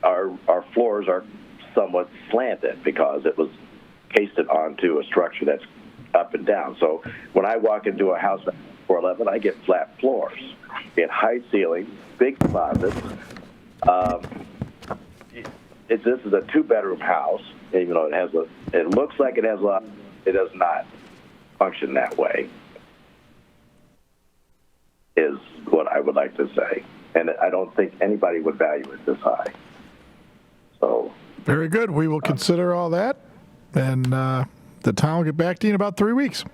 Our floors are somewhat slanted because it was pasted onto a structure that's up and down. So when I walk into a house at $411,000, I get flat floors, get high ceilings, big closets. This is a 2-bedroom house, even though it looks like it has a lot. It does not function that way, is what I would like to say. And I don't think anybody would value it this high. So
very good. We will consider all that, and the town will get back to you in about 3 weeks.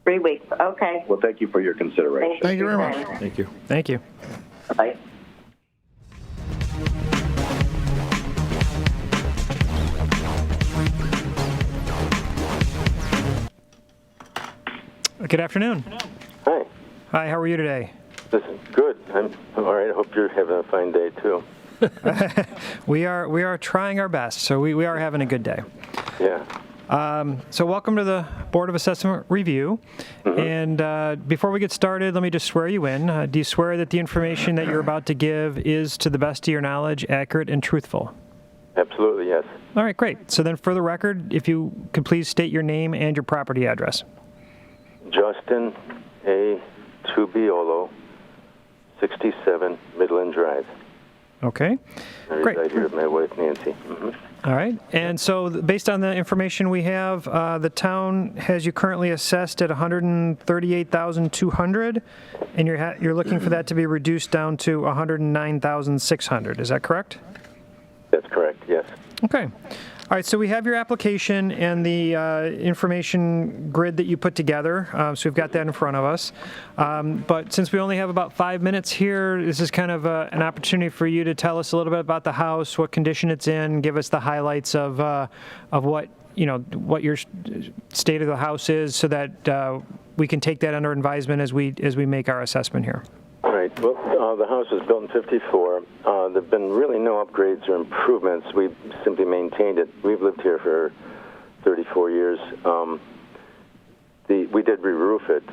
3 weeks. Okay.
Well, thank you for your consideration.
Thank you very much.
Thank you.
Thank you.
Bye.
Good afternoon.
Hi.
Hi, how are you today?
Listen, good. I'm all right. I hope you're having a fine day, too.
We are trying our best, so we are having a good day.
Yeah.
So welcome to the Board of Assessment Review. And before we get started, let me just swear you in. Do you swear that the information that you're about to give is, to the best of your knowledge, accurate and truthful?
Absolutely, yes.
All right, great. So then for the record, if you could please state your name and your property address.
Justin A. Tubiolo, 67 Midland Drive.
Okay,
I
great.
reside here with my wife, Nancy.
All right. And so based on the information we have, the town has you currently assessed at $138,200, and you're looking for that to be reduced down to $109,600. Is that correct?
That's correct, yes.
Okay. All right, so we have your application and the information grid that you put together, so we've got that in front of us. But since we only have about 5 minutes here, this is kind of an opportunity for you to tell us a little bit about the house, what condition it's in, give us the highlights of what your state of the house is, so that we can take that under advisement as we make our assessment here.
All right. Well, the house was built in '54. There have been really no upgrades or improvements. We've simply maintained it. We've lived here for 34 years. We did re-roof it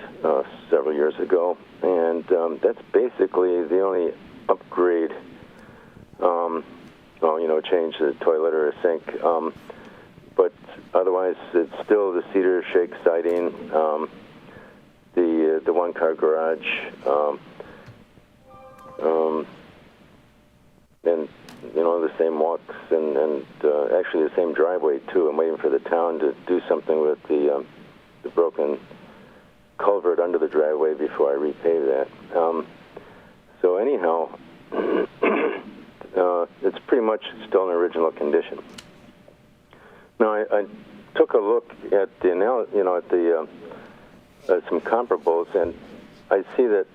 several years ago, and that's basically the only upgrade. Change the toilet or a sink. But otherwise, it's still the cedar shake siding, the one-car garage. And the same walks and actually the same driveway too. I'm waiting for the town to do something with the broken culvert under the driveway before I repave that. So anyhow, it's pretty much still in original condition. Now I took a look at the some comparables, and I see that.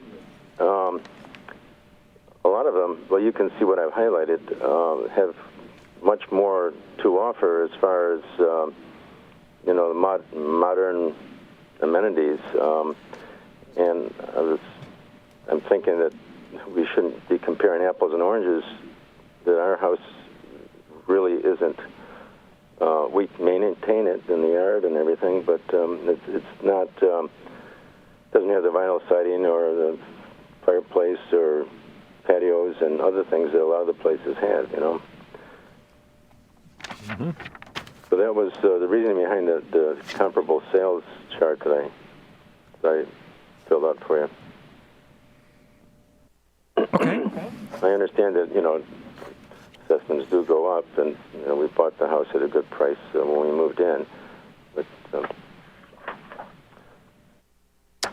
A lot of them, well, you can see what I've highlighted, have much more to offer as far as, the modern amenities. And I'm thinking that we shouldn't be comparing apples and oranges, that our house really isn't. We maintain it in the yard and everything, but it's not, doesn't have the vinyl siding or the fireplace or patios and other things that a lot of the places have,
Mm-hmm.
So that was the reason behind the comparable sales chart that I filled out for you.
Okay.
I understand that, assessments do go up, and, we bought the house at a good price when we moved in. But,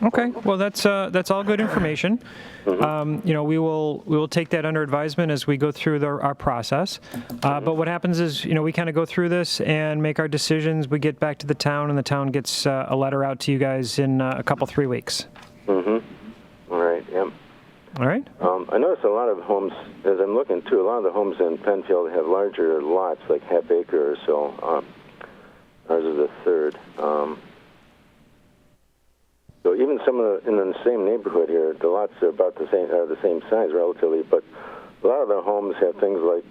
Okay, well that's all good information. We will take that under advisement as we go through our process. But what happens is, we kind of go through this and make our decisions. We get back to the town, and the town gets a letter out to you guys in a couple 3 weeks.
All right. Yeah.
All right.
I noticed a lot of homes, as I'm looking too, a lot of the homes in Penfield have larger lots, like half acre or so. Ours is a third. So even some of in the same neighborhood here, the lots are about the same size relatively, but a lot of the homes have things like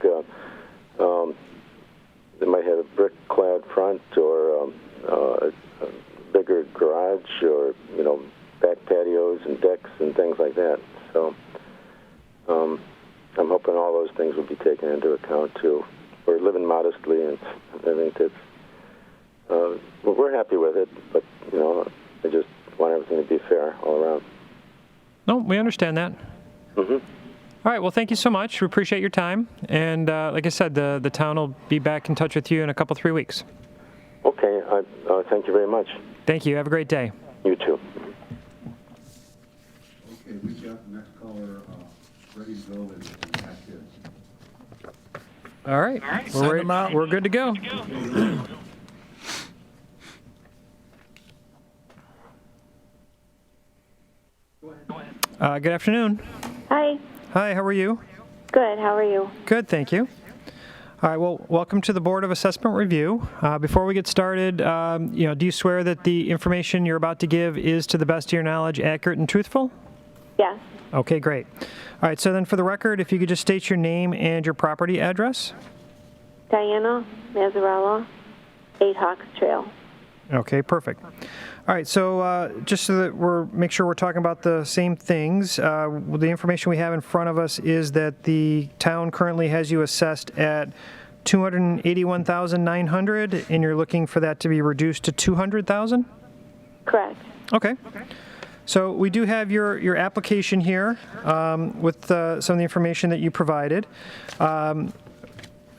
they might have a brick-clad front or a bigger garage, or back patios and decks and things like that. So I'm hoping all those things will be taken into account too. We're living modestly, and I think that's we're happy with it, but I just want everything to be fair all around.
No, we understand that.
Mm-hmm.
All right, well, thank you so much. We appreciate your time. And like I said, the town will be back in touch with you in a couple 3 weeks.
Okay, thank you very much.
Thank you. Have a great day.
You too.
Okay, we've got the next caller ready to go and ask his.
All right.
Send them out.
We're good to go. Good afternoon.
Hi.
Hi, how are you?
Good. How are you?
Good, thank you. All right, well, welcome to the Board of Assessment Review. Before we get started, do you swear that the information you're about to give is, to the best of your knowledge, accurate and truthful?
Yes.
Okay, great. All right, so then for the record, if you could just state your name and your property address.
Diana Mazzarella, 8 Hawks Trail.
Okay, perfect. All right, so just so that make sure we're talking about the same things, the information we have in front of us is that the town currently has you assessed at $281,900, and you're looking for that to be reduced to $200,000?
Correct.
Okay. So we do have your application here with some of the information that you provided.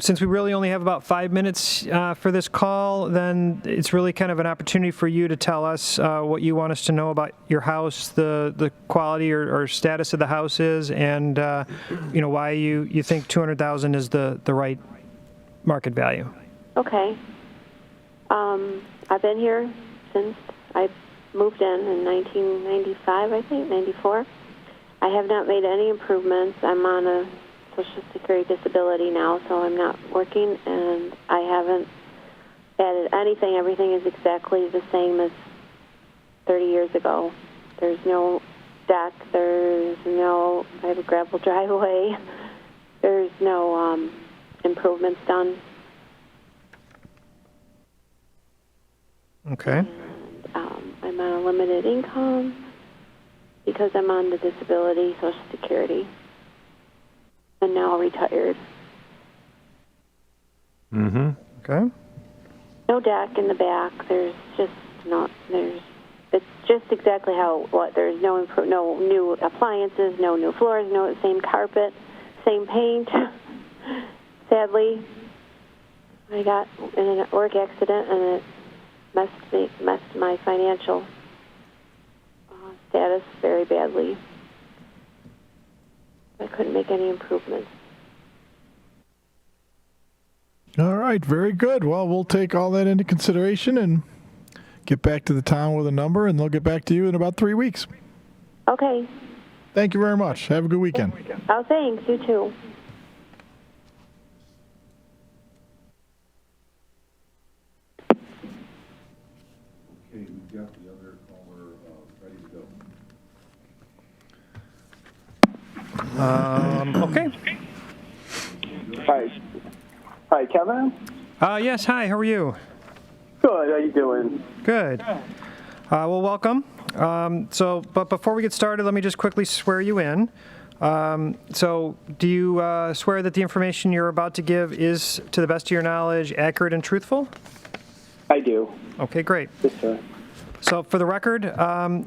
since we really only have about 5 minutes for this call, then it's really kind of an opportunity for you to tell us what you want us to know about your house, the quality or status of the house is, and why you think $200,000 is the right market value.
Okay. I've been here since I moved in 1995, I think, 94. I have not made any improvements. I'm on a Social Security disability now, so I'm not working, and I haven't added anything. Everything is exactly the same as 30 years ago. There's no deck. I have a gravel driveway. There's no improvements done.
Okay.
And, I'm on a limited income because I'm on the disability, Social Security, and now retired.
Mm-hmm. Okay.
No deck in the back. It's just exactly there's no new appliances, no new floors, no same carpet, same paint. Sadly, I got in a work accident and it messed my financial status very badly. I couldn't make any improvements.
All right, very good. Well, we'll take all that into consideration and get back to the town with a number, and they'll get back to you in about 3 weeks.
Okay.
Thank you very much. Have a good weekend.
Oh, thanks. You too.
Okay, we've got the other caller ready to go.
Okay.
Hi, Kevin?
Yes, hi, how are you?
Good, how you doing?
Good. Well, welcome. But before we get started, let me just quickly swear you in. So do you swear that the information you're about to give is, to the best of your knowledge, accurate and truthful?
I do.
Okay, great.
Yes, sir.
So for the record,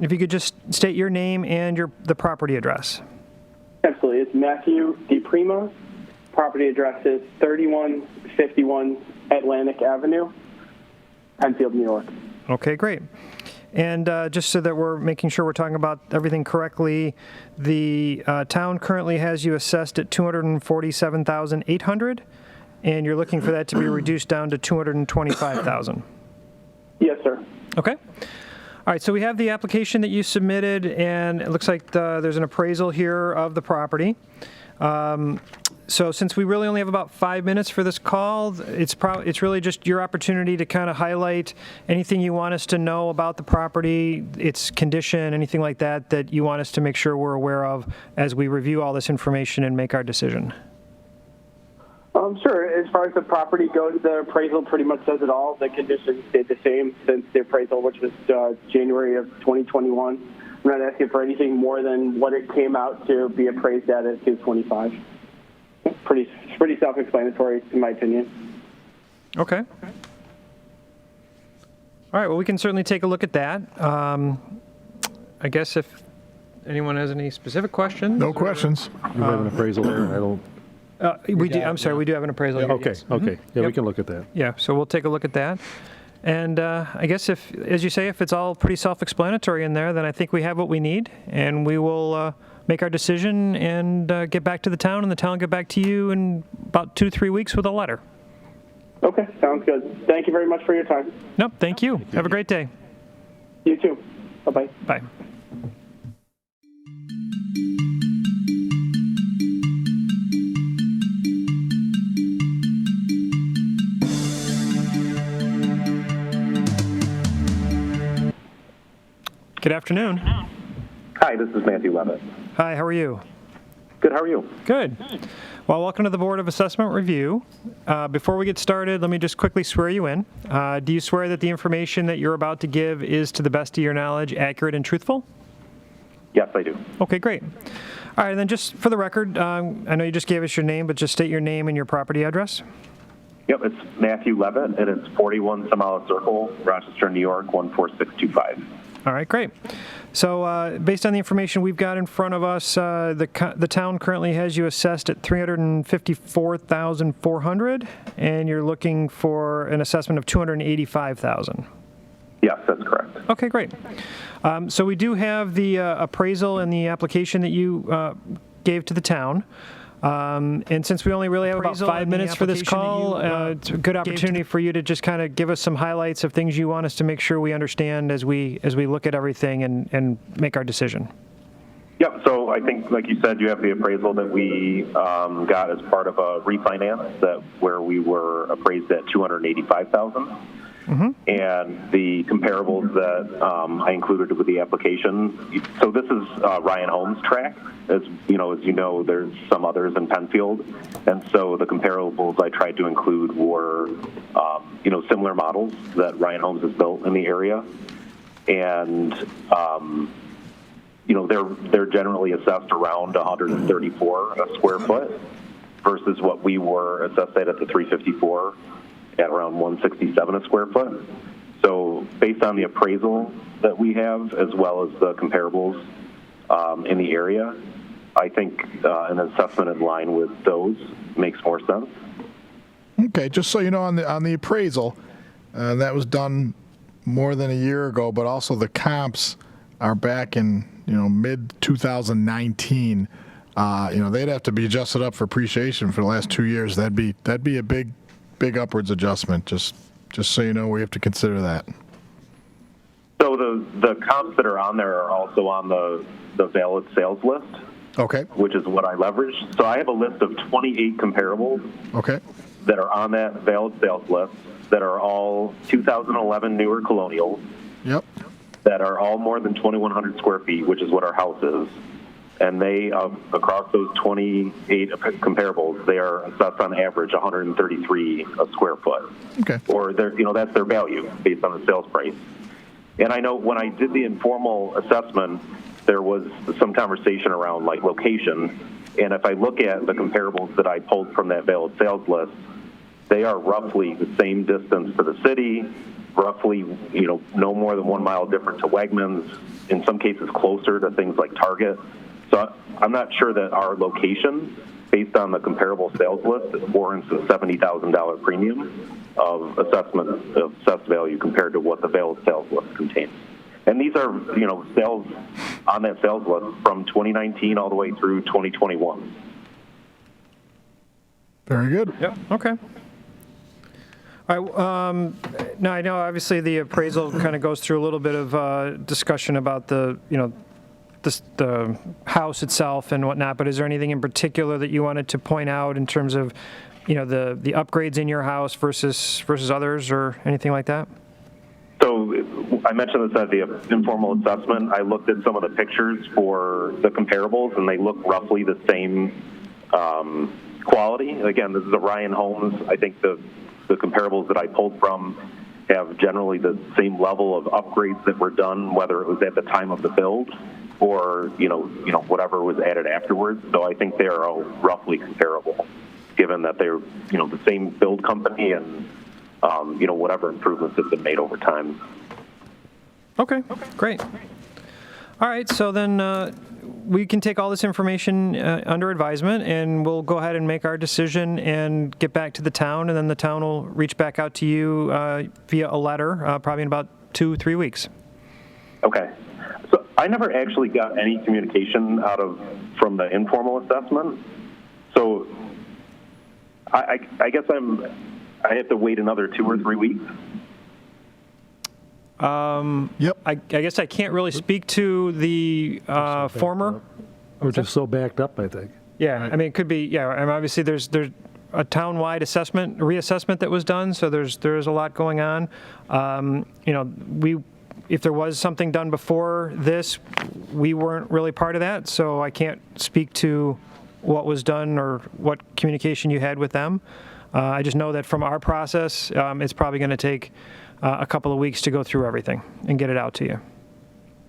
if you could just state your name and the property address.
Absolutely. It's Matthew DiPrima. Property address is 3151 Atlantic Avenue, Penfield, New York.
Okay, great. And just so that we're making sure we're talking about everything correctly, the town currently has you assessed at $247,800, and you're looking for that to be reduced down to $225,000.
Yes, sir.
Okay. All right, so we have the application that you submitted, and it looks like there's an appraisal here of the property. So since we really only have about 5 minutes for this call, it's really just your opportunity to kind of highlight anything you want us to know about the property, its condition, anything like that you want us to make sure we're aware of as we review all this information and make our decision.
Sure. As far as the property goes, the appraisal pretty much says it all. The conditions stayed the same since the appraisal, which was January of 2021. I'm not asking for anything more than what it came out to be appraised at 225. Pretty self-explanatory, in my opinion.
Okay. All right. Well, we can certainly take a look at that. I guess if anyone has any specific questions.
No questions.
You have an appraisal there? I don't.
We do. I'm sorry. We do have an appraisal. Here,
Okay.
yes.
Okay. Yeah,
Yep.
we can look at that.
Yeah. So we'll take a look at that. And I guess as you say, if it's all pretty self-explanatory in there, then I think we have what we need, and we will make our decision and get back to the town, and the town will get back to you in about 2 to 3 weeks with a letter.
Okay, sounds good. Thank you very much for your time.
Nope. Thank you. Have a great day.
You too. Bye-bye.
Bye. Good afternoon.
Hi, this is Matthew Levitt.
Hi, how are you?
Good, how are you?
Good. Well, welcome to the Board of Assessment Review. Before we get started, let me just quickly swear you in. Do you swear that the information that you're about to give is, to the best of your knowledge, accurate and truthful?
Yes, I do.
Okay, great. All right, then just for the record, I know you just gave us your name, but just state your name and your property address.
Yep, it's Matthew Levitt, and it's 41 Some Circle, Rochester, New York, 14625.
All right, great. So based on the information we've got in front of us, the town currently has you assessed at $354,400, and you're looking for an assessment of $285,000.
Yes, that's correct.
Okay, great. So we do have the appraisal and the application that you gave to the town. And since we only really have about 5 minutes for this call, it's a good opportunity for you to just kind of give us some highlights of things you want us to make sure we understand as we look at everything and make our decision.
Yep, so I think, like you said, you have the appraisal that we got as part of a refinance where we were appraised at $285,000. Mm-hmm. And the comparables that I included with the application. So this is Ryan Holmes' track. As you know, there's some others in Penfield, and so the comparables I tried to include were, similar models that Ryan Holmes has built in the area, and they're generally assessed around 134 a square foot versus what we were assessed at the 354. At around 167 a square foot. So based on the appraisal that we have, as well as the comparables in the area, I think an assessment in line with those makes more sense.
Okay, just so you know, on the appraisal, that was done more than a year ago, but also the comps are back in mid 2019. They'd have to be adjusted up for appreciation for the last 2 years. That'd be a big upwards adjustment. Just so you know, we have to consider that.
So the comps that are on there are also on the valid sales list.
Okay.
Which is what I leveraged. So I have a list of 28 comparables.
Okay.
That are on that valid sales list that are all 2011 newer colonials.
Yep.
That are all more than 2,100 square feet, which is what our house is. And they, across those 28 comparables, they are assessed on average 133 a square foot.
Okay.
Or that's their value based on the sales price. And I know when I did the informal assessment, there was some conversation around like location. And if I look at the comparables that I pulled from that valid sales list, they are roughly the same distance to the city, roughly, no more than 1 mile different to Wegmans, in some cases closer to things like Target. So I'm not sure that our location, based on the comparable sales list, warrants a $70,000 premium of assessed value compared to what the valid sales list contains. And these are, sales on that sales list from 2019 all the way through 2021.
Very good.
Yep. Okay. All right. Now I know obviously the appraisal kind of goes through a little bit of discussion about the house itself and whatnot, but is there anything in particular that you wanted to point out in terms of, the upgrades in your house versus others or anything like that?
So I mentioned this at the informal assessment. I looked at some of the pictures for the comparables, and they look roughly the same quality. Again, this is a Ryan Holmes. I think the comparables that I pulled from have generally the same level of upgrades that were done, whether it was at the time of the build or whatever was added afterwards. So I think they are all roughly comparable, given that they're the same build company and whatever improvements have been made over time.
Okay, great. All right, so then we can take all this information under advisement, and we'll go ahead and make our decision and get back to the town, and then the town will reach back out to you via a letter, probably in about 2-3 weeks.
Okay. So I never actually got any communication from the informal assessment. So I guess I have to wait another 2 or 3 weeks.
Yep.
I guess I can't really speak to the former.
We're just so backed up, I think.
Yeah, I mean, it could be. Yeah, and obviously there's a town-wide reassessment that was done, so there's a lot going on. If there was something done before this, we weren't really part of that, so I can't speak to what was done or what communication you had with them. I just know that from our process, it's probably going to take a couple of weeks to go through everything and get it out to you.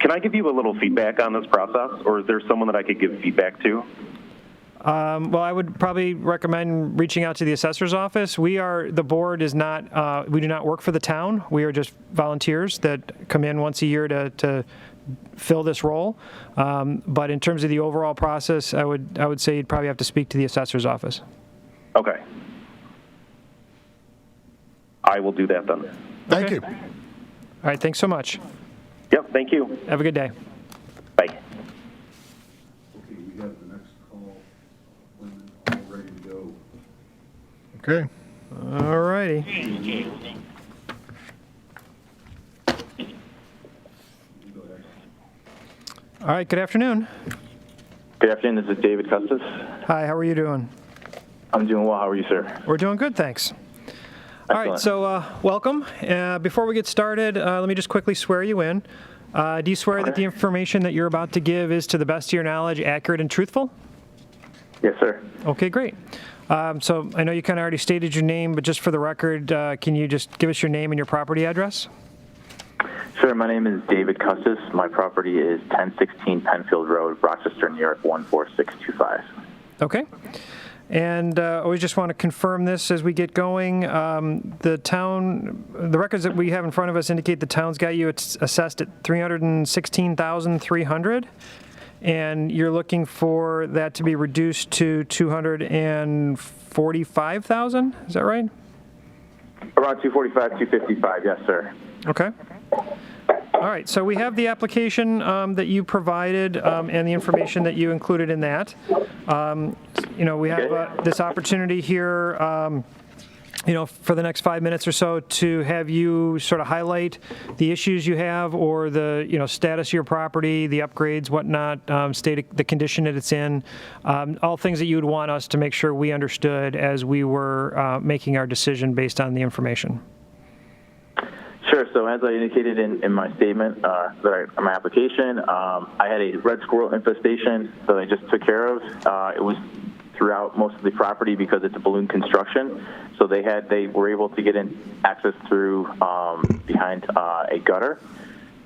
Can I give you a little feedback on this process, or is there someone that I could give feedback to?
Well, I would probably recommend reaching out to the assessor's office. The board is not, we do not work for the town. We are just volunteers that come in once a year to fill this role. But in terms of the overall process, I would say you'd probably have to speak to the assessor's office.
Okay. I will do that then.
Thank you.
All right, thanks so much.
Yep, thank you.
Have a good day.
Bye.
Okay, we have the next call appointment all ready to go.
Okay.
All righty. All right, good afternoon.
Good afternoon, this is David Custis.
Hi, how are you doing?
I'm doing well, how are you, sir?
We're doing good, thanks. All right, so welcome. Before we get started, let me just quickly swear you in. Do you swear that the information that you're about to give is, to the best of your knowledge, accurate and truthful?
Yes, sir.
Okay, great. So I know you kind of already stated your name, but just for the record, can you just give us your name and your property address?
Sure, my name is David Custis. My property is 1016 Penfield Road, Rochester, New York, 14625.
Okay. And we just want to confirm this as we get going. The records that we have in front of us indicate the town's got you assessed at $316,300, and you're looking for that to be reduced to $245,000. Is that right?
Around 245, 255, yes, sir.
Okay. All right, so we have the application that you provided and the information that you included in that. We have this opportunity here, for the next 5 minutes or so to have you sort of highlight the issues you have or the, status of your property, the upgrades, whatnot, the condition that it's in, all things that you would want us to make sure we understood as we were making our decision based on the information.
Sure, so as I indicated in my statement, my application, I had a red squirrel infestation that I just took care of. It was throughout most of the property because it's a balloon construction. So they were able to get in access through behind a gutter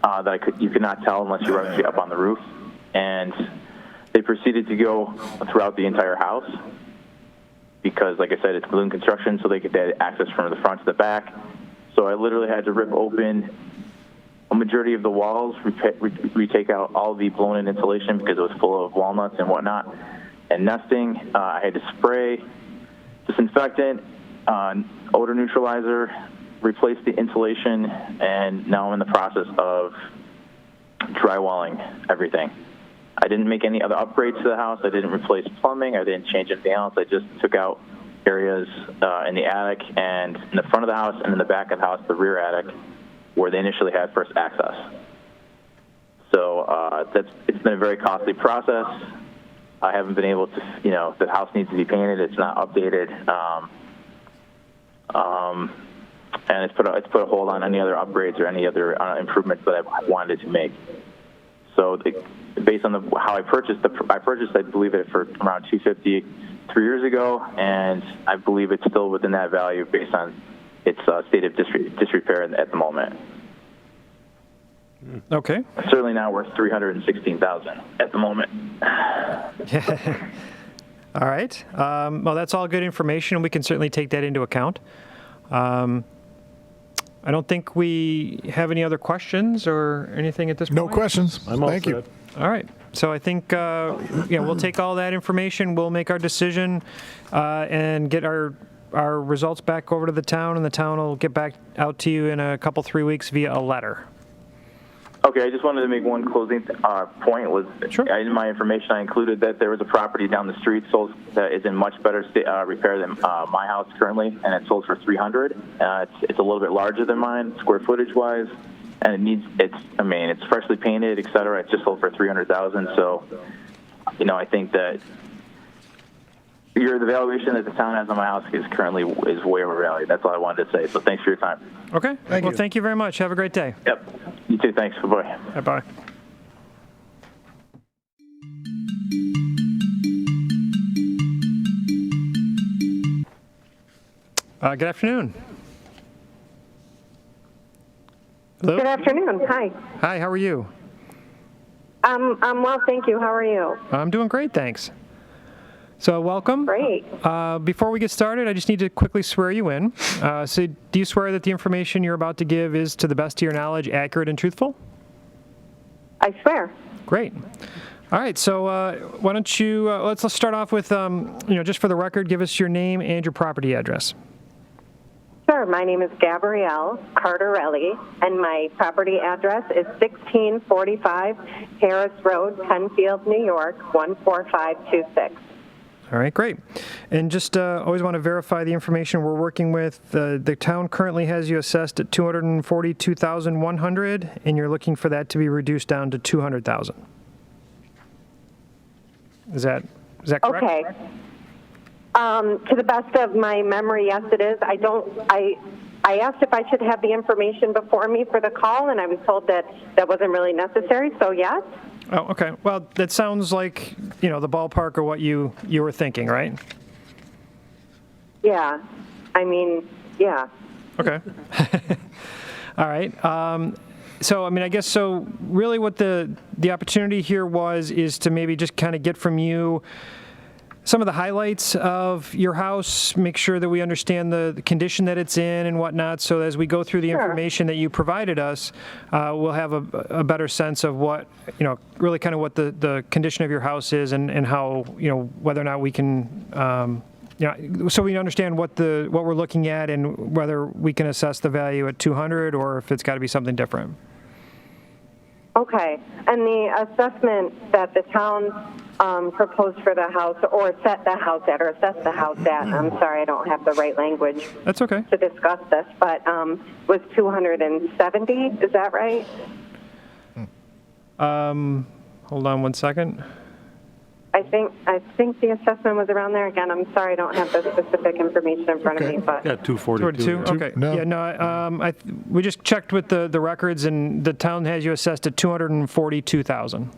that you could not tell unless you were actually up on the roof. And they proceeded to go throughout the entire house because, like I said, it's balloon construction, so they could get access from the front to the back. So I literally had to rip open a majority of the walls, retake out all the blown-in insulation because it was full of walnuts and whatnot, and nesting. I had to spray disinfectant, odor neutralizer, replace the insulation, and now I'm in the process of drywalling everything. I didn't make any other upgrades to the house. I didn't replace plumbing. I didn't change anything else. I just took out areas in the attic and in the front of the house and in the back of the house, the rear attic, where they initially had first access. So it's been a very costly process. I haven't been able to, the house needs to be painted. It's not updated. And it's put a hold on any other upgrades or any other improvements that I wanted to make. So based on how I purchased, I believe it for around $250 3 years ago, and I believe it's still within that value based on its state of disrepair at the moment.
Okay.
Certainly now worth $316,000 at the moment.
All right. Well, that's all good information, and we can certainly take that into account. I don't think we have any other questions or anything at this point.
No questions. Thank you.
All right. So I think we'll take all that information. We'll make our decision and get our results back over to the town, and the town will get back out to you in a couple, 3 weeks via a letter.
Okay, I just wanted to make one closing point. In my information, I included that there was a property down the street sold that is in much better repair than my house currently, and it sold for $300. It's a little bit larger than mine, square footage wise, and it's freshly painted, et cetera. It's just sold for $300,000. So, I think that the valuation that the town has on my house is way overvalued. That's all I wanted to say. So thanks for your time.
Okay. Thank you very much. Have a great day.
Yep. You too. Thanks. Bye-bye.
Bye-bye. Good afternoon. Hello?
Good afternoon. Hi.
Hi, how are you?
I'm well, thank you. How are you?
I'm doing great, thanks. So welcome.
Great.
Before we get started, I just need to quickly swear you in. So do you swear that the information you're about to give is, to the best of your knowledge, accurate and truthful?
I swear.
Great. All right, so why don't you, let's start off with, just for the record, give us your name and your property address.
Sure. My name is Gabrielle Cardarelli, and my property address is 1645 Harris Road, Penfield, New York, 14526.
All right, great. And just always want to verify the information we're working with. The town currently has you assessed at $242,100, and you're looking for that to be reduced down to $200,000. Is that correct?
Okay. To the best of my memory, yes, it is. I asked if I should have the information before me for the call, and I was told that wasn't really necessary, so yes.
Oh, okay. Well, that sounds like, the ballpark of what you were thinking, right?
Yeah. I mean, yeah.
Okay. All right. I guess really what the opportunity here is to maybe just kind of get from you some of the highlights of your house, make sure that we understand the condition that it's in and whatnot, so as we go through the information that you provided us, we'll have a better sense of what, really kind of what the condition of your house is and how, whether or not we can, so we understand what we're looking at and whether we can assess the value at 200 or if it's got to be something different.
Okay. And the assessment that the town proposed for the house, or set the house at, or assessed the house at, I'm sorry, I don't have the right language.
That's okay.
To discuss this, but was 270, is that right?
Hold on one second.
I think the assessment was around there. Again, I'm sorry, I don't have the specific information in front of me, but.
Yeah, 242.
Okay.
No.
Yeah, no, we just checked with the records, and the town has you assessed at $242,000.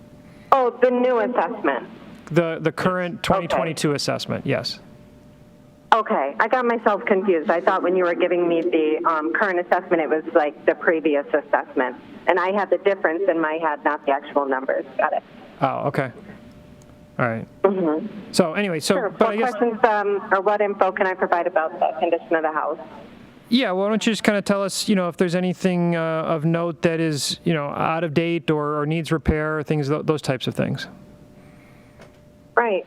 Oh, the new assessment.
The current 2022 assessment, yes.
Okay, I got myself confused. I thought when you were giving me the current assessment, it was like the previous assessment. And I had the difference in my head, not the actual numbers. Got it.
Oh, okay. All right.
Mm-hmm.
So anyway,
Sure.
but I guess,
questions or what info can I provide about the condition of the house?
yeah, why don't you just kind of tell us, if there's anything of note that is, out of date or needs repair, or things, those types of things.
Right.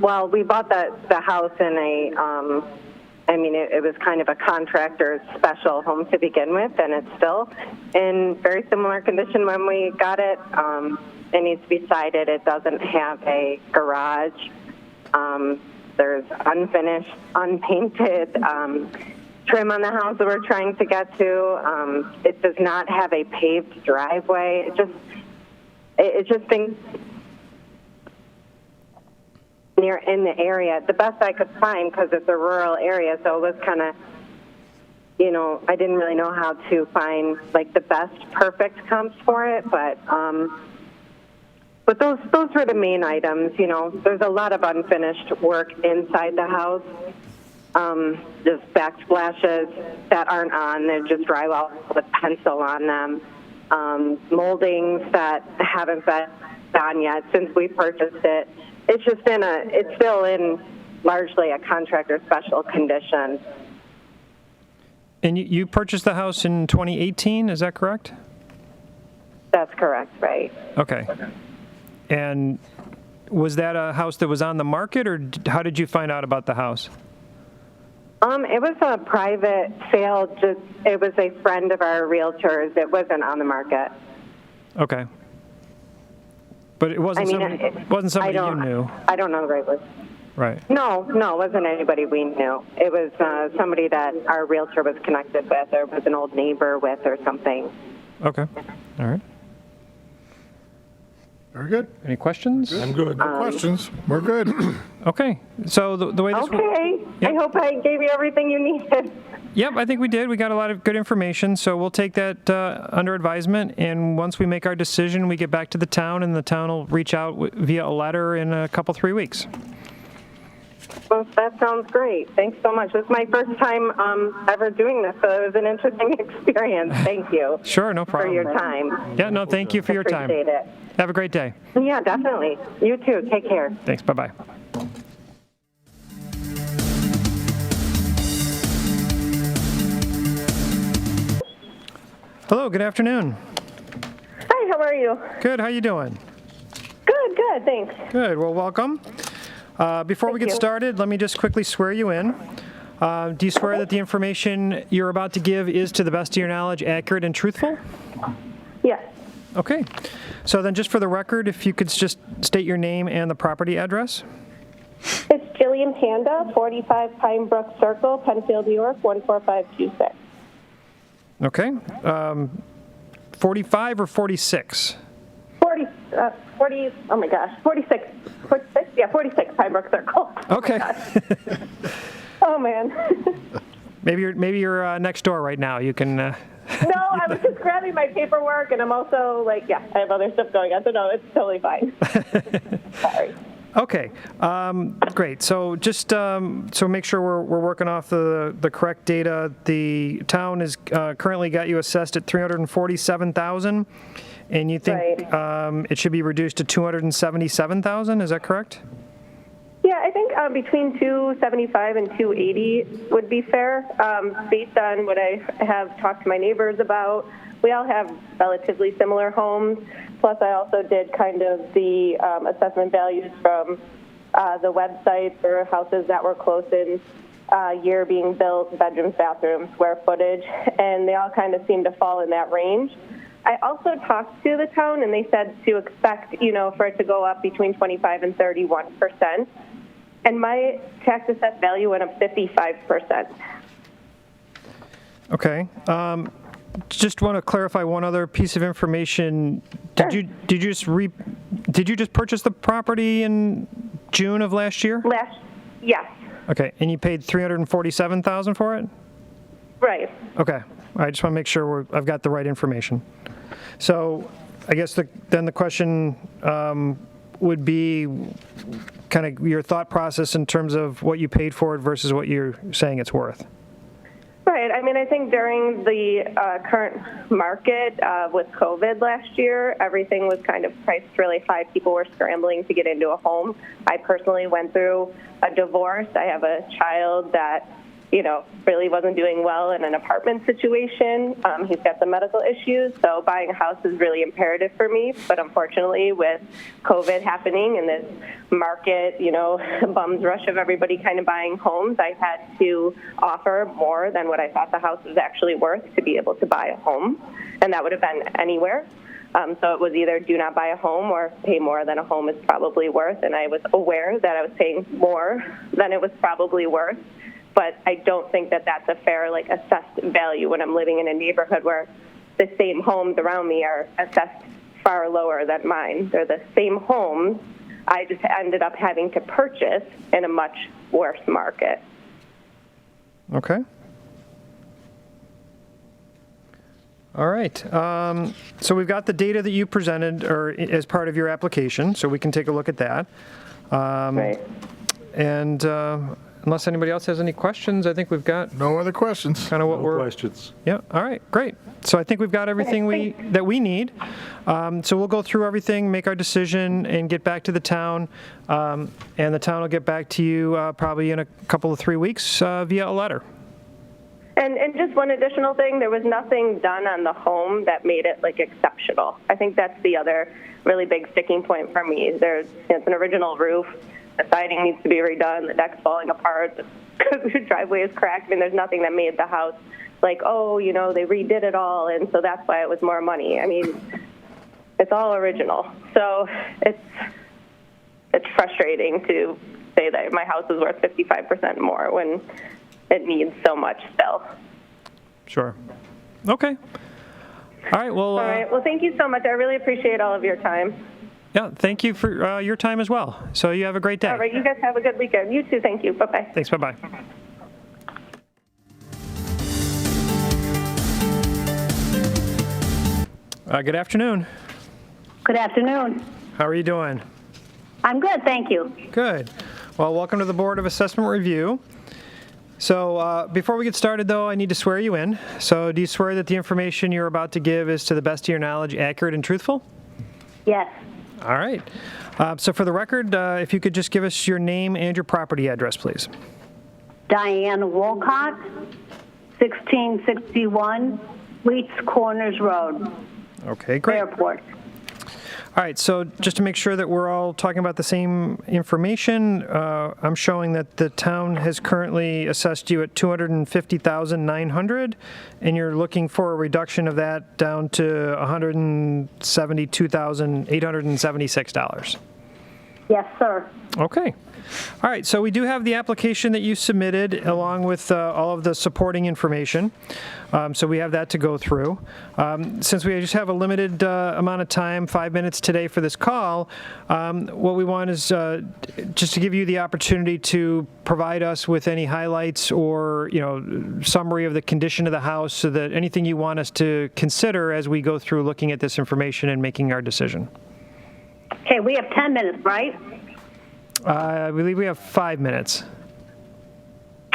Well, we bought the house in it was kind of a contractor's special home to begin with, and it's still in very similar condition when we got it. It needs to be sided. It doesn't have a garage. There's unfinished, unpainted trim on the house that we're trying to get to. It does not have a paved driveway. It just things near in the area, the best I could find, because it's a rural area, so it was kind of, I didn't really know how to find like the best perfect comps for it, but those were the main items. There's a lot of unfinished work inside the house. Just backsplashes that aren't on, they're just drywall with pencil on them. Moldings that haven't been done yet since we purchased it. It's still in largely a contractor special condition.
And you purchased the house in 2018, is that correct?
That's correct, right.
Okay. And was that a house that was on the market, or how did you find out about the house?
It was a private sale. It was a friend of our realtors. It wasn't on the market.
Okay. But it wasn't somebody you knew.
I don't know the right word.
Right.
No, it wasn't anybody we knew. It was somebody that our realtor was connected with, or was an old neighbor with, or something.
Okay. All right.
Very good.
Any questions?
I'm good.
No questions. We're good.
Okay. So the way this
Okay.
Yep.
I hope I gave you everything you needed.
Yep, I think we did. We got a lot of good information, so we'll take that under advisement, and once we make our decision, we get back to the town, and the town will reach out via a letter in a couple, 3 weeks.
Well, that sounds great. Thanks so much. This is my first time ever doing this, so it was an interesting experience. Thank you.
Sure, no problem.
For your time.
Yeah, no, thank you for your time.
Appreciate it.
Have a great day.
Yeah, definitely. You too. Take care.
Thanks. Bye-bye. Hello, good afternoon.
Hi, how are you?
Good, how you doing?
Good, thanks.
Good, well, welcome. Before we get started, let me just quickly swear you in. Do you swear that the information you're about to give is, to the best of your knowledge, accurate and truthful?
Yes.
Okay. So then just for the record, if you could just state your name and the property address.
It's Jillian Panda, 45 Pine Brook Circle, Penfield, New York, 14526.
Okay. 45 or 46?
40, oh my gosh, 46, yeah, 46 Pine Brook Circle.
Okay.
Oh man.
Maybe you're next door right now. You can...
No, I was just grabbing my paperwork, and I'm also like, yeah, I have other stuff going on, so no, it's totally fine. Sorry.
Okay, great. So just so make sure we're working off the correct data. The town is currently got you assessed at $347,000, and you think it should be reduced to $277,000. Is that correct?
Yeah, I think between 275 and 280 would be fair, based on what I have talked to my neighbors about. We all have relatively similar homes. Plus, I also did kind of the assessment values from the website for houses that were close in year being built, bedrooms, bathrooms, square footage, and they all kind of seem to fall in that range. I also talked to the town, and they said to expect, for it to go up between 25 and 31%. And my tax assessed value went up 55%.
Okay. Just want to clarify one other piece of information. Did you just purchase the property in June of last year?
Yes.
Okay, and you paid $347,000 for it?
Right.
Okay. I just want to make sure I've got the right information. So, I guess then the question would be kind of your thought process in terms of what you paid for it versus what you're saying it's worth.
Right. I mean, I think during the current market with COVID last year, everything was kind of priced really high. People were scrambling to get into a home. I personally went through a divorce. I have a child that, really wasn't doing well in an apartment situation. He's got some medical issues, so buying a house is really imperative for me. But unfortunately, with COVID happening and this market, bums rush of everybody kind of buying homes, I had to offer more than what I thought the house was actually worth to be able to buy a home. And that would have been anywhere. So it was either do not buy a home or pay more than a home is probably worth. And I was aware that I was paying more than it was probably worth. But I don't think that that's a fair, assessed value when I'm living in a neighborhood where the same homes around me are assessed far lower than mine. They're the same homes. I just ended up having to purchase in a much worse market.
Okay. All right. So we've got the data that you presented or as part of your application, so we can take a look at that.
Right.
And unless anybody else has any questions, I think we've got
no other questions.
Kind of what we're
questions.
Yeah. All right. Great. So I think we've got everything that we need. So we'll go through everything, make our decision, and get back to the town. And the town will get back to you probably in a couple of 3 weeks via a letter.
And just one additional thing, there was nothing done on the home that made it exceptional. I think that's the other really big sticking point for me. It's an original roof. The siding needs to be redone. The deck's falling apart. The driveway is cracked. I mean, there's nothing that made the house they redid it all, and so that's why it was more money. I mean, it's all original. So it's frustrating to say that my house is worth 55% more when it needs so much still.
Sure. Okay. All right. Well.
All right. Well, thank you so much. I really appreciate all of your time.
Yeah, thank you for your time as well. So you have a great day.
All right, you guys have a good weekend. You too, thank you. Bye-bye.
Thanks, bye-bye. Good afternoon.
Good afternoon.
How are you doing?
I'm good, thank you.
Good. Well, welcome to the Board of Assessment Review. So before we get started, though, I need to swear you in. So do you swear that the information you're about to give is, to the best of your knowledge, accurate and truthful?
Yes.
All right. So for the record, if you could just give us your name and your property address, please.
Diane Wolcott, 1661 Sweets Corners Road,
Okay, great.
Airport.
All right, so just to make sure that we're all talking about the same information, I'm showing that the town has currently assessed you at $250,900, and you're looking for a reduction of that down to $172,876.
Yes, sir.
Okay. All right, so we do have the application that you submitted along with all of the supporting information. So we have that to go through. Since we just have a limited amount of time, 5 minutes today for this call, what we want is just to give you the opportunity to provide us with any highlights or, summary of the condition of the house, so that anything you want us to consider as we go through looking at this information and making our decision.
Okay, we have 10 minutes, right?
I believe we have 5 minutes.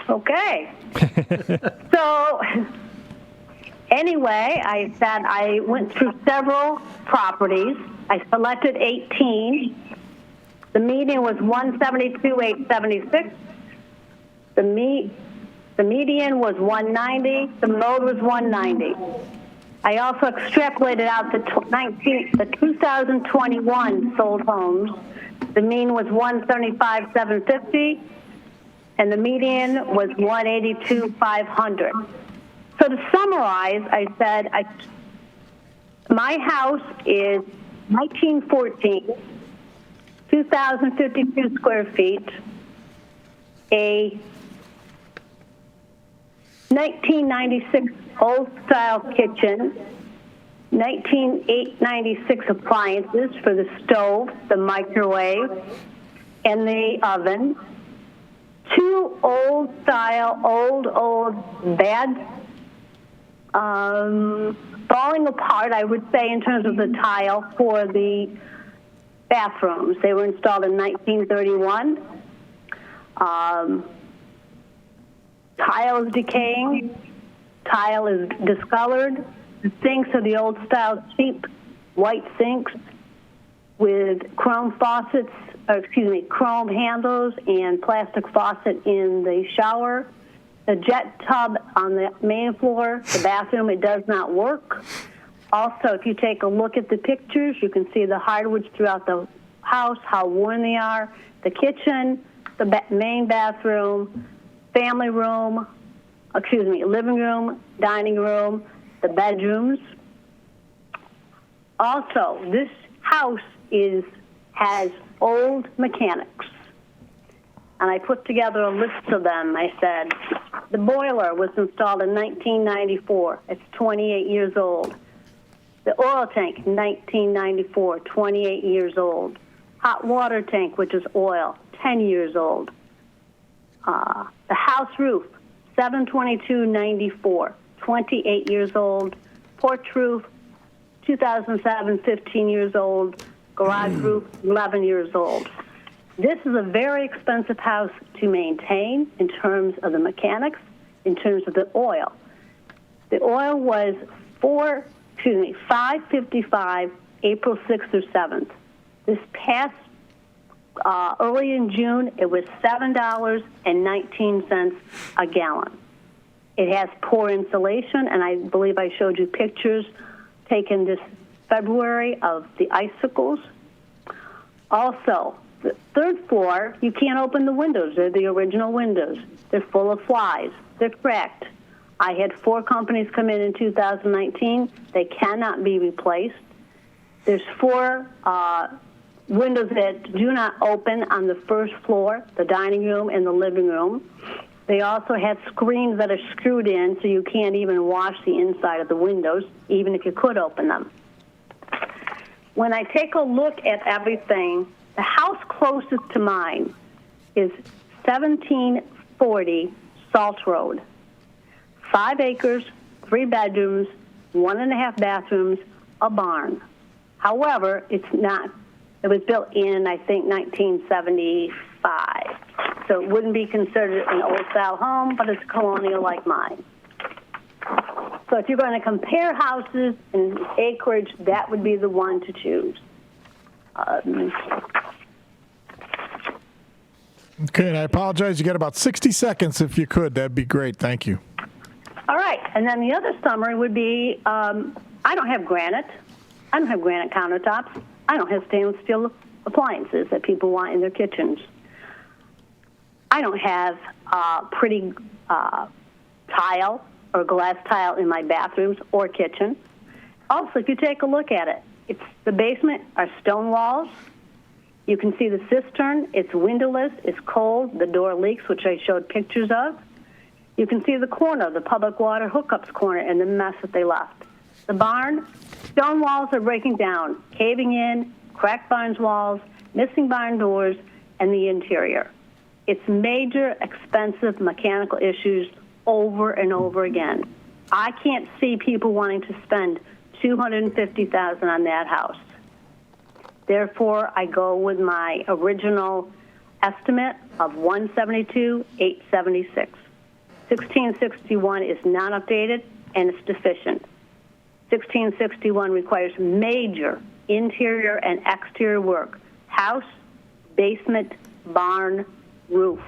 Okay. So, anyway, I went through several properties. I selected 18. The median was 172,876. The median was 190. The mode was 190. I also extrapolated out the 2021 sold homes. The mean was 175,750, and the median was 182,500. So to summarize, I said my house is 1914, 2,052 square feet, a 1996 old-style kitchen, 1996 appliances for the stove, the microwave, and the oven. 2 old bad, falling apart, I would say, in terms of the tile for the bathrooms. They were installed in 1931. Tile is decaying. Tile is discolored. The sinks are the old style cheap white sinks with chrome chrome handles and plastic faucet in the shower. The jet tub on the main floor, the bathroom, it does not work. Also, if you take a look at the pictures, you can see the hardwoods throughout the house, how worn they are. The kitchen, the main bathroom, family room, living room, dining room, the bedrooms. Also, this house has old mechanics. And I put together a list of them. I said, the boiler was installed in 1994. It's 28 years old. The oil tank, 1994, 28 years old. Hot water tank, which is oil, 10 years old. The house roof, 7/22/94, 28 years old. Porch roof, 2007, 15 years old. Garage roof, 11 years old. This is a very expensive house to maintain in terms of the mechanics, in terms of the oil. The oil was $5.55, April 6th or 7th. This past early in June, it was $7.19 a gallon. It has poor insulation, and I believe I showed you pictures taken this February of the icicles. Also, the third floor, you can't open the windows. They're the original windows. They're full of flies. They're cracked. I had 4 companies come in 2019. They cannot be replaced. There's 4 windows that do not open on the first floor, the dining room and the living room. They also had screens that are screwed in, so you can't even wash the inside of the windows, even if you could open them. When I take a look at everything, the house closest to mine is 1740 Salt Road. 5 acres, 3 bedrooms, 1.5 bathrooms, a barn. However, it's not. It was built in, I think, 1975. So it wouldn't be considered an old-style home, but it's colonial like mine. So if you're going to compare houses and acreage, that would be the one to choose.
Okay, and I apologize. You got about 60 seconds if you could. That'd be great. Thank you.
All right, and then the other summary would be, I don't have granite. I don't have granite countertops. I don't have stainless steel appliances that people want in their kitchens. I don't have pretty tile or glass tile in my bathrooms or kitchen. Also, if you take a look at it, the basement are stone walls. You can see the cistern. It's windowless. It's cold. The door leaks, which I showed pictures of. You can see the corner, the public water hookups corner, and the mess that they left. The barn, stone walls are breaking down, caving in, cracked barn walls, missing barn doors, and the interior. It's major, expensive mechanical issues over and over again. I can't see people wanting to spend $250,000 on that house. Therefore, I go with my original estimate of $172,876. 1661 is not updated and it's deficient. 1661 requires major interior and exterior work: house, basement, barn, roof.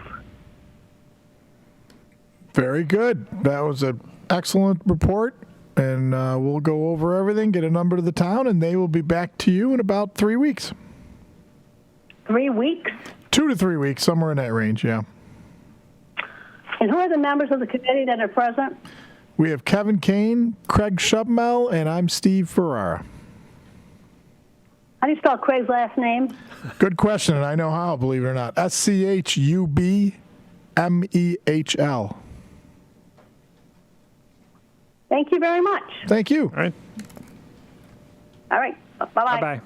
Very good. That was an excellent report, and we'll go over everything, get a number to the town, and they will be back to you in about 3 weeks.
3 weeks?
2 to 3 weeks, somewhere in that range, yeah.
And who are the members of the committee that are present?
We have Kevin Kane, Craig Shubmel, and I'm Steve Ferrara.
How do you spell Craig's last name?
Good question, and I know how, believe it or not. SCHUBMEHL.
Thank you very much.
Thank you.
All right.
All right. Bye-bye.
Bye-bye.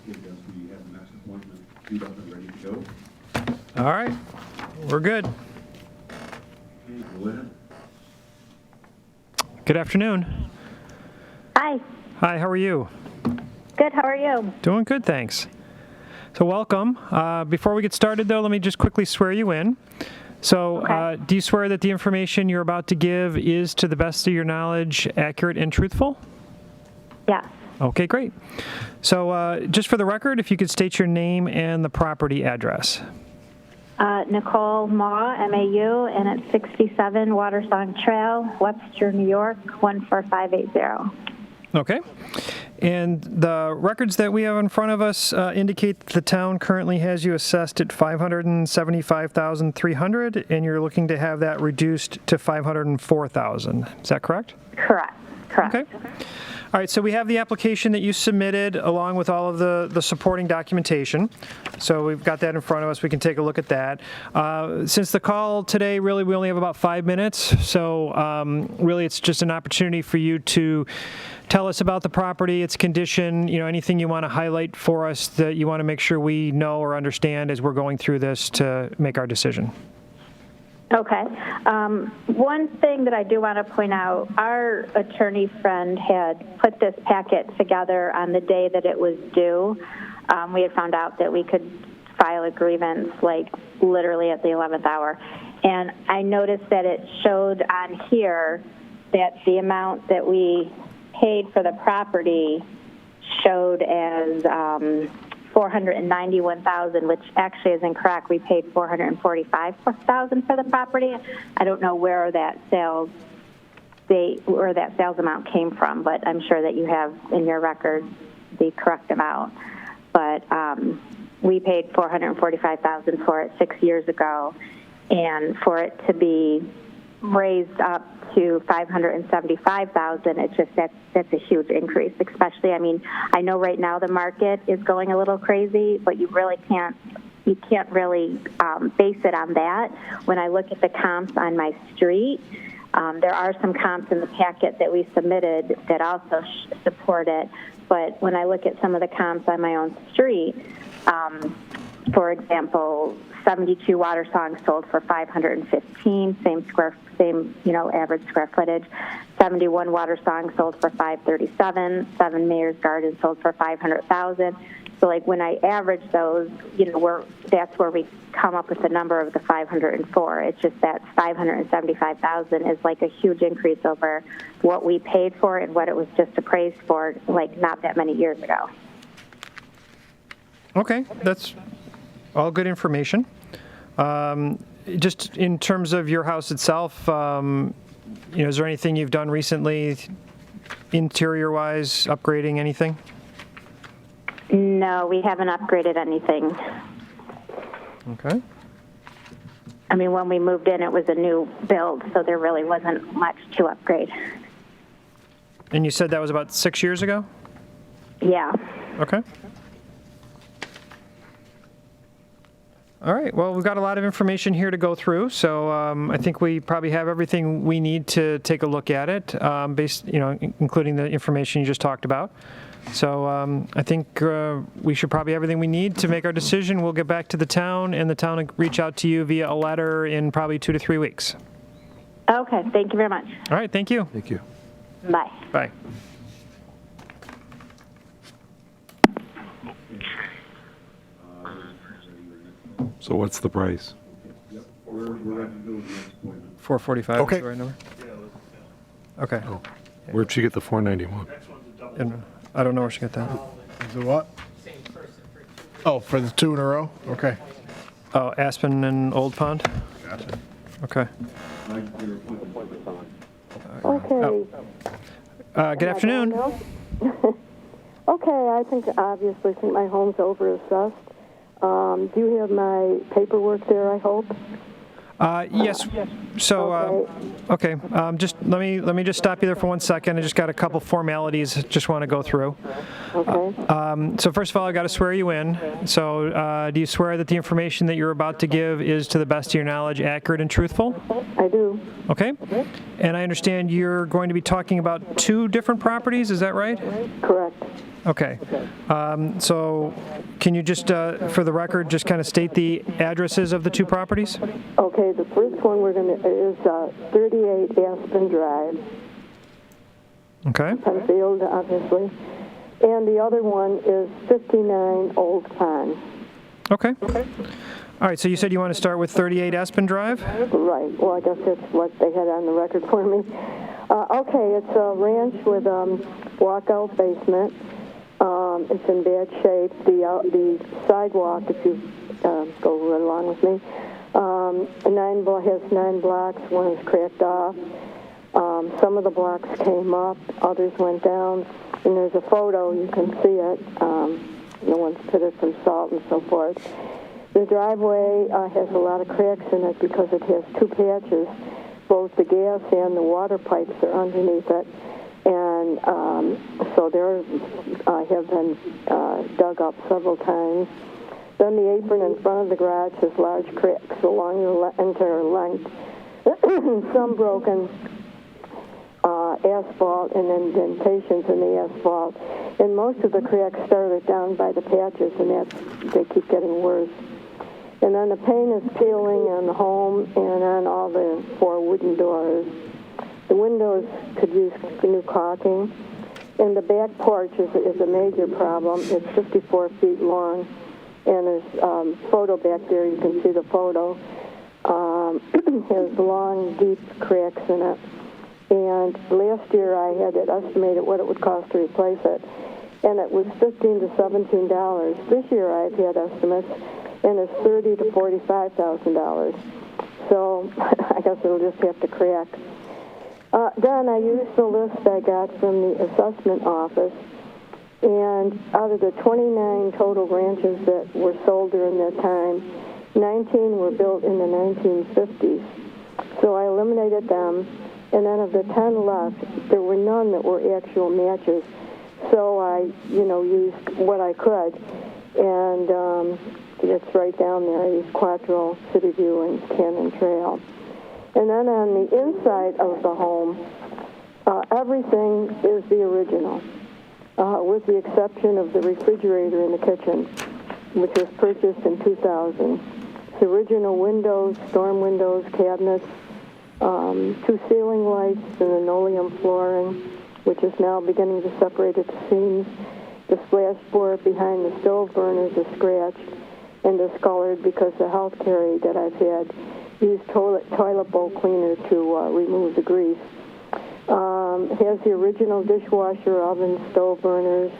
We have the next appointment queued up and ready to go.
All right. We're good.
Okay, go ahead.
Good afternoon.
Hi.
Hi, how are you?
Good, how are you?
Doing good, thanks. So welcome. Before we get started, though, let me just quickly swear you in. So do you swear that the information you're about to give is, to the best of your knowledge, accurate and truthful?
Yes.
Okay, great. So just for the record, if you could state your name and the property address.
Nicole Ma, M-A-U, and it's 67 Watersong Trail, Webster, New York, 14580.
Okay. And the records that we have in front of us indicate that the town currently has you assessed at $575,300, and you're looking to have that reduced to $504,000. Is that correct?
Correct.
Okay. All right, so we have the application that you submitted along with all of the supporting documentation. So we've got that in front of us. We can take a look at that. Since the call today, really, we only have about 5 minutes. So really, it's just an opportunity for you to tell us about the property, its condition, anything you want to highlight for us that you want to make sure we know or understand as we're going through this to make our decision.
Okay. One thing that I do want to point out, our attorney friend had put this packet together on the day that it was due. We had found out that we could file a grievance literally at the 11th hour. And I noticed that it showed on here that the amount that we paid for the property showed as $491,000, which actually is incorrect. We paid $445,000 for the property. I don't know where that sales amount came from, but I'm sure that you have in your record the correct amount. But we paid $445,000 for it 6 years ago, and for it to be raised up to $575,000, it's just that's a huge increase. Especially, I know right now the market is going a little crazy, but you can't really base it on that. When I look at the comps on my street, there are some comps in the packet that we submitted that also support it. But when I look at some of the comps on my own street, for example, 72 Watersong sold for $515, same average square footage. 71 Watersong sold for $537. 7 Mayor's Garden sold for $500,000. So when I average those, that's where we come up with the number of the 504. It's just that $575,000 is a huge increase over what we paid for and what it was just appraised for not that many years ago.
Okay, that's all good information. just in terms of your house itself, is there anything you've done recently, interior-wise, upgrading anything?
No, we haven't upgraded anything.
Okay.
I mean, when we moved in, it was a new build, so there really wasn't much to upgrade.
And you said that was about 6 years ago?
Yeah.
Okay. All right. Well, we've got a lot of information here to go through, so I think we probably have everything we need to take a look at it, including the information you just talked about. So I think we should probably have everything we need to make our decision. We'll get back to the town, and the town will reach out to you via a letter in probably 2 to 3 weeks.
Okay. Thank you very much.
All right. Thank you.
Thank you.
Bye.
Bye.
So what's the price?
We're ready to go with the next appointment.
445
Okay.
is the right number? Okay.
Oh, where'd she get the 491?
And I don't know where she got that.
The what? Oh, for the 2 in a row? Okay.
Oh, Aspen and Old Pond?
Gotcha.
Okay.
Okay.
Good afternoon.
Okay, I obviously think my home's overassessed. Do you have my paperwork there, I hope?
Yes. So, okay. Just let me just stop you there for 1 second. I just got a couple formalities. Just want to go through.
Okay.
So first of all, I got to swear you in. So, do you swear that the information that you're about to give is, to the best of your knowledge, accurate and truthful?
I do.
Okay. And I understand you're going to be talking about 2 different properties. Is that right?
Correct.
Okay. So, can you just, for the record, just kind of state the addresses of the 2 properties?
Okay, the first one is 38 Aspen Drive.
Okay.
Penfield, obviously. And the other one is 59 Old Pond.
Okay. All right, so you said you want to start with 38 Aspen Drive?
Right. Well, I guess that's what they had on the record for me. Okay, it's a ranch with walkout basement. It's in bad shape. The sidewalk, if you go right along with me, has 9 blocks. One is cracked off. Some of the blocks came up, others went down, and there's a photo. You can see it. No one's pitted from salt and so forth. The driveway has a lot of cracks in it because it has 2 patches. Both the gas and the water pipes are underneath it. And so there have been dug up several times. Then the apron in front of the garage has large cracks along the entire length. Some broken asphalt and indentations in the asphalt. And most of the cracks started down by the patches, and they keep getting worse. And then the paint is peeling on the home and on all the 4 wooden doors. The windows could use new caulking. And the back porch is a major problem. It's 54 feet long. And there's a photo back there. You can see the photo. Has long, deep cracks in it. And last year I had it estimated what it would cost to replace it. And it was $15 to $17. This year I've had estimates, and it's $30,000 to $45,000. So I guess it'll just have to crack. Then I used the list I got from the assessment office, and out of the 29 total ranches that were sold during that time, 19 were built in the 1950s. So I eliminated them, and then of the 10 left, there were none that were actual matches. So I, used what I could, and it's right down there. I used Quattro, City View, and Cannon Trail. And then on the inside of the home, everything is the original, with the exception of the refrigerator in the kitchen, which was purchased in 2000. It's original windows, storm windows, cabinets, 2 ceiling lights, and linoleum flooring, which is now beginning to separate at the seams. The splashboard behind the stove burners is scratched and discolored because the health carry that I've had used toilet bowl cleaner to remove the grease. It has the original dishwasher, oven, stove burners.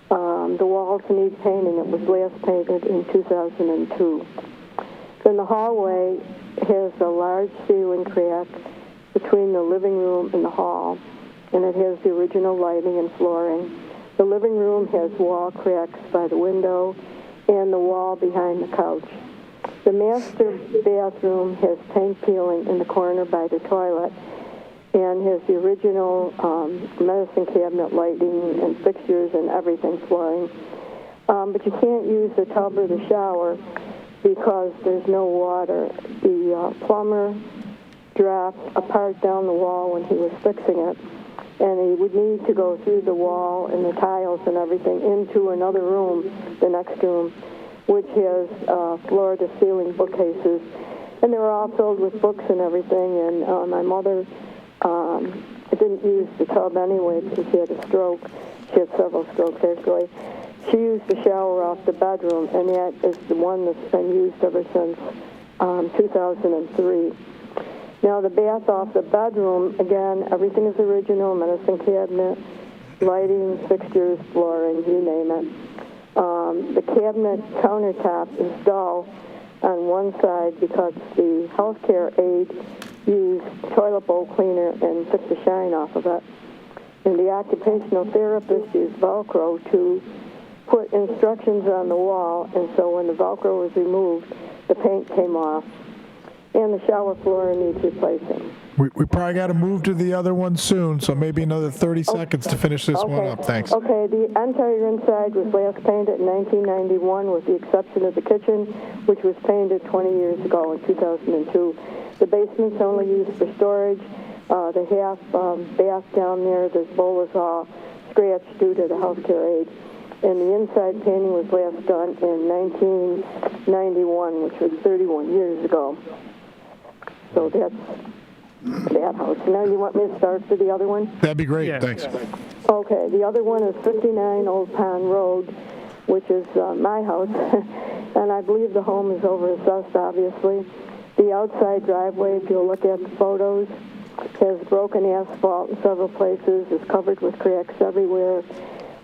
The walls need painting. It was last painted in 2002. Then the hallway has a large ceiling crack between the living room and the hall, and it has the original lighting and flooring. The living room has wall cracks by the window and the wall behind the couch. The master bathroom has paint peeling in the corner by the toilet and has the original medicine cabinet lighting and fixtures and everything flooring. But you can't use the tub or the shower because there's no water. The plumber dropped a part down the wall when he was fixing it, and he would need to go through the wall and the tiles and everything into another room, the next room, which has floor-to-ceiling bookcases. And they were all filled with books and everything, and my mother didn't use the tub anyway because she had a stroke. She had several strokes, actually. She used the shower off the bedroom, and that is the one that's been used ever since 2003. Now, the bath off the bedroom, again, everything is original, medicine cabinet, lighting, fixtures, flooring, you name it. The cabinet countertop is dull on one side because the healthcare aide used toilet bowl cleaner and took the shine off of it. And the occupational therapist used Velcro to put instructions on the wall, and so when the Velcro was removed, the paint came off. And the shower floor needs replacing.
We probably got to move to the other one soon, so maybe another 30 seconds to finish this one up. Thanks.
Okay, the entire inside was last painted in 1991 with the exception of the kitchen, which was painted 20 years ago in 2002. The basement's only used for storage. The half bath down there, this bowl is all scratched due to the healthcare aid. And the inside painting was last done in 1991, which was 31 years ago. So that's that house. Now you want me to start for the other one?
That'd be great. Thanks.
Okay, the other one is 59 Old Pond Road, which is my house, and I believe the home is overassessed, obviously. The outside driveway, if you'll look at the photos, has broken asphalt in several places, is covered with cracks everywhere.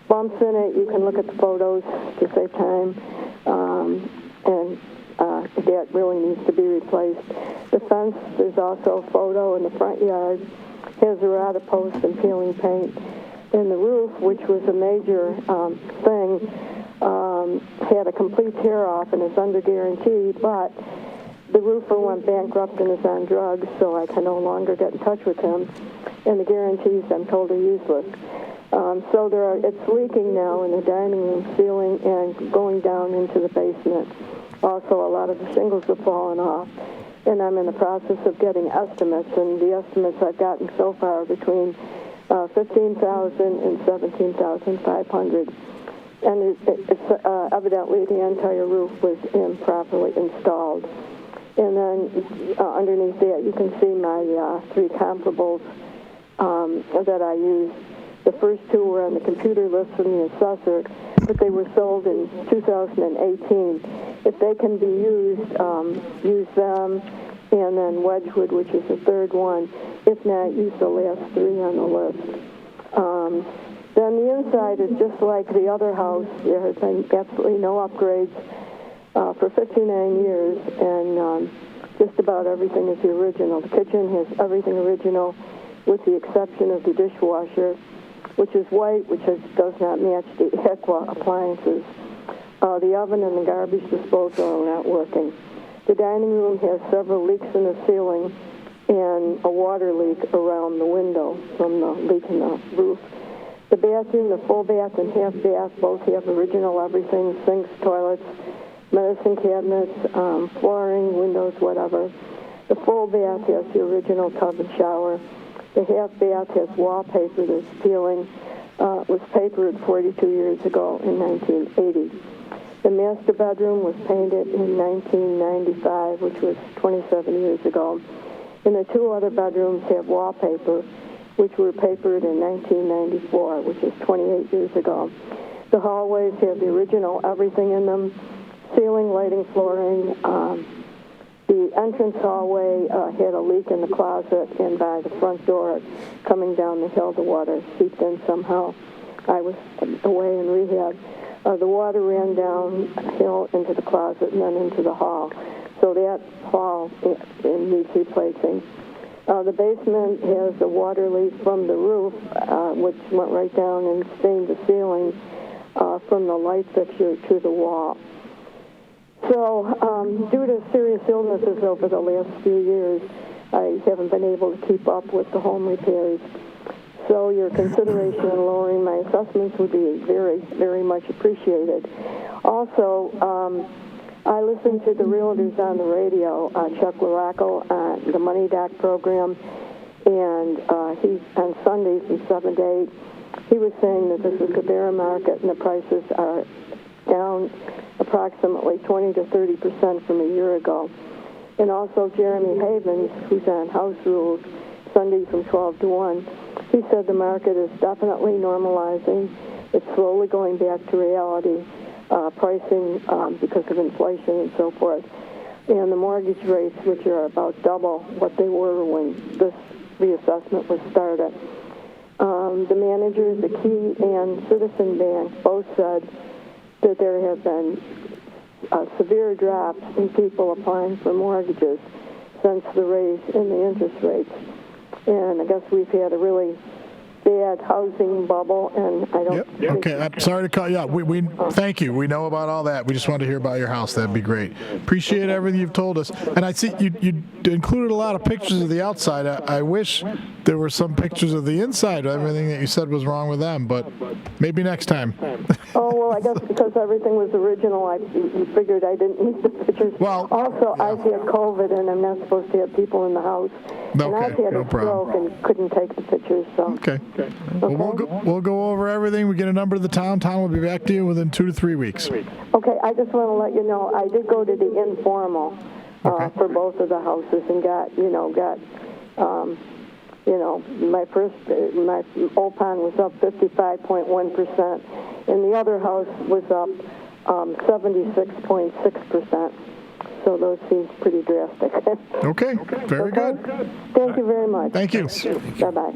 Bumps in it, you can look at the photos to save time, and that really needs to be replaced. The fence, there's also a photo in the front yard, has a rata post and peeling paint. And the roof, which was a major thing, had a complete tear-off and is under guarantee, but the roofer went bankrupt and is on drugs, so I can no longer get in touch with him. And the guarantees, I'm told, are useless. So it's leaking now in the dining room ceiling and going down into the basement. Also, a lot of the shingles have fallen off. And I'm in the process of getting estimates, and the estimates I've gotten so far are between $15,000 and $17,500. And it's evidently the entire roof was improperly installed. And then underneath that, you can see my three comparables that I used. The first two were on the computer list from the assessor, but they were sold in 2018. If they can be used, use them, and then Wedgwood, which is the third one. If not, use the last three on the list. Then the inside is just like the other house. There has been absolutely no upgrades for 59 years, and just about everything is the original. The kitchen has everything original, with the exception of the dishwasher, which is white, which does not match the Aqua appliances. The oven and the garbage disposal are not working. The dining room has several leaks in the ceiling and a water leak around the window from the leak in the roof. The bathroom, the full bath and half bath, both have original everything, sinks, toilets, medicine cabinets, flooring, windows, whatever. The full bath has the original tub and shower. The half bath has wallpaper that's peeling. It was papered 42 years ago in 1980. The master bedroom was painted in 1995, which was 27 years ago. And the two other bedrooms have wallpaper, which were papered in 1994, which is 28 years ago. The hallways have the original everything in them, ceiling, lighting, flooring. The entrance hallway had a leak in the closet, and by the front door coming down the hill, the water seeped in somehow. I was away in rehab. The water ran downhill into the closet and then into the hall. So that wall needs replacing. The basement has a water leak from the roof, which went right down and stained the ceiling from the light fixture to the wall. So due to serious illnesses over the last few years, I haven't been able to keep up with the home repairs. So your consideration in lowering my assessments would be very, very much appreciated. Also, I listen to the realtors on the radio, Chuck Laraco, the Money Doc program, and he on Sundays from 7 to 8, he was saying that this is the bear market and the prices are down approximately 20 to 30% from a year ago. And also Jeremy Havens, who's on House Rules, Sunday from 12 to 1, he said the market is definitely normalizing. It's slowly going back to reality. Pricing because of inflation and so forth. And the mortgage rates, which are about double what they were when this reassessment was started. The managers, the Key and Citizen Bank, both said that there have been severe drops in people applying for mortgages since the raise in the interest rates. And I guess we've had a really bad housing bubble, and I don't...
Yep. Okay, I'm sorry to call you out. We thank you. We know about all that. We just wanted to hear about your house. That'd be great. Appreciate everything you've told us. And I see you included a lot of pictures of the outside. I wish there were some pictures of the inside. Everything that you said was wrong with them, but maybe next time.
Oh, well, I guess because everything was original, I figured I didn't need the pictures. Well, also, I've had COVID, and I'm not supposed to have people in the house.
Okay,
and I've had a stroke and couldn't take the pictures, so...
Okay. Well, we'll go over everything. We get a number of the town. Town will be back to you within 2 to 3 weeks.
Okay, I just want to let you know, I did go to the informal for both of the houses and got my old pond was up 55.1%, and the other house was up 76.6%. So those seem pretty drastic.
Okay, very good.
Thank you very much.
Thank you.
Bye-bye.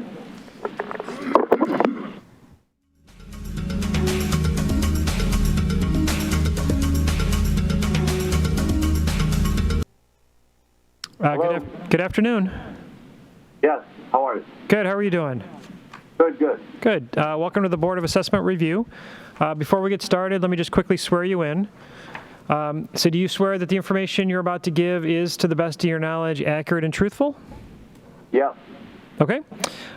Good afternoon.
Yes, how are you?
Good, how are you doing?
Good.
Good. Welcome to the Board of Assessment Review. Before we get started, let me just quickly swear you in. So do you swear that the information you're about to give is, to the best of your knowledge, accurate and truthful?
Yeah.
Okay.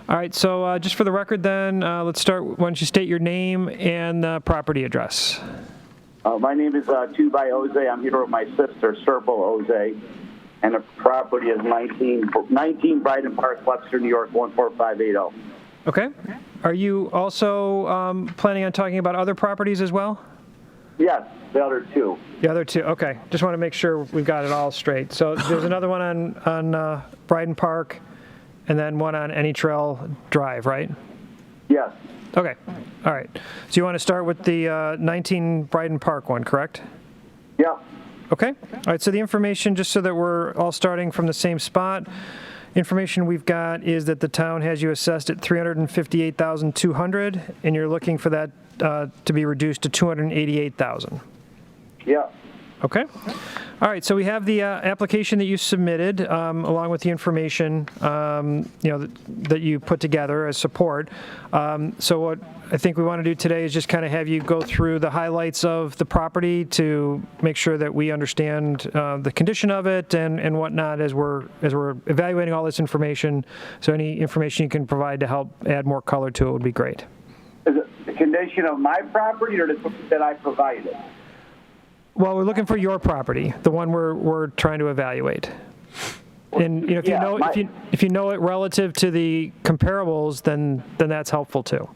All right, so just for the record then, let's start. Why don't you state your name and property address?
My name is Tubai Oze. I'm here with my sister, Serpil Oze, and the property is 19 Brighton Park, Webster, New York, 14580.
Okay. Are you also planning on talking about other properties as well?
Yes, the other two.
The other two, okay. Just want to make sure we've got it all straight. So there's another one on Brighton Park, and then one on Any Trail Drive, right?
Yes.
Okay. All right. So you want to start with the 19 Brighton Park one, correct?
Yeah.
Okay. All right. So the information, just so that we're all starting from the same spot, information we've got is that the town has you assessed at $358,200, and you're looking for that to be reduced to $288,000.
Yeah.
Okay. All right. So we have the application that you submitted, along with the information, that you put together as support. So what I think we want to do today is just kind of have you go through the highlights of the property to make sure that we understand the condition of it and whatnot as we're evaluating all this information. So any information you can provide to help add more color to it would be great.
Is it the condition of my property or that I provided?
Well, we're looking for your property, the one we're trying to evaluate. And if you know it relative to the comparables, then that's helpful too.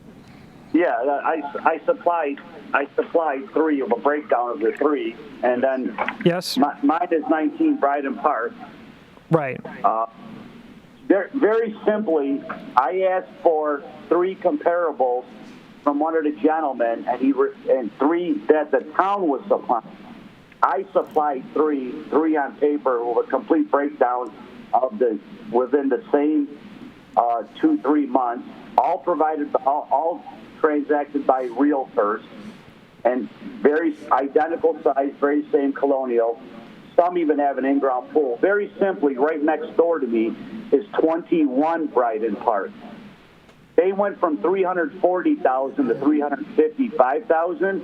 Yeah, I supplied three of a breakdown of the three, and then
yes,
mine is 19 Brighton Park.
Right.
Very simply, I asked for three comparables from one of the gentlemen, and three that the town was supplying. I supplied three on paper with a complete breakdown of within the same 2-3 months, all transacted by realtors, and very identical size, very same colonial. Some even have an in-ground pool. Very simply, right next door to me is 21 Bryden Park. They went from $340,000 to $355,000.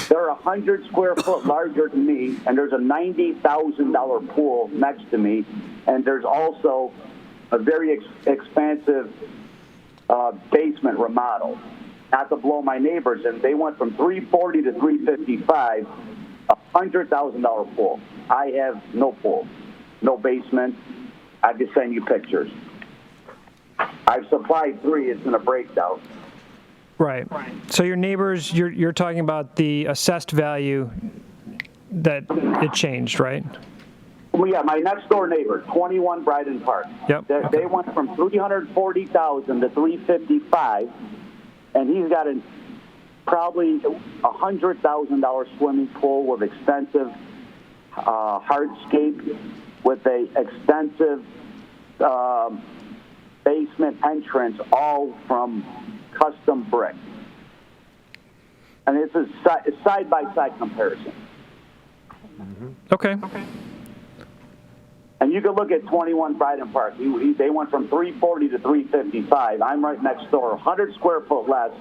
They're 100 square foot larger than me, and there's a $90,000 pool next to me, and there's also a very expansive basement remodel. Not to blow my neighbors in, they went from $340,000 to $355,000, $100,000 pool. I have no pool, no basement. I can send you pictures. I've supplied 3. It's in a breakdown.
Right. So your neighbors, you're talking about the assessed value that it changed, right?
Well, yeah, my next door neighbor, 21 Bryden Park.
Yep.
They went from $340,000 to $355,000, and he's got probably $100,000 swimming pool with extensive hardscape, with a extensive basement entrance, all from custom brick. And it's a side-by-side comparison.
Okay.
And you can look at 21 Bryden Park. They went from $340,000 to $355,000. I'm right next door, 100 square foot less,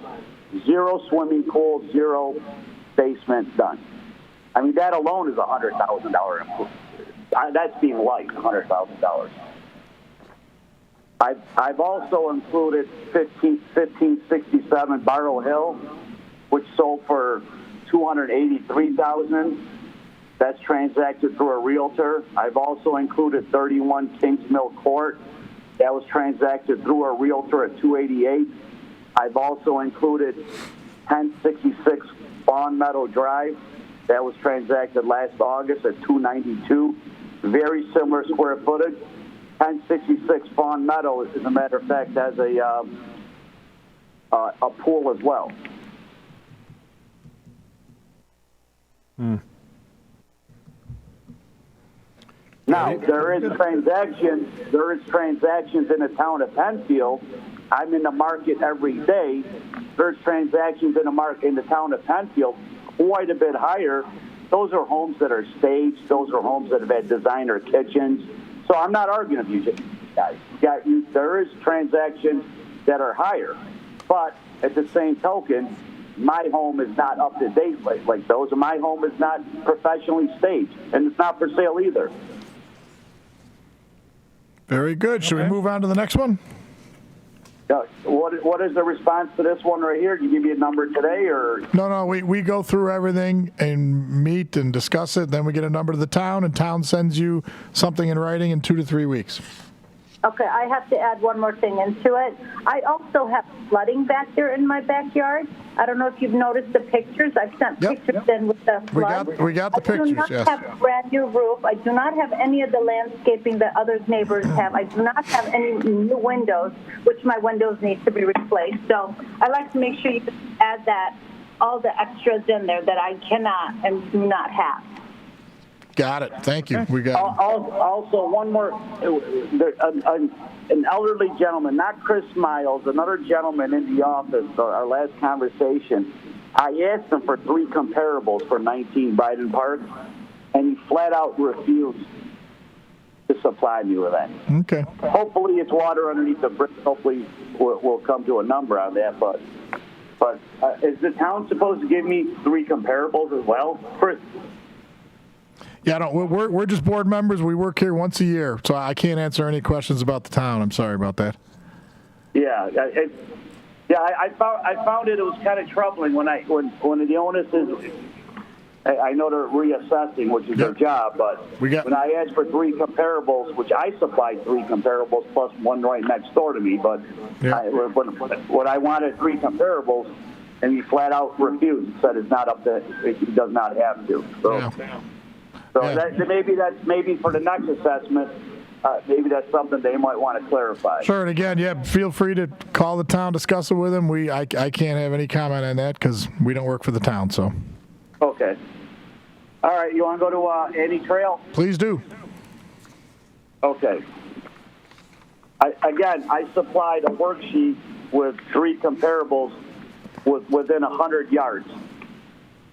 0 swimming pool, 0 basement done. I mean, that alone is a $100,000 improvement. That's being light, $100,000. I've also included 1567 Barrow Hill, which sold for $283,000. That's transacted through a realtor. I've also included 31 Kings Mill Court. That was transacted through a realtor at $288,000. I've also included 1066 Fawn Meadow Drive. That was transacted last August at $292,000. Very similar square footage. 1066 Fawn Meadow, as a matter of fact, has a pool as well. Now, there is transactions in the town of Penfield. I'm in the market every day. There's transactions in the town of Penfield quite a bit higher. Those are homes that are staged. Those are homes that have had designer kitchens. So I'm not arguing with you guys. There is transactions that are higher. But at the same token, my home is not up to date like those. And my home is not professionally staged. And it's not for sale either.
Very good. Should we move on to the next one?
What is the response to this one right here? Can you give me a number today, or?
No, we go through everything and meet and discuss it. Then we get a number to the town, and town sends you something in writing in 2 to 3 weeks.
Okay, I have to add one more thing into it. I also have flooding back there in my backyard. I don't know if you've noticed the pictures. I've sent pictures in with the flood.
We got the pictures, yes.
I do not have a brand new roof. I do not have any of the landscaping that other neighbors have. I do not have any new windows, which my windows need to be replaced. So I like to make sure you add that, all the extras in there that I cannot and do not have.
Got it. Thank you. We got it.
Also, one more. An elderly gentleman, not Chris Miles, another gentleman in the office, our last conversation, I asked him for 3 comparables for 19 Bryden Park, and he flat out refused to supply me with any.
Okay.
Hopefully it's water underneath the brick. Hopefully we'll come to a number on that. But is the town supposed to give me 3 comparables as well?
Yeah, no, we're just board members. We work here once a year, so I can't answer any questions about the town. I'm sorry about that.
Yeah, I found it was kind of troubling when the onus is. I know they're reassessing, which is their job, but when I asked for 3 comparables, which I supplied 3 comparables plus one right next door to me, but when I wanted 3 comparables, and he flat out refused, said it's not up to, he does not have to. Maybe for the next assessment, maybe that's something they might want to clarify.
Sure, and again, feel free to call the town, discuss it with them. I can't have any comment on that because we don't work for the town. So.
Okay. All right, you want to go to Annie Trail?
Please do.
Okay. I supplied a worksheet with 3 comparables within 100 yards.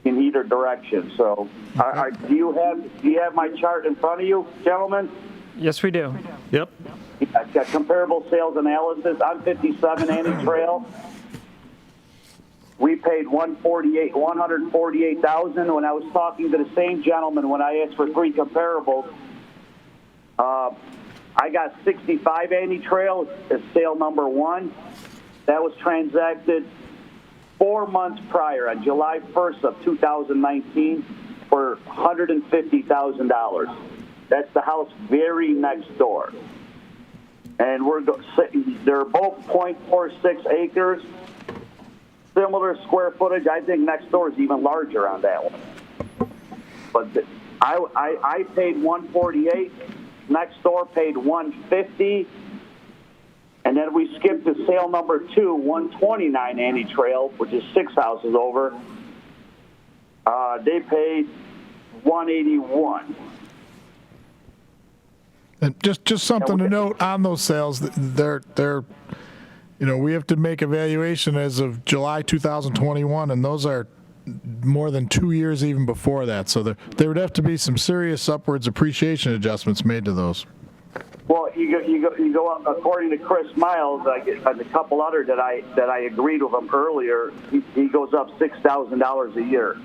in either direction. So, do you have my chart in front of you, gentlemen?
Yes, we do.
Yep.
I've got comparable sales analysis on 57 Annie Trail. We paid $148,000. When I was talking to the same gentleman when I asked for 3 comparables, I got 65 Annie Trail as sale number 1. That was transacted 4 months prior, on July 1st of 2019, for $150,000. That's the house very next door. And they're both 0.46 acres. Similar square footage. I think next door is even larger on that one. But I paid $148. Next door paid $150. And then we skipped to sale number 2, 129 Annie Trail, which is 6 houses over. They paid $181.
And just something to note on those sales, they're we have to make a valuation as of July 2021, and those are more than 2 years even before that. So there would have to be some serious upwards appreciation adjustments made to those.
Well, you go up, according to Chris Miles, and a couple other that I agreed with him earlier. He goes up $6,000 a year.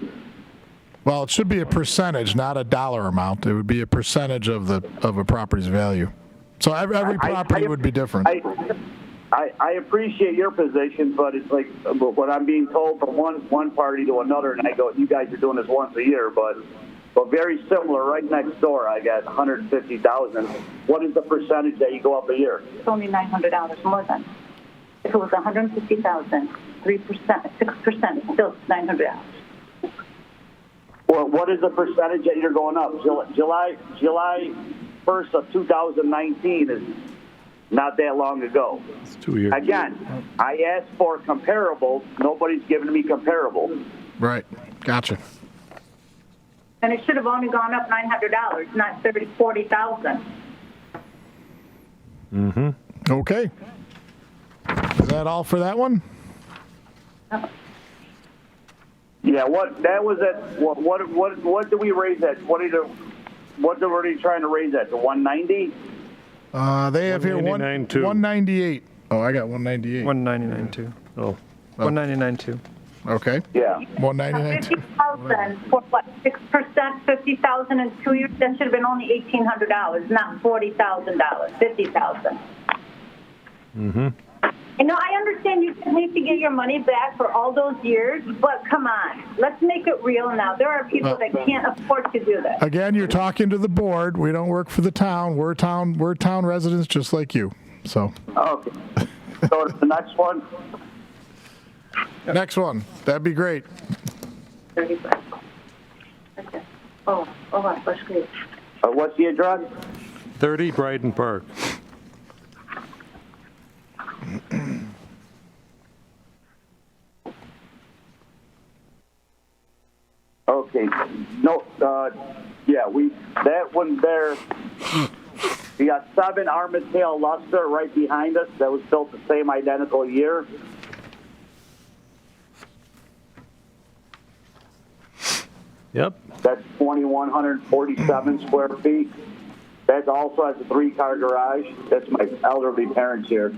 Well, it should be a percentage, not a dollar amount. It would be a percentage of a property's value. So every property would be different.
I appreciate your position, but it's like what I'm being told from one party to another, and I go, you guys are doing this once a year, but very similar. Right next door, I got $150,000. What is the percentage that you go up a year?
It's only $900 more than. If it was $150,000, 3%, 6%, it's still $900.
Well, what is the percentage that you're going up? July 1st of 2019 is not that long ago.
It's 2 years.
Again, I asked for comparables. Nobody's giving me comparables.
Right. Gotcha.
And it should have only gone up $900, not $40,000.
Mm-hmm. Okay. Is that all for that one?
Yeah. What that was at? What did we raise that? What were they trying to raise that to? 190?
They have here 198. Oh, I got 198.
199 too.
Oh.
199 too.
Okay.
Yeah.
199.
50,000 for what? 6%, 50,000 in 2 years. That should have been only $1,800, not $40,000. 50,000.
Mm-hmm.
You know, I understand you need to get your money back for all those years, but come on, let's make it real now. There are people that can't afford to do this.
Again, you're talking to the board. We don't work for the town. We're town residents just like you. So.
Okay. So the next one.
Next one. That'd be great.
35. Okay. Oh, that's great.
What's the address?
30 Bryden Park.
Okay. No. Yeah. That one there. We got 7 Armitage Luster right behind us. That was built the same identical year.
Yep.
That's 2,147 square feet. That also has a 3-car garage. That's my elderly parents here,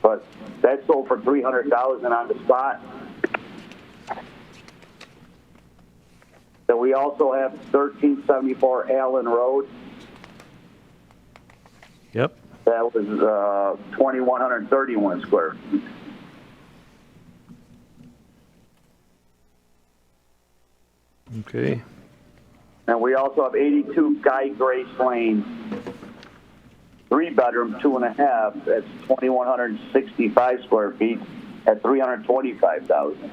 but that sold for $300,000 on the spot. Then we also have 1374 Allen Road.
Yep.
That was 2,131 square feet.
Okay.
And we also have 82 Guy Grace Lane, 3-bedroom, 2.5. That's 2,165 square feet at $325,000.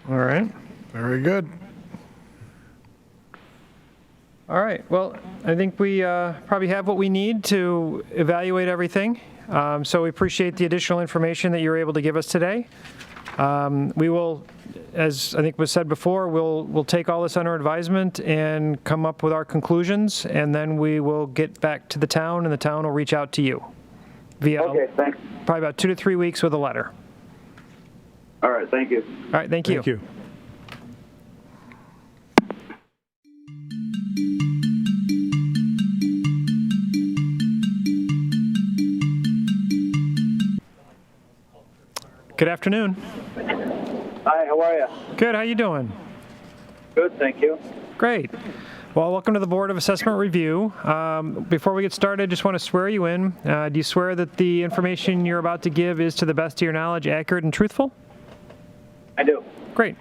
All right.
Very good.
All right. Well, I think we probably have what we need to evaluate everything. So we appreciate the additional information that you were able to give us today. We will, as I think was said before, we'll take all this under advisement and come up with our conclusions, and then we will get back to the town, and the town will reach out to you via
Okay, thanks.
probably about 2 to 3 weeks with a letter.
All right, thank you.
All right, thank you.
Thank you.
Good afternoon.
Hi, how are you?
Good, how you doing?
Good, thank you.
Great. Well, welcome to the Board of Assessment Review. Before we get started, just want to swear you in. Do you swear that the information you're about to give is, to the best of your knowledge, accurate and truthful?
I do.
Great.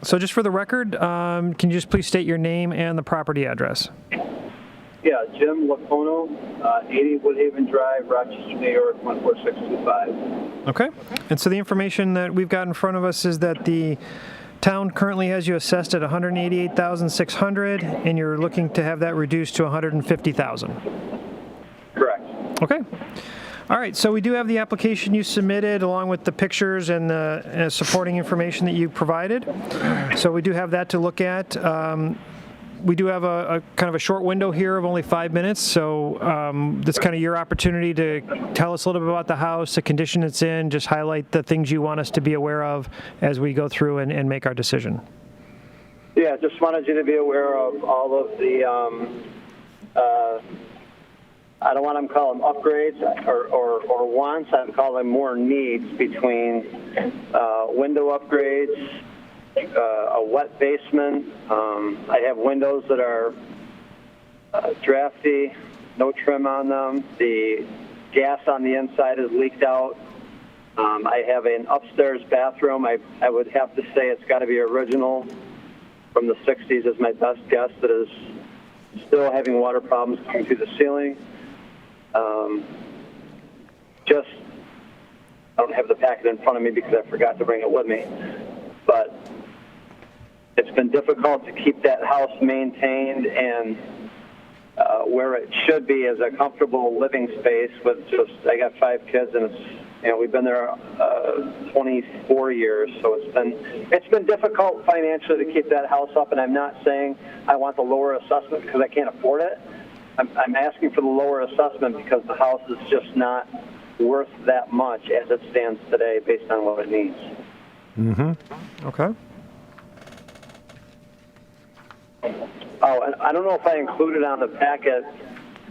So just for the record, can you just please state your name and the property address?
Yeah, Jim Lacono, 80 Woodhaven Drive, Rochester, New York, 14625.
Okay. And so the information that we've got in front of us is that the town currently has you assessed at $188,600, and you're looking to have that reduced to $150,000.
Correct.
Okay. All right. So we do have the application you submitted, along with the pictures and the supporting information that you provided. So we do have that to look at. We do have a kind of a short window here of only 5 minutes, so that's kind of your opportunity to tell us a little bit about the house, the condition it's in, just highlight the things you want us to be aware of as we go through and make our decision.
Yeah, just wanted you to be aware of all of the, I don't want to call them upgrades or wants, I'd call them more needs between window upgrades, a wet basement. I have windows that are drafty, no trim on them. The gas on the inside is leaked out. I have an upstairs bathroom. I would have to say it's got to be original from the 60s is my best guess, that is still having water problems coming through the ceiling. I don't have the packet in front of me because I forgot to bring it with me. But it's been difficult to keep that house maintained and where it should be as a comfortable living space. With I got 5 kids, and we've been there 24 years, so it's been difficult financially to keep that house up. And I'm not saying I want the lower assessment because I can't afford it. I'm asking for the lower assessment because the house is just not worth that much as it stands today, based on what it needs.
Mm-hmm. Okay.
Oh, and I don't know if I included on the packet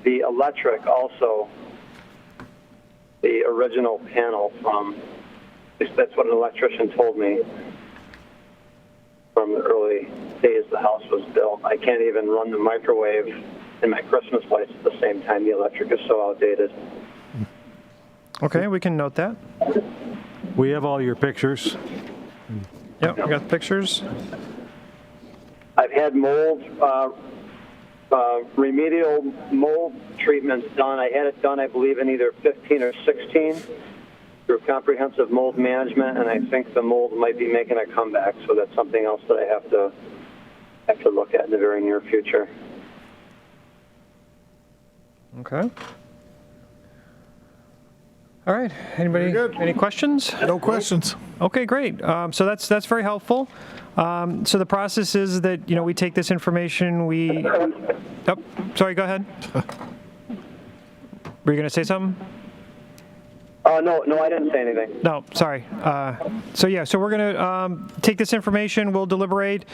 the electric also, the original panel from, that's what an electrician told me from the early days the house was built. I can't even run the microwave and my Christmas lights at the same time. The electric is so outdated.
Okay, we can note that.
We have all your pictures.
Yep, we got the pictures.
I've had mold, remedial mold treatments done. I had it done, I believe, in either 15 or 16 through comprehensive mold management, and I think the mold might be making a comeback. So that's something else that I have to look at in the very near future.
Okay. All right. Anybody? Any questions?
No questions.
Okay, great. So that's very helpful. So the process is that we take this information. Oh, sorry. Go ahead. Were you going to say something?
No, I didn't say anything.
No, sorry. So we're going to take this information. We'll deliberate,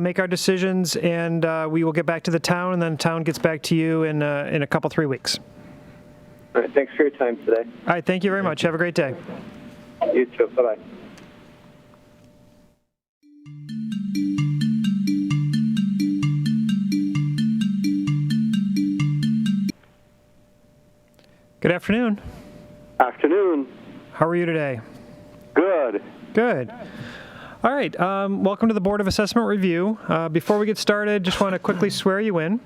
make our decisions, and we will get back to the town, and then the town gets back to you in a couple, 3 weeks.
All right, thanks for your time today.
All right, thank you very much. Have a great day.
You too. Bye-bye.
Good afternoon.
Afternoon.
How are you today?
Good.
Good. All right. Welcome to the Board of Assessment Review. Before we get started, just want to quickly swear you in.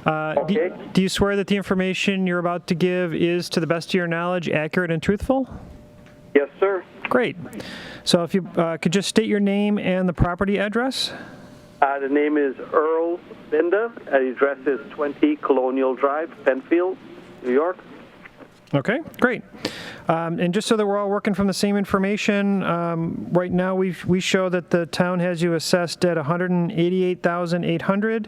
Okay.
Do you swear that the information you're about to give is, to the best of your knowledge, accurate and truthful?
Yes, sir.
Great. So if you could just state your name and the property address.
The name is Earl Binder. The address is 20 Colonial Drive, Penfield, New York.
Okay, great. And just so that we're all working from the same information, right now we show that the town has you assessed at $188,800,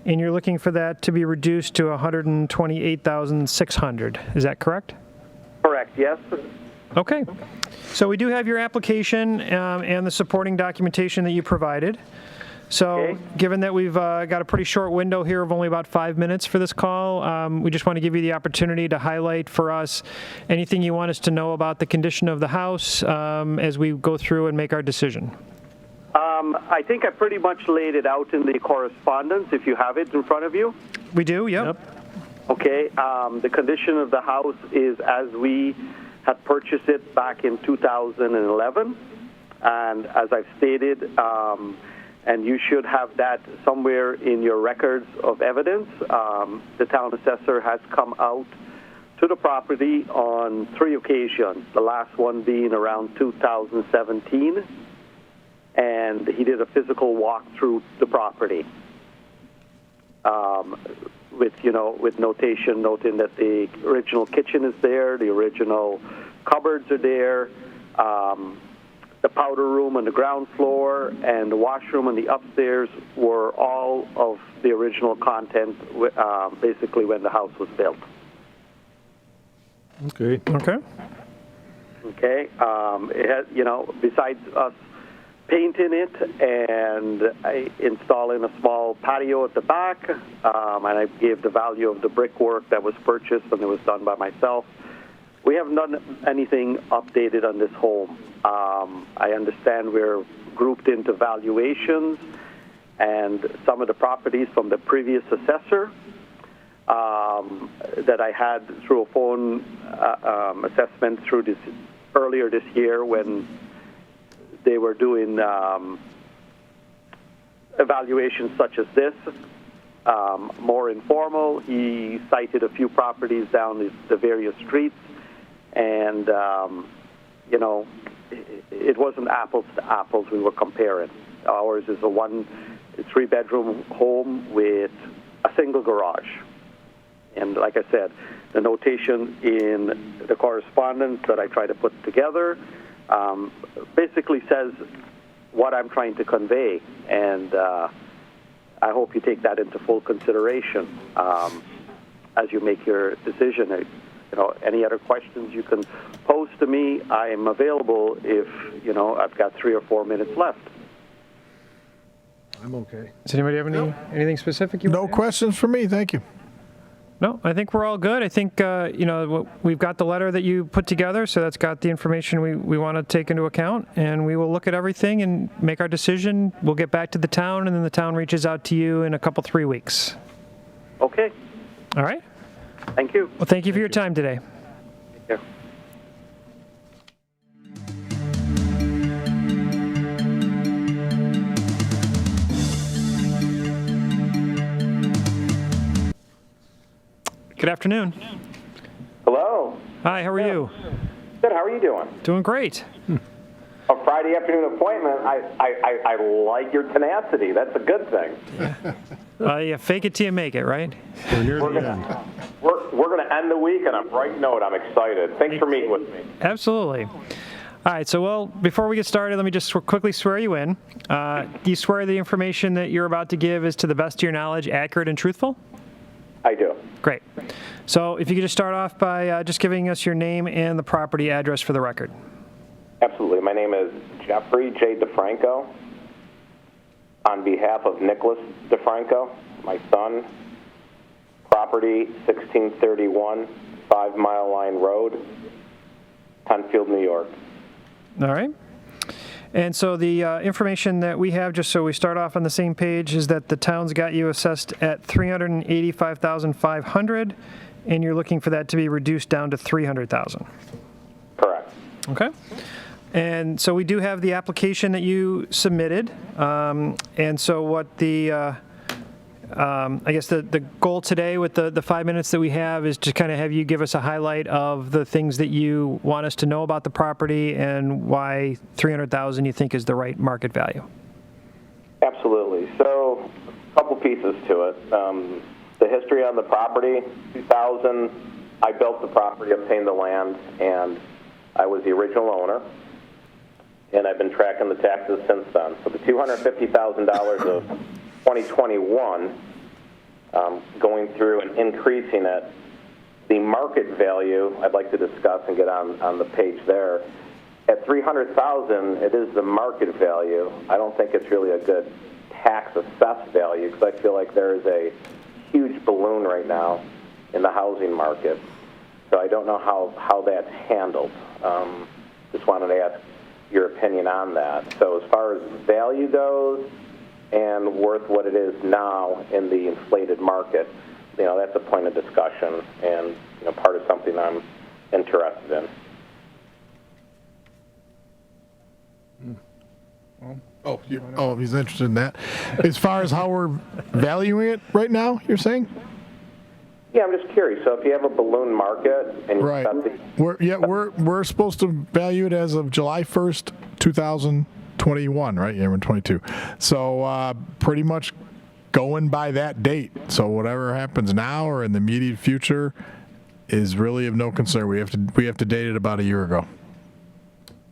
and you're looking for that to be reduced to $128,600. Is that correct?
Correct, yes.
Okay. So we do have your application and the supporting documentation that you provided. So given that we've got a pretty short window here of only about 5 minutes for this call, we just want to give you the opportunity to highlight for us anything you want us to know about the condition of the house as we go through and make our decision.
I think I pretty much laid it out in the correspondence, if you have it in front of you.
We do, yep.
Okay, the condition of the house is as we had purchased it back in 2011, and as I've stated, and you should have that somewhere in your records of evidence, the town assessor has come out to the property on 3 occasions, the last one being around 2017, and he did a physical walk through the property. With notation noting that the original kitchen is there, the original cupboards are there, the powder room on the ground floor, and the washroom on the upstairs were all of the original content, basically when the house was built.
Okay.
Okay.
Okay. It has, besides us painting it and installing a small patio at the back, and I gave the value of the brickwork that was purchased and it was done by myself. We have not anything updated on this home. I understand we're grouped into valuations, and some of the properties from the previous assessor that I had through a phone assessment through earlier this year when they were doing evaluations such as this, more informal. He cited a few properties down the various streets, and, it wasn't apples to apples we were comparing. Ours is a 3-bedroom home with a single garage. And like I said, the notation in the correspondence that I try to put together basically says what I'm trying to convey, and I hope you take that into full consideration as you make your decision. Any other questions you can pose to me, I am available if, I've got 3 or 4 minutes left.
I'm okay.
Does anybody have anything specific you want to add?
Questions for me, thank you.
No, I think we're all good. I think, we've got the letter that you put together, so that's got the information we want to take into account, and we will look at everything and make our decision. We'll get back to the town, and then the town reaches out to you in a couple, 3 weeks.
Okay.
All right?
Thank you.
Well, thank you for your time today.
Take care.
Good afternoon.
Hello.
Hi, how are you?
Good. How are you doing?
Doing great.
A Friday afternoon appointment. I like your tenacity. That's a good thing.
You fake it till you make it, right?
We're gonna end the week on a bright note. I'm excited. Thanks for meeting with me.
Absolutely. All right, so before we get started, let me just quickly swear you in. Do you swear the information that you're about to give is to the best of your knowledge accurate and truthful?
I do.
Great. So if you could just start off by just giving us your name and the property address for the record.
Absolutely. My name is Jeffrey J. DeFranco. On behalf of Nicholas DeFranco, my son, property 1631 5 Mile Line Road, Penfield, New York.
All right. And so the information that we have, just so we start off on the same page, is that the town's got you assessed at $385,500, and you're looking for that to be reduced down to $300,000.
Correct.
Okay. And so we do have the application that you submitted, and so what the I guess the goal today with the 5 minutes that we have is to kind of have you give us a highlight of the things that you want us to know about the property and why $300,000 you think is the right market value.
Absolutely. So a couple pieces to it. The history on the property, 2000, I built the property, obtained the land, and I was the original owner. And I've been tracking the taxes since then. So the $250,000 of 2021, going through and increasing it, the market value I'd like to discuss and get on the page there, at at $300,000, it is the market value. I don't think it's really a good tax assessed value because I feel like there is a huge balloon right now in the housing market. So I don't know how that's handled. Just wanted to ask your opinion on that. So as far as value goes and worth what it is now in the inflated market, that's a point of discussion and part of something I'm interested in.
He's interested in that. As far as how we're valuing it right now, you're saying?
Yeah, I'm just curious. So if you have a balloon market and you
right, we're supposed to value it as of July 1st, 2021, right? Yeah, we're in 22. So pretty much going by that date. So whatever happens now or in the immediate future is really of no concern. We have to date it about a year ago,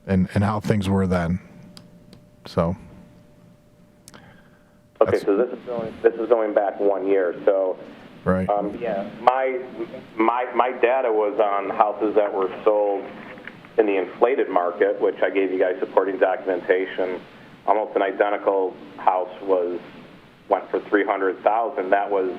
and how things were then. So.
Okay, so this is going back 1 year. So.
Right.
Yeah, my data was on houses that were sold in the inflated market, which I gave you guys supporting documentation. Almost an identical house went for $300,000. That was,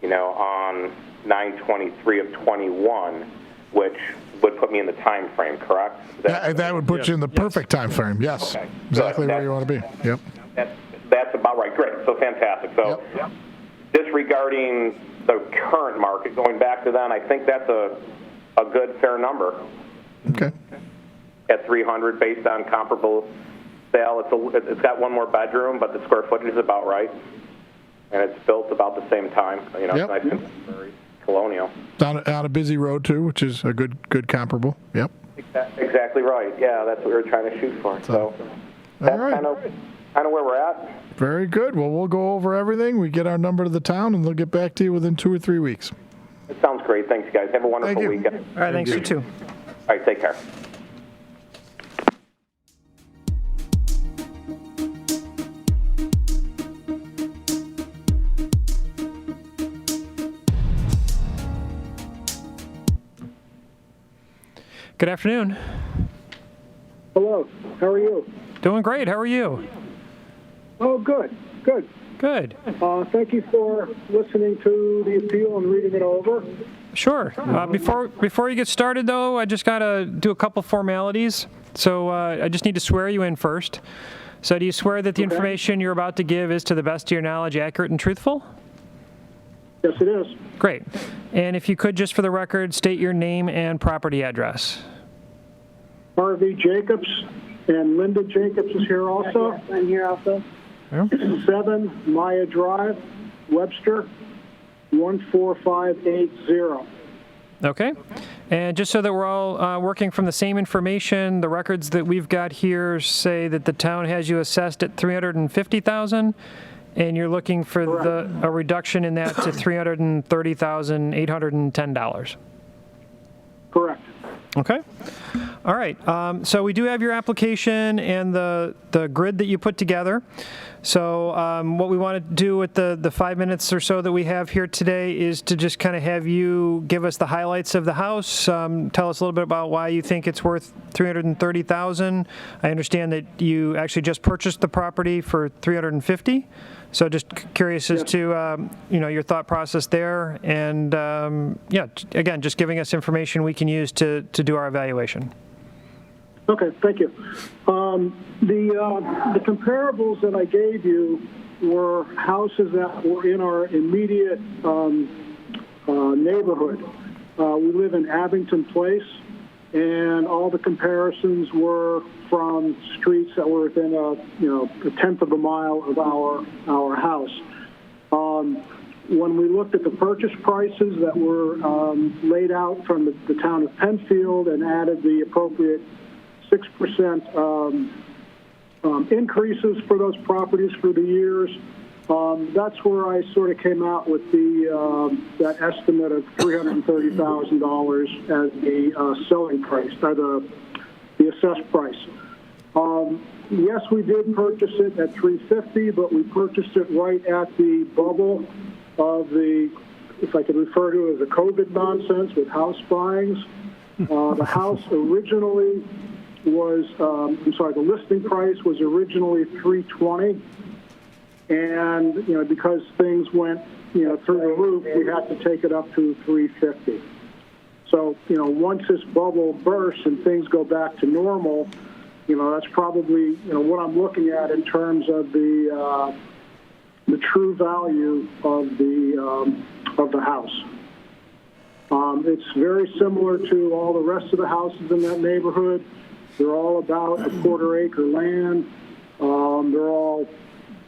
on 9/23 of 21, which would put me in the time frame, correct?
That would put you in the perfect time frame. Yes, okay. Exactly where you want to be. Yep.
That's about right. Great. So fantastic. So. Yep. Disregarding the current market, going back to then, I think that's a good, fair number.
Okay.
At 300, based on comparable sale, it's got one more bedroom, but the square footage is about right, and it's built about the same time. Yep. It's nice and very colonial.
On a busy road too, which is a good comparable. Yep.
Exactly right. Yeah, that's what we were trying to shoot for. So that's kind of where we're at.
Very good. Well, we'll go over everything. We get our number to the town, and they'll get back to you within 2 or 3 weeks.
It sounds great. Thanks, guys. Have a wonderful weekend.
All right, thanks, you too.
All right, take care.
Good afternoon.
Hello. How are you?
Doing great. How are you?
Oh, good.
Good.
Thank you for listening to the appeal and reading it over.
Sure. Before you get started, though, I just got to do a couple formalities. So I just need to swear you in first. So do you swear that the information you're about to give is, to the best of your knowledge, accurate and truthful?
Yes, it is.
Great. And if you could, just for the record, state your name and property address.
R.V. Jacobs, and Linda Jacobs is here also.
I'm here also.
7 Maya Drive, Webster, 14580.
Okay. And just so that we're all working from the same information, the records that we've got here say that the town has you assessed at $350,000, and you're looking for a reduction in that to $330,810.
Correct.
Okay. All right. So we do have your application and the grid that you put together. So what we want to do with the 5 minutes or so that we have here today is to just kind of have you give us the highlights of the house. Tell us a little bit about why you think it's worth $330,000. I understand that you actually just purchased the property for $350,000. So just curious as to your thought process there, and again, just giving us information we can use to do our evaluation.
Okay, thank you. The comparables that I gave you were houses that were in our immediate neighborhood. We live in Abington Place, and all the comparisons were from streets that were within a tenth of a mile of our house. When we looked at the purchase prices that were laid out from the town of Penfield and added the appropriate 6% increases for those properties for the years, that's where I sort of came out with that estimate of $330,000 as the selling price, or the assessed price. Yes, we did purchase it at $350,000, but we purchased it right at the bubble of the, if I could refer to it as a COVID nonsense with house buyings. The house originally was, the listing price was originally $320, and because things went through the roof, we had to take it up to $350. So once this bubble bursts and things go back to normal, that's probably what I'm looking at in terms of the true value of the house. It's very similar to all the rest of the houses in that neighborhood. They're all about a quarter-acre land. They're all,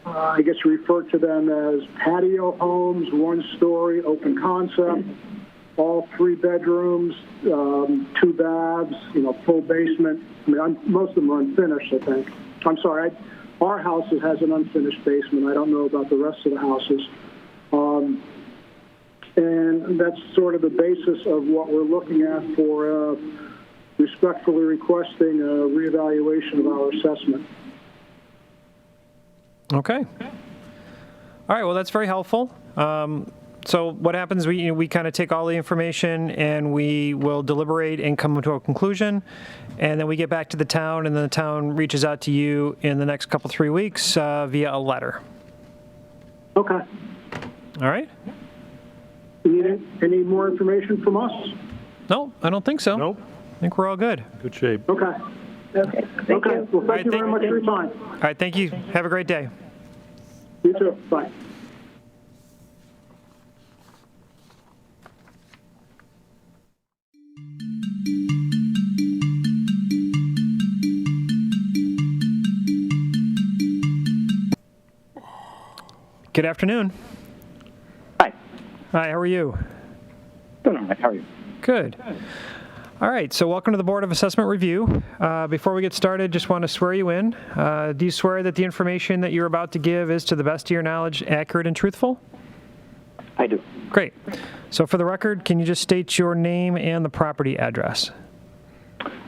I guess you refer to them as patio homes, one-story, open concept, all 3 bedrooms, 2 baths, full basement. I mean, most of them are unfinished, I think. I'm sorry, our house has an unfinished basement. I don't know about the rest of the houses. And that's sort of the basis of what we're looking at for respectfully requesting a reevaluation of our assessment.
Okay. All right, well, that's very helpful. So what happens, we kind of take all the information and we will deliberate and come to a conclusion, and then we get back to the town, and then the town reaches out to you in the next 3 weeks via a letter.
Okay.
All right.
You need any more information from us?
No, I don't think so.
Nope.
I think we're all good.
Good shape.
Okay. Okay. Well, thank you very much for your time.
All right, thank you. Have a great day.
You too. Bye.
Good afternoon.
Hi.
Hi, how are you?
Doing all right. How are you?
Good. All right, so welcome to the Board of Assessment Review. Before we get started, just want to swear you in. Do you swear that the information that you're about to give is, to the best of your knowledge, accurate and truthful?
I do.
Great. So for the record, can you just state your name and the property address?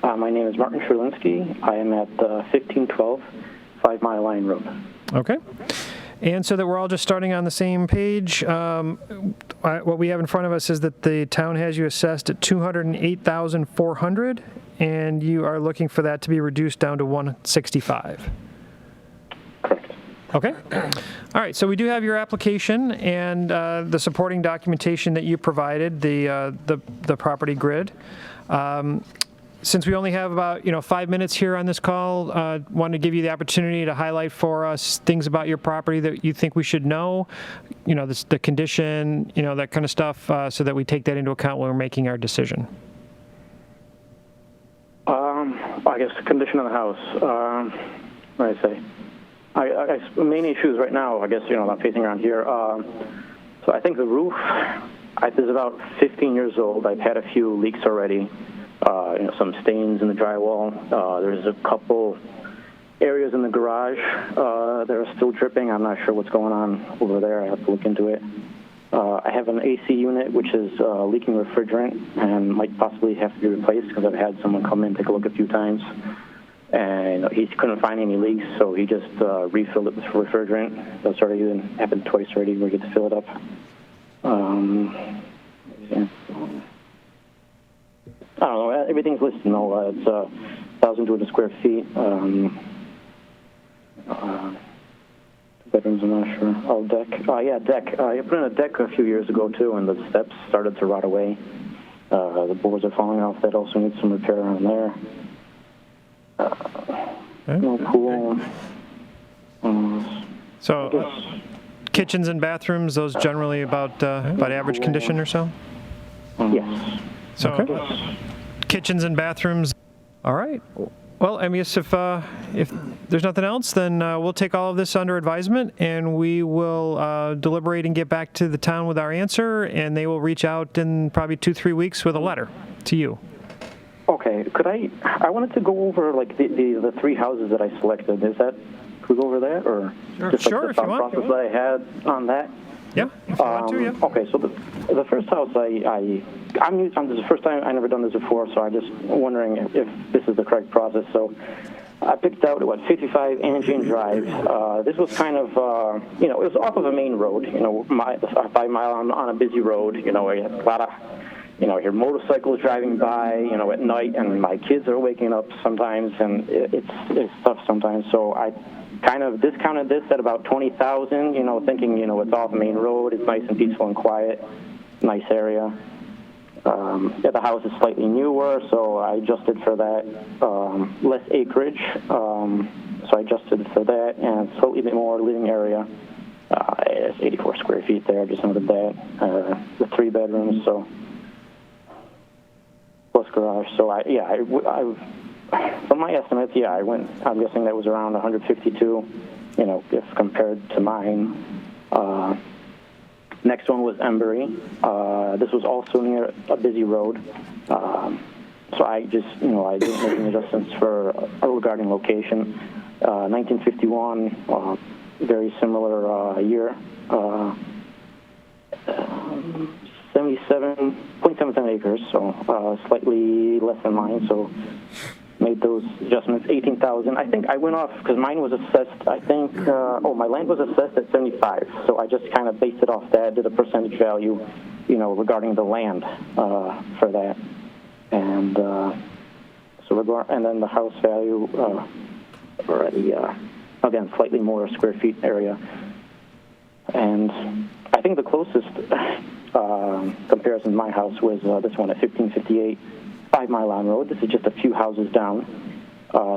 My name is Martin Sherlinsky. I am at 1512 5 Mile Line Road.
Okay. And so that we're all just starting on the same page, what we have in front of us is that the town has you assessed at $208,400, and you are looking for that to be reduced down to $165.
Correct.
Okay. All right. So we do have your application and the supporting documentation that you provided, the property grid. Since we only have about 5 minutes here on this call, wanted to give you the opportunity to highlight for us things about your property that you think we should know, the condition, that kind of stuff, so that we take that into account when we're making our decision.
I guess the condition of the house. What do I say? The main issues right now, I guess, I'm facing around here. So I think the roof is about 15 years old. I've had a few leaks already. Some stains in the drywall. There's a couple areas in the garage that are still dripping. I'm not sure what's going on over there. I have to look into it. I have an AC unit which is leaking refrigerant and might possibly have to be replaced because I've had someone come in, take a look a few times, and he couldn't find any leaks, so he just refilled it with refrigerant. That's already happened twice already. We get to fill it up. I don't know. Everything's listed. It's 1,200 square feet. Bedrooms, I'm not sure. Oh, deck. Deck. I put in a deck a few years ago too, and the steps started to rot away. The boards are falling off. That also needs some repair on there. No pool.
So, kitchens and bathrooms, those generally about average condition or so?
Yes.
So, okay. Kitchens and bathrooms. All right. Well, I guess if there's nothing else, then we'll take all of this under advisement, and we will deliberate and get back to the town with our answer, and they will reach out in probably 2-3 weeks with a letter to you.
Okay. I wanted to go over the 3 houses that I selected. Could we go over that, or just
sure,
the
if you
thought
want.
process that I had on that?
Yeah, if you want to, yeah.
Okay, so the first house this is the first time. I've never done this before, so I'm just wondering if this is the correct process. So I picked out 55 Angine Drive. This was kind of it was off of a main road, 5 mile on a busy road. A lot of I hear motorcycles driving by, at night, and my kids are waking up sometimes, and it's tough sometimes. So I kind of discounted this at about $20,000, thinking, it's off the main road, it's nice and peaceful and quiet, nice area. The house is slightly newer, so I adjusted for that. Less acreage, so I adjusted for that, and slightly bit more living area. It's 84 square feet there, just noted that, with 3 bedrooms, so plus garage. So from my estimates, I'm guessing that was around 152, if compared to mine. Next one was Embury. This was also near a busy road. So I just, I didn't make any adjustments regarding location. 1951, very similar year. 77.77 acres, so slightly less than mine. So made those adjustments. 18,000. I think I went off because mine was assessed. I think my land was assessed at 75. So I just kind of based it off that, did a percentage value, regarding the land for that, and and then the house value already again slightly more square feet area, and I think the closest comparison to my house was this one at 1558 5 Mile Line Road. This is just a few houses down.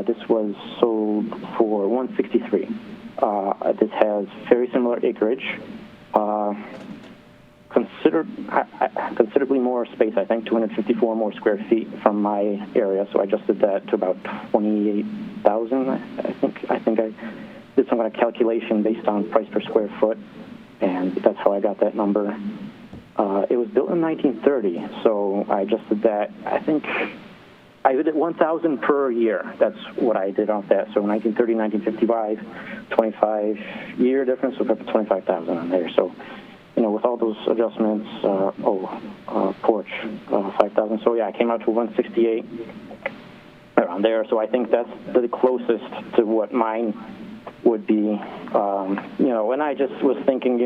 This was sold for $163. This has very similar acreage, considerably more space. I think 254 more square feet from my area. So I adjusted that to about 28,000. I think I did some kind of calculation based on price per square foot, and that's how I got that number. It was built in 1930, so I adjusted that. I think I did it 1,000 per year. That's what I did off that. So 1930, 1955, 25-year difference, so I put 25,000 on there. So, with all those adjustments, porch, 5,000. So I came out to 168 around there. So I think that's the closest to what mine would be. And I just was thinking,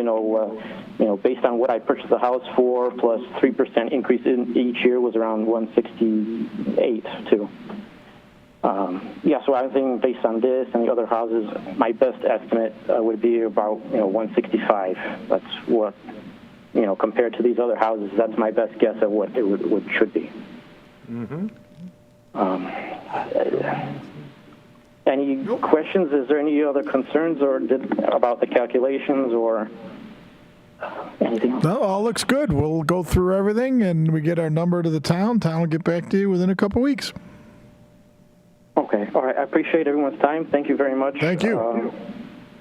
based on what I purchased the house for, plus 3% increase in each year was around 168 too. So I think based on this and the other houses, my best estimate would be about 165. That's what compared to these other houses, that's my best guess at what it should be. Mm-hmm. Any questions? Is there any other concerns about the calculations or anything else?
No, all looks good. We'll go through everything, and we get our number to the town. Town will get back to you within a couple weeks.
Okay. All right. I appreciate everyone's time. Thank you very much.
Thank you.
All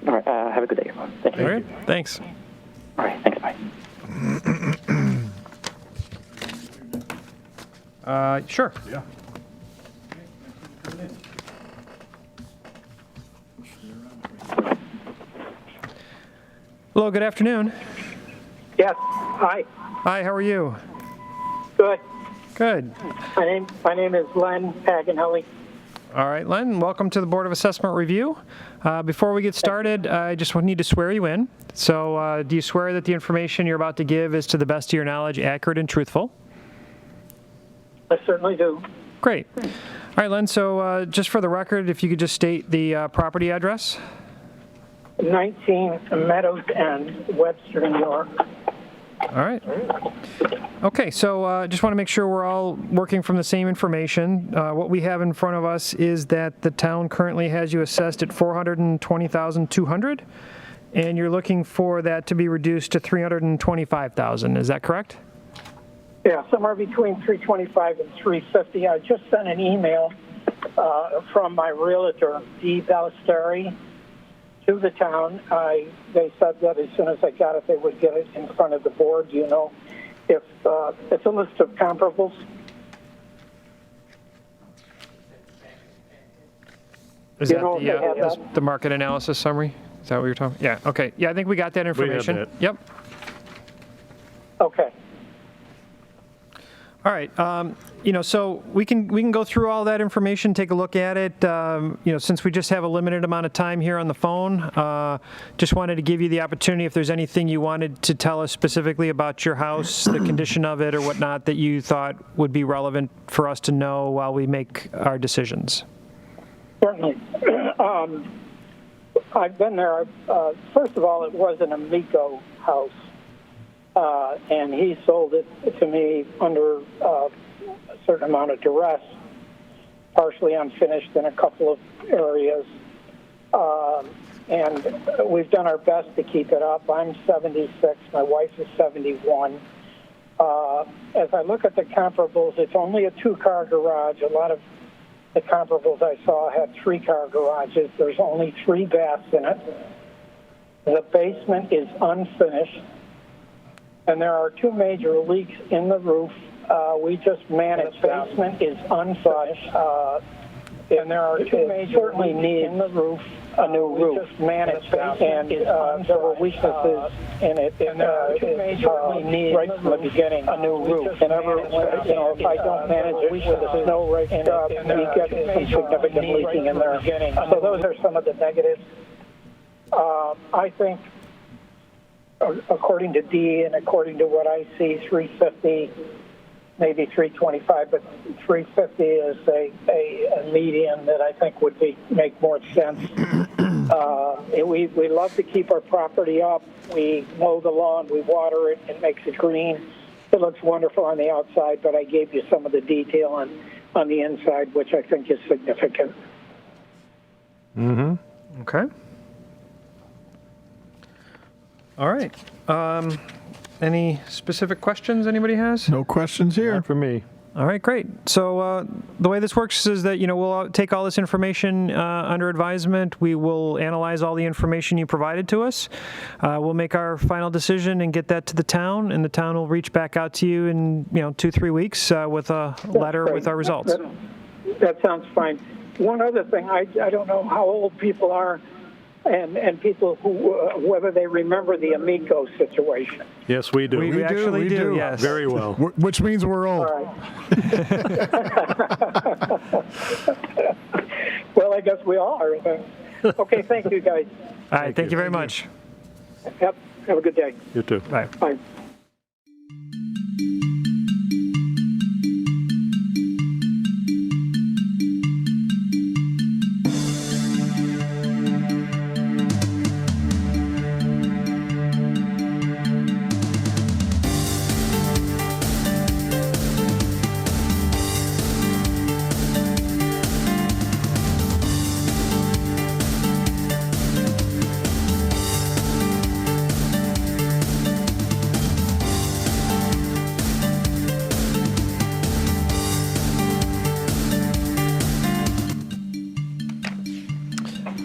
right. Have a good day, everyone. Thank you.
All right. Thanks.
All right. Thanks. Bye.
Sure.
Yeah.
Hello, good afternoon.
Yes. Hi.
Hi, how are you?
Good.
Good.
My name is Len Paganelli.
All right, Len, welcome to the Board of Assessment Review. Before we get started, I just need to swear you in. So do you swear that the information you're about to give is to the best of your knowledge accurate and truthful?
I certainly do.
Great. All right, Len, so just for the record, if you could just state the property address.
19 Meadows End, Webster, New York.
All right. Okay, so just want to make sure we're all working from the same information. What we have in front of us is that the town currently has you assessed at $420,200, and you're looking for that to be reduced to $325,000. Is that correct?
Yeah, somewhere between $325 and $350. I just sent an email from my realtor, Dee Ballesteri, to the town. They said that as soon as I got it, they would get it in front of the board. Do you know if it's a list of comparables?
Is that the market analysis summary? Is that what you're talking? Yeah. Okay. Yeah, I think we got that information.
We have that.
Yep.
Okay.
All right. So we can go through all that information, take a look at it. Since we just have a limited amount of time here on the phone, just wanted to give you the opportunity if there's anything you wanted to tell us specifically about your house, the condition of it or whatnot that you thought would be relevant for us to know while we make our decisions.
Certainly. I've been there. First of all, it was an Amico house, and he sold it to me under a certain amount of duress, partially unfinished in a couple of areas. And we've done our best to keep it up. I'm 76. My wife is 71. As I look at the comparables, it's only a two-car garage. A lot of the comparables I saw had three-car garages. There's only 3 baths in it. The basement is unfinished. And there are 2 major leaks in the roof. We just managed them. The basement is unfinished. And there are 2 major leaks in the roof. A new roof. We just managed them. And there were weaknesses in it. And there are 2 major leaks right from the beginning. A new roof. And if I don't manage it with the snow raked up, we get some significant leaking in there. So those are some of the negatives. I think, according to Dee and according to what I see, 350, maybe 325, but 350 is a median that I think would make more sense. We love to keep our property up. We mow the lawn, we water it, it makes it green. It looks wonderful on the outside, but I gave you some of the detail on the inside, which I think is significant.
Mm-hmm. Okay. All right. Any specific questions anybody has?
No questions here.
Not for me.
All right, great. So the way this works is that, we'll take all this information under advisement. We will analyze all the information you provided to us. We'll make our final decision and get that to the town, and the town will reach back out to you in, 2-3 weeks with a letter with our results.
That sounds fine. One other thing, I don't know how old people are and people who, whether they remember the Amico situation.
Yes, we do.
We actually do, yes.
Very well.
Which means we're old.
All right. Well, I guess we all are. Okay, thank you, guys.
All right, thank you very much.
Yep, have a good day.
You too.
Bye.
Bye.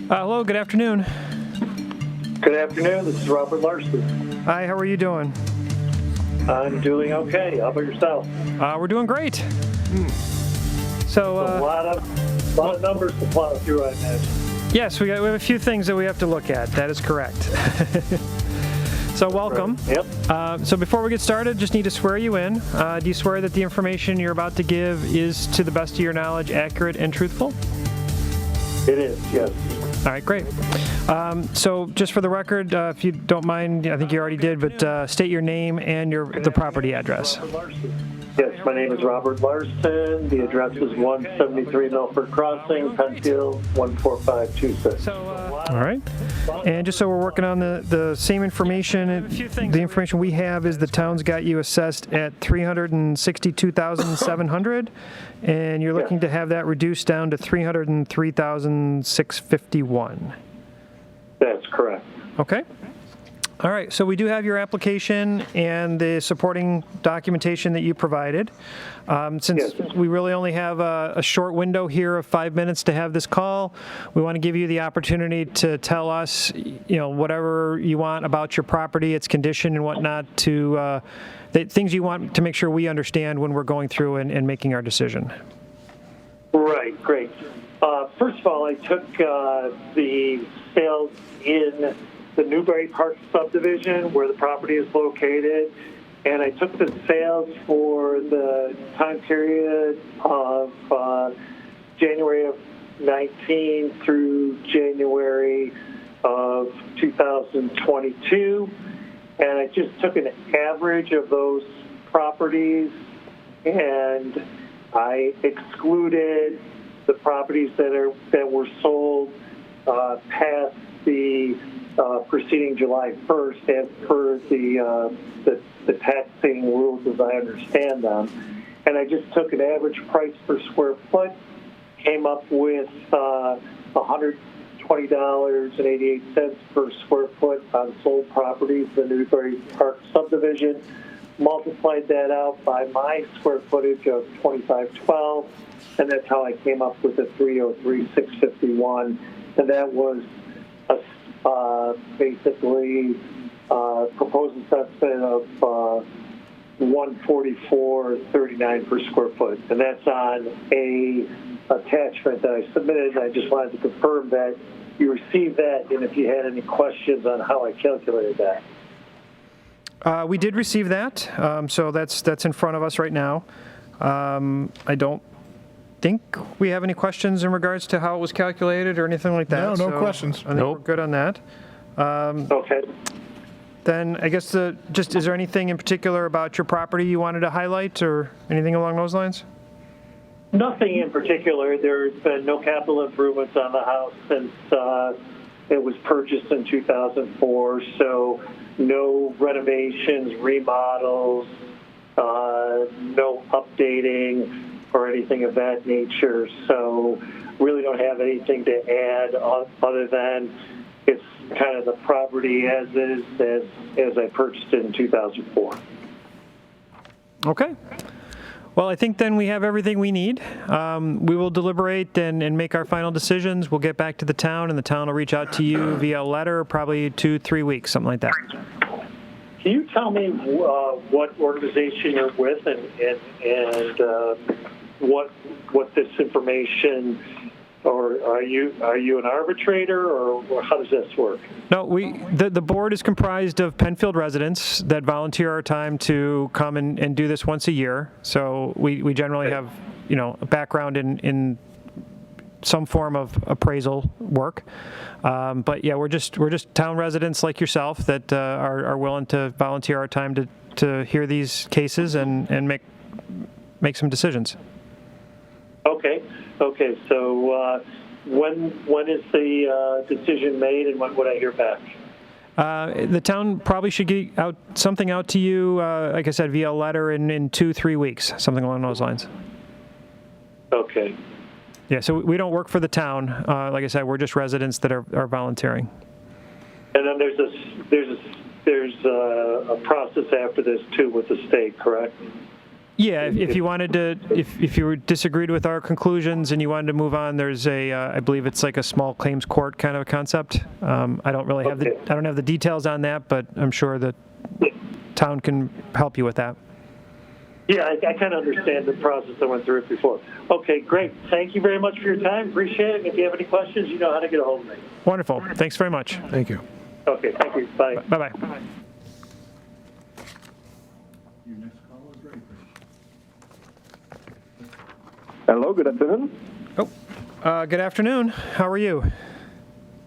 Hello, good afternoon.
Good afternoon, this is Robert Larson.
Hi, how are you doing?
I'm doing okay. How about yourself?
We're doing great. So
a lot of numbers to plow through, I imagine.
Yes, we have a few things that we have to look at. That is correct. So welcome.
Right. Yep.
So before we get started, just need to swear you in. Do you swear that the information you're about to give is, to the best of your knowledge, accurate and truthful?
It is, yes.
All right, great. So just for the record, if you don't mind, I think you already did, but state your name and the property address.
Yes, my name is Robert Larson. The address is 173 Milford Crossing, Penfield, 14526.
All right. And just so we're working on the same information, the information we have is the town's got you assessed at $362,700, and you're looking to have that reduced down to $303,651.
That's correct.
Okay. All right, so we do have your application and the supporting documentation that you provided. Since we really only have a short window here of 5 minutes to have this call, we want to give you the opportunity to tell us, whatever you want about your property, its condition and whatnot, the things you want to make sure we understand when we're going through and making our decision.
Right, great. First of all, I took the sales in the Newberry Park subdivision where the property is located, and I took the sales for the time period of January of 19 through January of 2022, and I just took an average of those properties, and I excluded the properties that were sold past the preceding July 1st as per the taxing rules as I understand them. And I just took an average price per square foot, came up with $120.88 per square foot on sold properties in the Newbury Park subdivision, multiplied that out by my square footage of 2512, and that's how I came up with the 303,651, and that was basically proposed assessment of $144.39 per square foot, and that's on a attachment that I submitted. I just wanted to confirm that you received that, and if you had any questions on how I calculated that.
We did receive that, so that's in front of us right now. I don't think we have any questions in regards to how it was calculated or anything like that.
No questions.
I think we're good on that.
Okay.
Then I guess is there anything in particular about your property you wanted to highlight or anything along those lines?
Nothing in particular. There's been no capital improvements on the house since it was purchased in 2004, so no renovations, remodels, no updating or anything of that nature. So really don't have anything to add other than it's kind of the property as is, as I purchased it in 2004.
Okay. Well, I think then we have everything we need. We will deliberate and make our final decisions. We'll get back to the town, and the town will reach out to you via letter, probably 2-3 weeks, something like that.
Can you tell me what organization you're with and what this information, or are you an arbitrator, or how does this work?
No, the board is comprised of Penfield residents that volunteer our time to come and do this once a year. So we generally have a background in some form of appraisal work. But yeah, we're just town residents like yourself that are willing to volunteer our time to hear these cases and make some decisions.
Okay. So when is the decision made, and when would I hear back?
The town probably should get something out to you, like I said, via letter in 2-3 weeks, something along those lines.
Okay.
Yeah, so we don't work for the town. Like I said, we're just residents that are volunteering.
And then there's a process after this too with the state, correct?
Yeah, if you wanted to, if you disagreed with our conclusions and you wanted to move on, there's I believe it's like a small claims court kind of a concept. I don't really have I don't have the details on that, but I'm sure that town can help you with that.
Yeah, I kind of understand the process. I went through it before. Okay, great. Thank you very much for your time. Appreciate it. If you have any questions, you know how to get a hold of me.
Wonderful. Thanks very much.
Thank you.
Okay, thank you. Bye.
Bye-bye.
Your next call is ready, please.
Hello, good afternoon.
Good afternoon. How are you?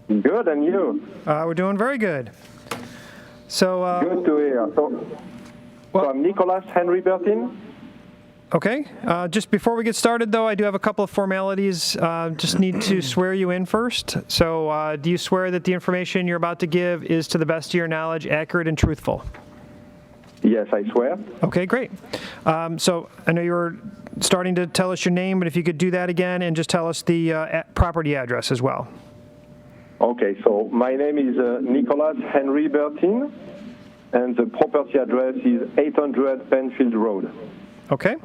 Good, and you?
We're doing very good. So
good to hear. So I'm Nicholas Henry Bertin.
Okay. Just before we get started, though, I do have a couple of formalities. Just need to swear you in first. So do you swear that the information you're about to give is, to the best of your knowledge, accurate and truthful?
Yes, I swear.
Okay, great. So I know you were starting to tell us your name, but if you could do that again and just tell us the property address as well.
Okay, so my name is Nicholas Henry Bertin, and the property address is 800 Penfield Road.
Okay.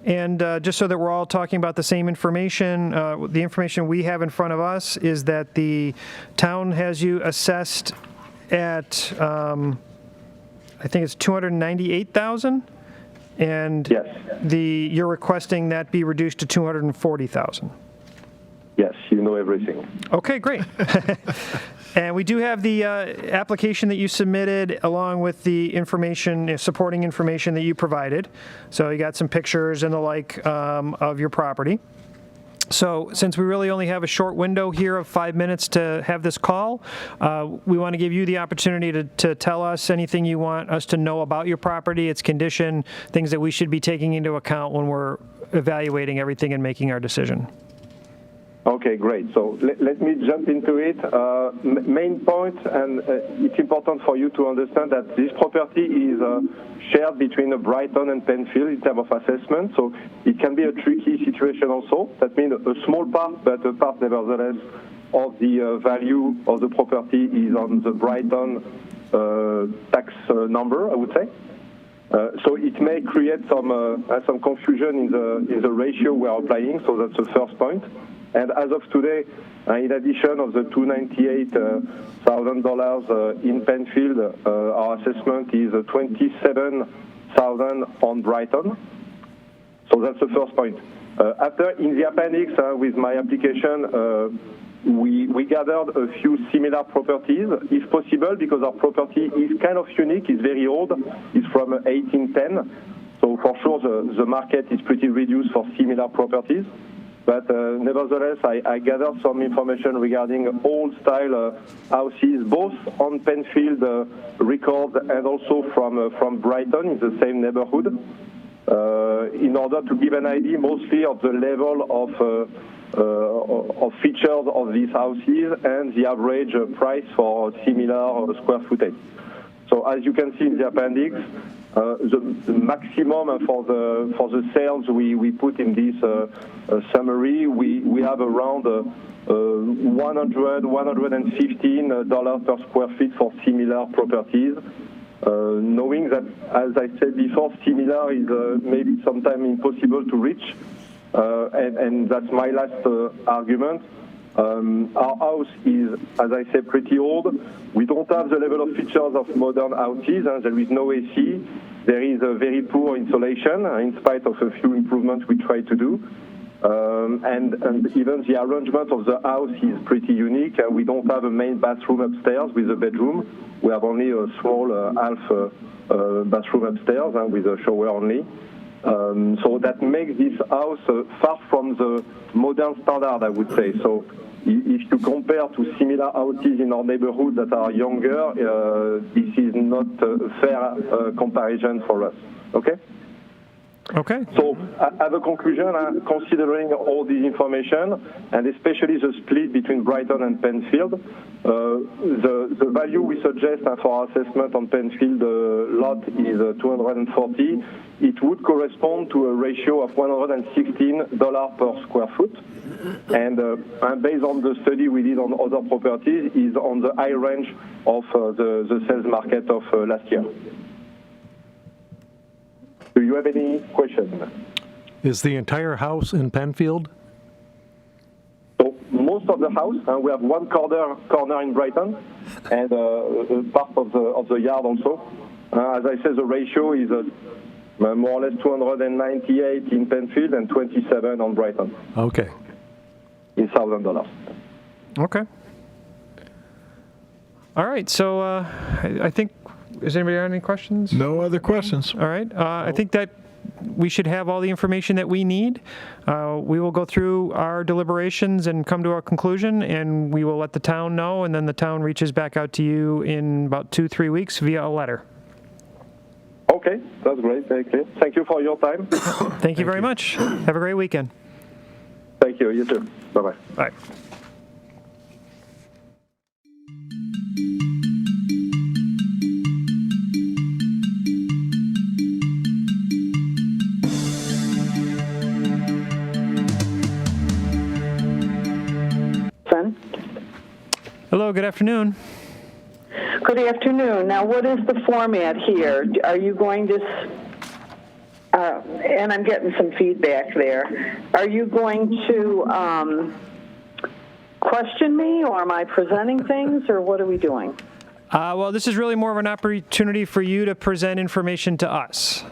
And just so that we're all talking about the same information, the information we have in front of us is that the town has you assessed at, I think it's $298,000, and
yes.
You're requesting that be reduced to $240,000.
Yes, you know everything.
Okay, great. And we do have the application that you submitted along with the information, supporting information that you provided. So you got some pictures and the like of your property. So since we really only have a short window here of 5 minutes to have this call, we want to give you the opportunity to tell us anything you want us to know about your property, its condition, things that we should be taking into account when we're evaluating everything and making our decision.
Okay, great. So let me jump into it. Main point, and it's important for you to understand that this property is shared between Brighton and Penfield in terms of assessment. So it can be a tricky situation also. That means a small part, but a part nevertheless of the value of the property is on the Brighton tax number, I would say. So it may create some confusion in the ratio we are applying. So that's the first point. And as of today, in addition of the $298,000 in Penfield, our assessment is $27,000 on Brighton. So that's the first point. After, in the appendix with my application, we gathered a few similar properties, if possible, because our property is kind of unique. It's very old. It's from 1810. So for sure, the market is pretty reduced for similar properties. But nevertheless, I gathered some information regarding old-style houses, both on Penfield record and also from Brighton in the same neighborhood, in order to give an idea mostly of the level of features of these houses and the average price for similar square footage. So as you can see in the appendix, the maximum for the sales we put in this summary, we have around $115 per square feet for similar properties. Knowing that, as I said before, similar is maybe sometimes impossible to reach, and that's my last argument. Our house is, as I said, pretty old. We don't have the level of features of modern houses, and there is no AC. There is a very poor insulation, in spite of a few improvements we try to do. And even the arrangement of the house is pretty unique. We don't have a main bathroom upstairs with a bedroom. We have only a small half bathroom upstairs with a shower only. So that makes this house far from the modern standard, I would say. So if you compare to similar houses in our neighborhood that are younger, this is not a fair comparison for us. Okay?
Okay.
So as a conclusion, considering all this information, and especially the split between Brighton and Penfield, the value we suggest for our assessment on Penfield lot is 240. It would correspond to a ratio of $116 per square foot. And based on the study we did on other properties, is on the high range of the sales market of last year. Do you have any questions?
Is the entire house in Penfield?
So most of the house, we have one corner in Brighton, and part of the yard also. As I said, the ratio is more or less 298 in Penfield and 27 on Brighton.
Okay.
In $1,000.
Okay. All right. So I think, does anybody have any questions?
No other questions.
All right. I think that we should have all the information that we need. We will go through our deliberations and come to a conclusion, and we will let the town know, and then the town reaches back out to you in about 2-3 weeks via a letter.
Okay, that's great. Very clear. Thank you for your time.
Thank you very much. Have a great weekend.
Thank you. You too. Bye-bye.
Bye. Hello, good afternoon.
Good afternoon. Now, what is the format here? Are you going to, and I'm getting some feedback there, are you going to question me, or am I presenting things, or what are we doing?
Well, this is really more of an opportunity for you to present information to us.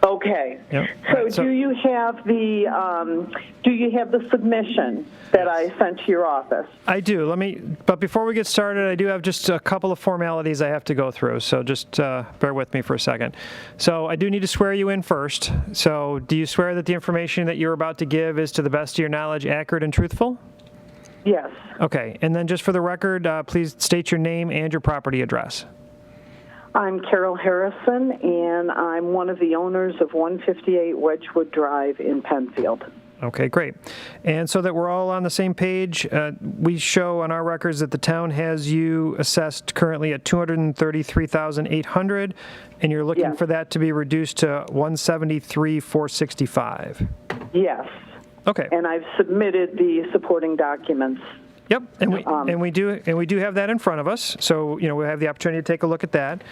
Okay. Okay.
Yep.
So do you have the submission that I sent to your office?
I do. But before we get started, I do have just a couple of formalities I have to go through. So just bear with me for a second. So I do need to swear you in first. So do you swear that the information that you're about to give is, to the best of your knowledge, accurate and truthful?
Yes.
Okay. And then just for the record, please state your name and your property address.
I'm Carol Harrison, and I'm one of the owners of 158 Wedgwood Drive in Penfield.
Okay, great. And so that we're all on the same page, we show on our records that the town has you assessed currently at $233,800, and you're looking for that to be reduced to $173,465.
Yes.
Okay.
And I've submitted the supporting documents.
Yep, and we do have that in front of us. So we have the opportunity to take a look at that.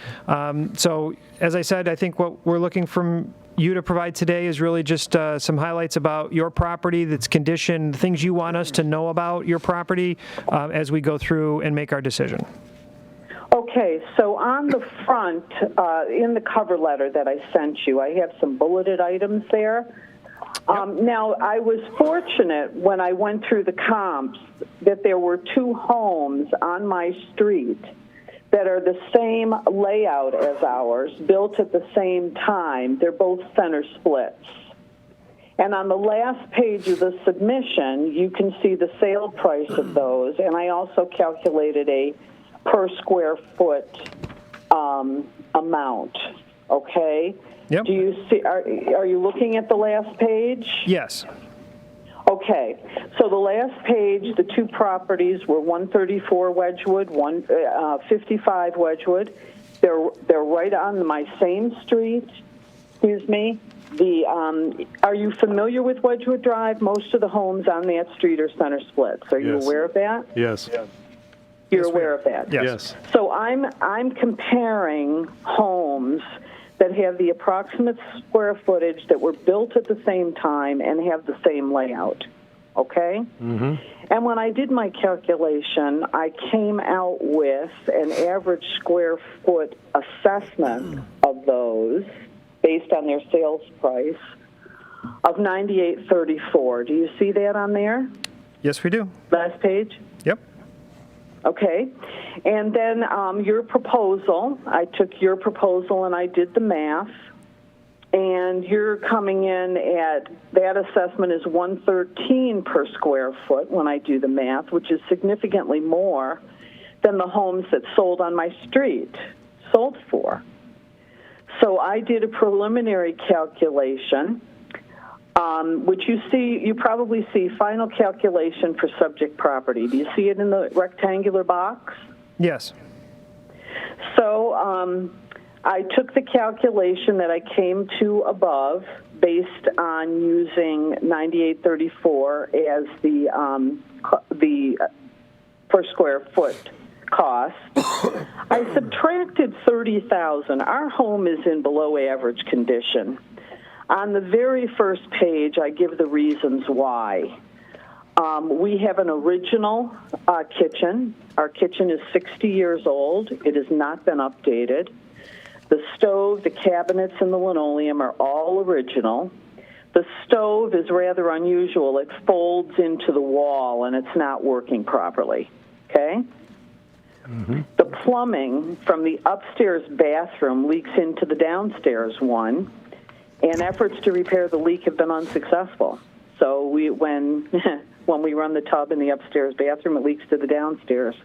So as I said, I think what we're looking from you to provide today is really just some highlights about your property, its condition, things you want us to know about your property as we go through and make our decision.
Okay, so on the front, in the cover letter that I sent you, I have some bulleted items there. Now, I was fortunate when I went through the comps that there were two homes on my street that are the same layout as ours, built at the same time. They're both center splits. And on the last page of the submission, you can see the sale price of those, and I also calculated a per square foot amount, okay?
Yep.
Do you see? Are you looking at the last page?
Yes.
Okay. So the last page, the two properties were 134 Wedgwood, 55 Wedgwood. They're right on my same street. Excuse me. Are you familiar with Wedgwood Drive? Most of the homes on that street are center splits. Are you aware of that?
Yes.
You're aware of that?
Yes.
So I'm comparing homes that have the approximate square footage that were built at the same time and have the same layout, okay?
Mm-hmm.
And when I did my calculation, I came out with an average square foot assessment of those based on their sales price of $98.34. Do you see that on there?
Yes, we do.
Last page?
Yep.
Okay. And then your proposal, I took your proposal and I did the math, and you're coming in at, that assessment is $113 per square foot when I do the math, which is significantly more than the homes that sold on my street sold for. So I did a preliminary calculation, which you probably see final calculation for subject property. Do you see it in the rectangular box?
Yes.
So I took the calculation that I came to above based on using 9834 as the per square foot cost. I subtracted $30,000. Our home is in below average condition. On the very first page, I give the reasons why. We have an original kitchen. Our kitchen is 60 years old. It has not been updated. The stove, the cabinets, and the linoleum are all original. The stove is rather unusual. It folds into the wall, and it's not working properly, okay? Mm-hmm. The plumbing from the upstairs bathroom leaks into the downstairs one, and efforts to repair the leak have been unsuccessful. So when we run the tub in the upstairs bathroom, it leaks to the downstairs.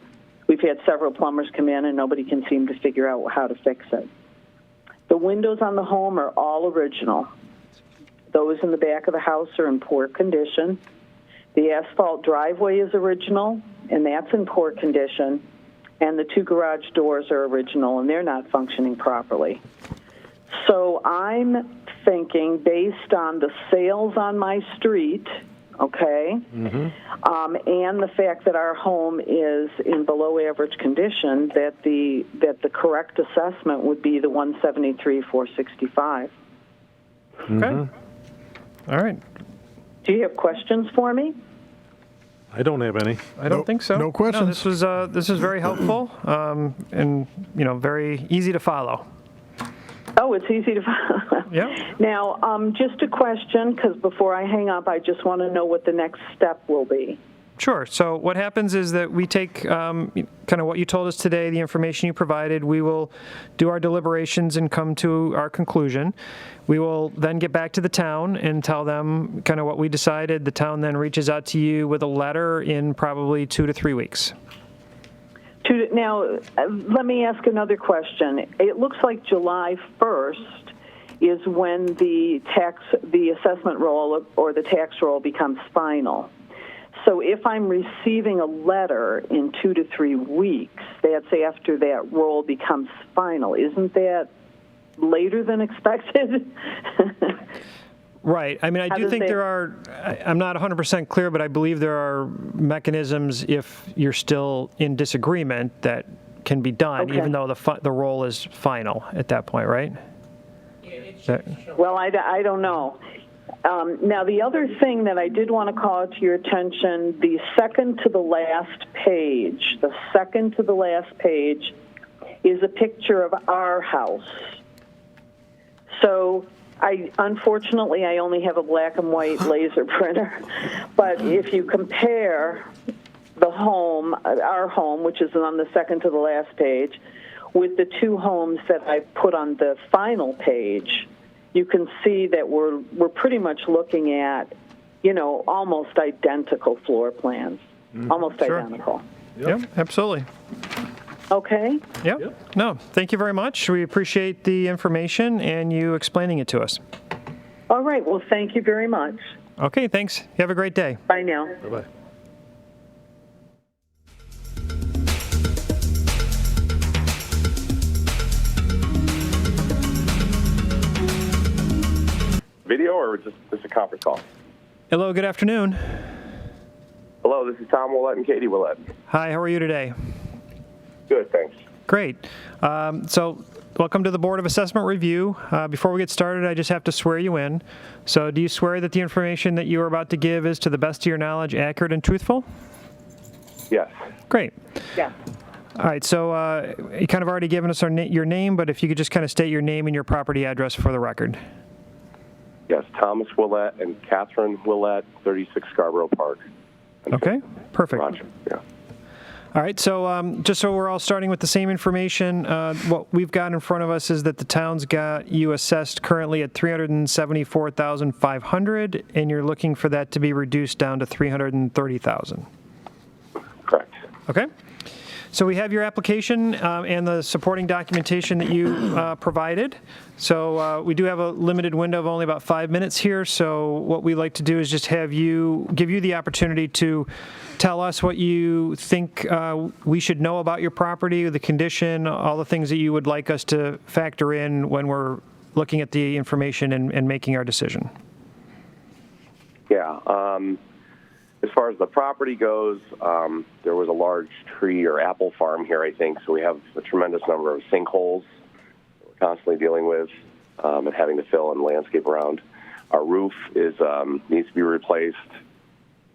We've had several plumbers come in, and nobody can seem to figure out how to fix it. The windows on the home are all original. Those in the back of the house are in poor condition. The asphalt driveway is original, and that's in poor condition. And the two garage doors are original, and they're not functioning properly. So I'm thinking, based on the sales on my street, okay, and the fact that our home is in below average condition, that the correct assessment would be the $173,465.
Okay. All right.
Do you have questions for me?
I don't have any.
I don't think so.
No questions.
This was very helpful and very easy to follow.
Oh, it's easy to find.
Yeah.
Now, just a question, because before I hang up, I just want to know what the next step will be.
Sure. So what happens is that we take kind of what you told us today, the information you provided. We will do our deliberations and come to our conclusion. We will then get back to the town and tell them kind of what we decided. The town then reaches out to you with a letter in probably 2 to 3 weeks.
Now, let me ask another question. It looks like July 1st is when the assessment roll or the tax roll becomes final. So if I'm receiving a letter in 2 to 3 weeks, that's after that roll becomes final. Isn't that later than expected?
Right. I mean, I do think there are, I'm not 100% clear, but I believe there are mechanisms if you're still in disagreement that can be done, even though the roll is final at that point, right?
Well, I don't know. Now, the other thing that I did want to call to your attention, the second to the last page is a picture of our house. So unfortunately, I only have a black and white laser printer. But if you compare the home, our home, which is on the second to the last page, with the two homes that I put on the final page, you can see that we're pretty much looking at, almost identical floor plans, almost identical.
Yep, absolutely.
Okay.
Yep. No, thank you very much. We appreciate the information and you explaining it to us.
All right. Well, thank you very much.
Okay, thanks. You have a great day.
Bye now.
Bye-bye.
Video or just a conference call?
Hello, good afternoon.
Hello, this is Tom Willett and Katie Willett.
Hi, how are you today?
Good, thanks.
Great. So welcome to the Board of Assessment Review. Before we get started, I just have to swear you in. So do you swear that the information that you are about to give is, to the best of your knowledge, accurate and truthful?
Yes.
Great.
Yeah.
All right, so you kind of already given us your name, but if you could just kind of state your name and your property address for the record.
Yes, Thomas Willett and Catherine Willett, 36 Scarborough Park.
Okay, perfect.
Roger. Yeah.
All right, so just so we're all starting with the same information, what we've got in front of us is that the town's got you assessed currently at $374,500, and you're looking for that to be reduced down to $330,000.
Correct.
Okay. So we have your application and the supporting documentation that you provided. So we do have a limited window of only about 5 minutes here. So what we like to do is just give you the opportunity to tell us what you think we should know about your property, the condition, all the things that you would like us to factor in when we're looking at the information and making our decision.
Yeah. As far as the property goes, there was a large tree or apple farm here, I think, so we have a tremendous number of sinkholes that we're constantly dealing with and having to fill and landscape around. Our roof needs to be replaced,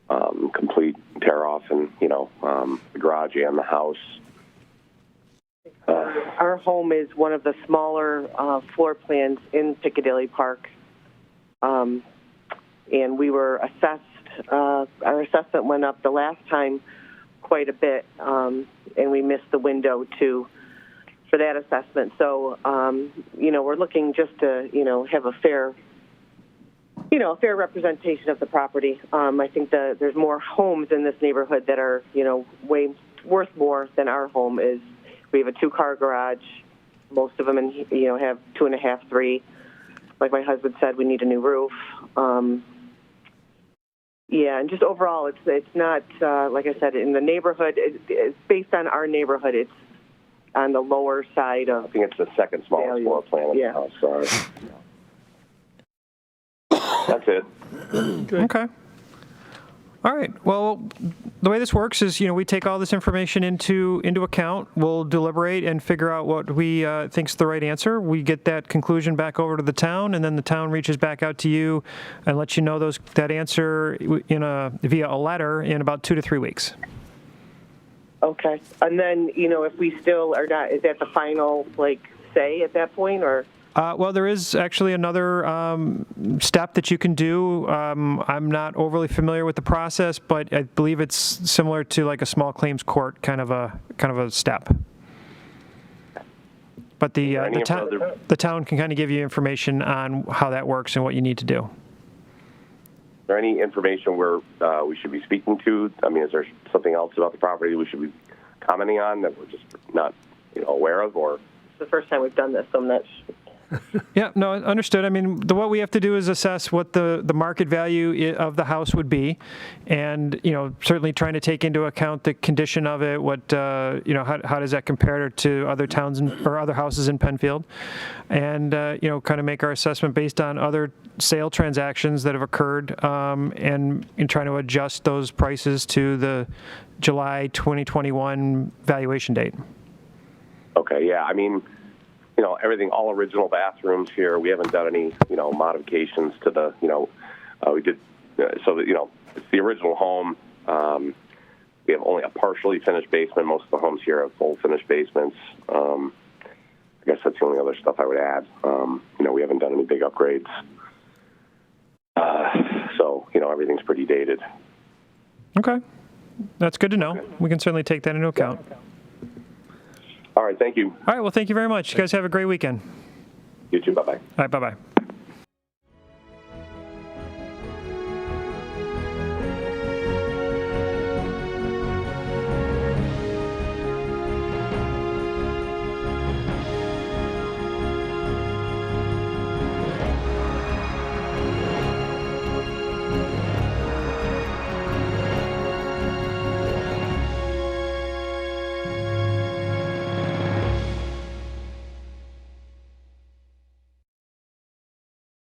complete tear-off, and, the garage and the house.
Our home is one of the smaller floor plans in Piccadilly Park, and we were assessed. Our assessment went up the last time quite a bit, and we missed the window for that assessment. So, we're looking just to, have a fair representation of the property. I think there's more homes in this neighborhood that are, way worth more than our home is. We have a 2-car garage. Most of them, have 2.5, 3. Like my husband said, we need a new roof. Yeah, and just overall, it's not, like I said, in the neighborhood, it's based on our neighborhood, it's on the lower side of...
I think it's the second smallest floor plan in the house. Sorry. That's it.
Okay. All right. Well, the way this works is, we take all this information into account. We'll deliberate and figure out what we think's the right answer. We get that conclusion back over to the town, and then the town reaches back out to you and lets you know that answer via a letter in about 2 to 3 weeks.
Okay. And then, if we still are not, is that the final, say at that point, or?
Well, there is actually another step that you can do. I'm not overly familiar with the process, but I believe it's similar to like a small claims court kind of a step. But the town can kind of give you information on how that works and what you need to do.
Is there any information where we should be speaking to? I mean, is there something else about the property we should be commenting on that we're just not, aware of, or?
It's the first time we've done this, so I'm not
Yeah, no, understood. I mean, what we have to do is assess what the market value of the house would be, and certainly trying to take into account the condition of it. What how does that compare to other towns or other houses in Penfield, and kind of make our assessment based on other sale transactions that have occurred, and trying to adjust those prices to the July 2021 valuation date.
Okay, yeah, I mean, everything, all original bathrooms here. We haven't done any, modifications to the, we did, so that, it's the original home. We have only a partially finished basement. Most of the homes here have full finished basements. I guess that's the only other stuff I would add. We haven't done any big upgrades. So, everything's pretty dated.
Okay. That's good to know. We can certainly take that into account.
All right, thank you.
All right, well, thank you very much. You guys have a great weekend.
You too, bye-bye.
All right, bye-bye.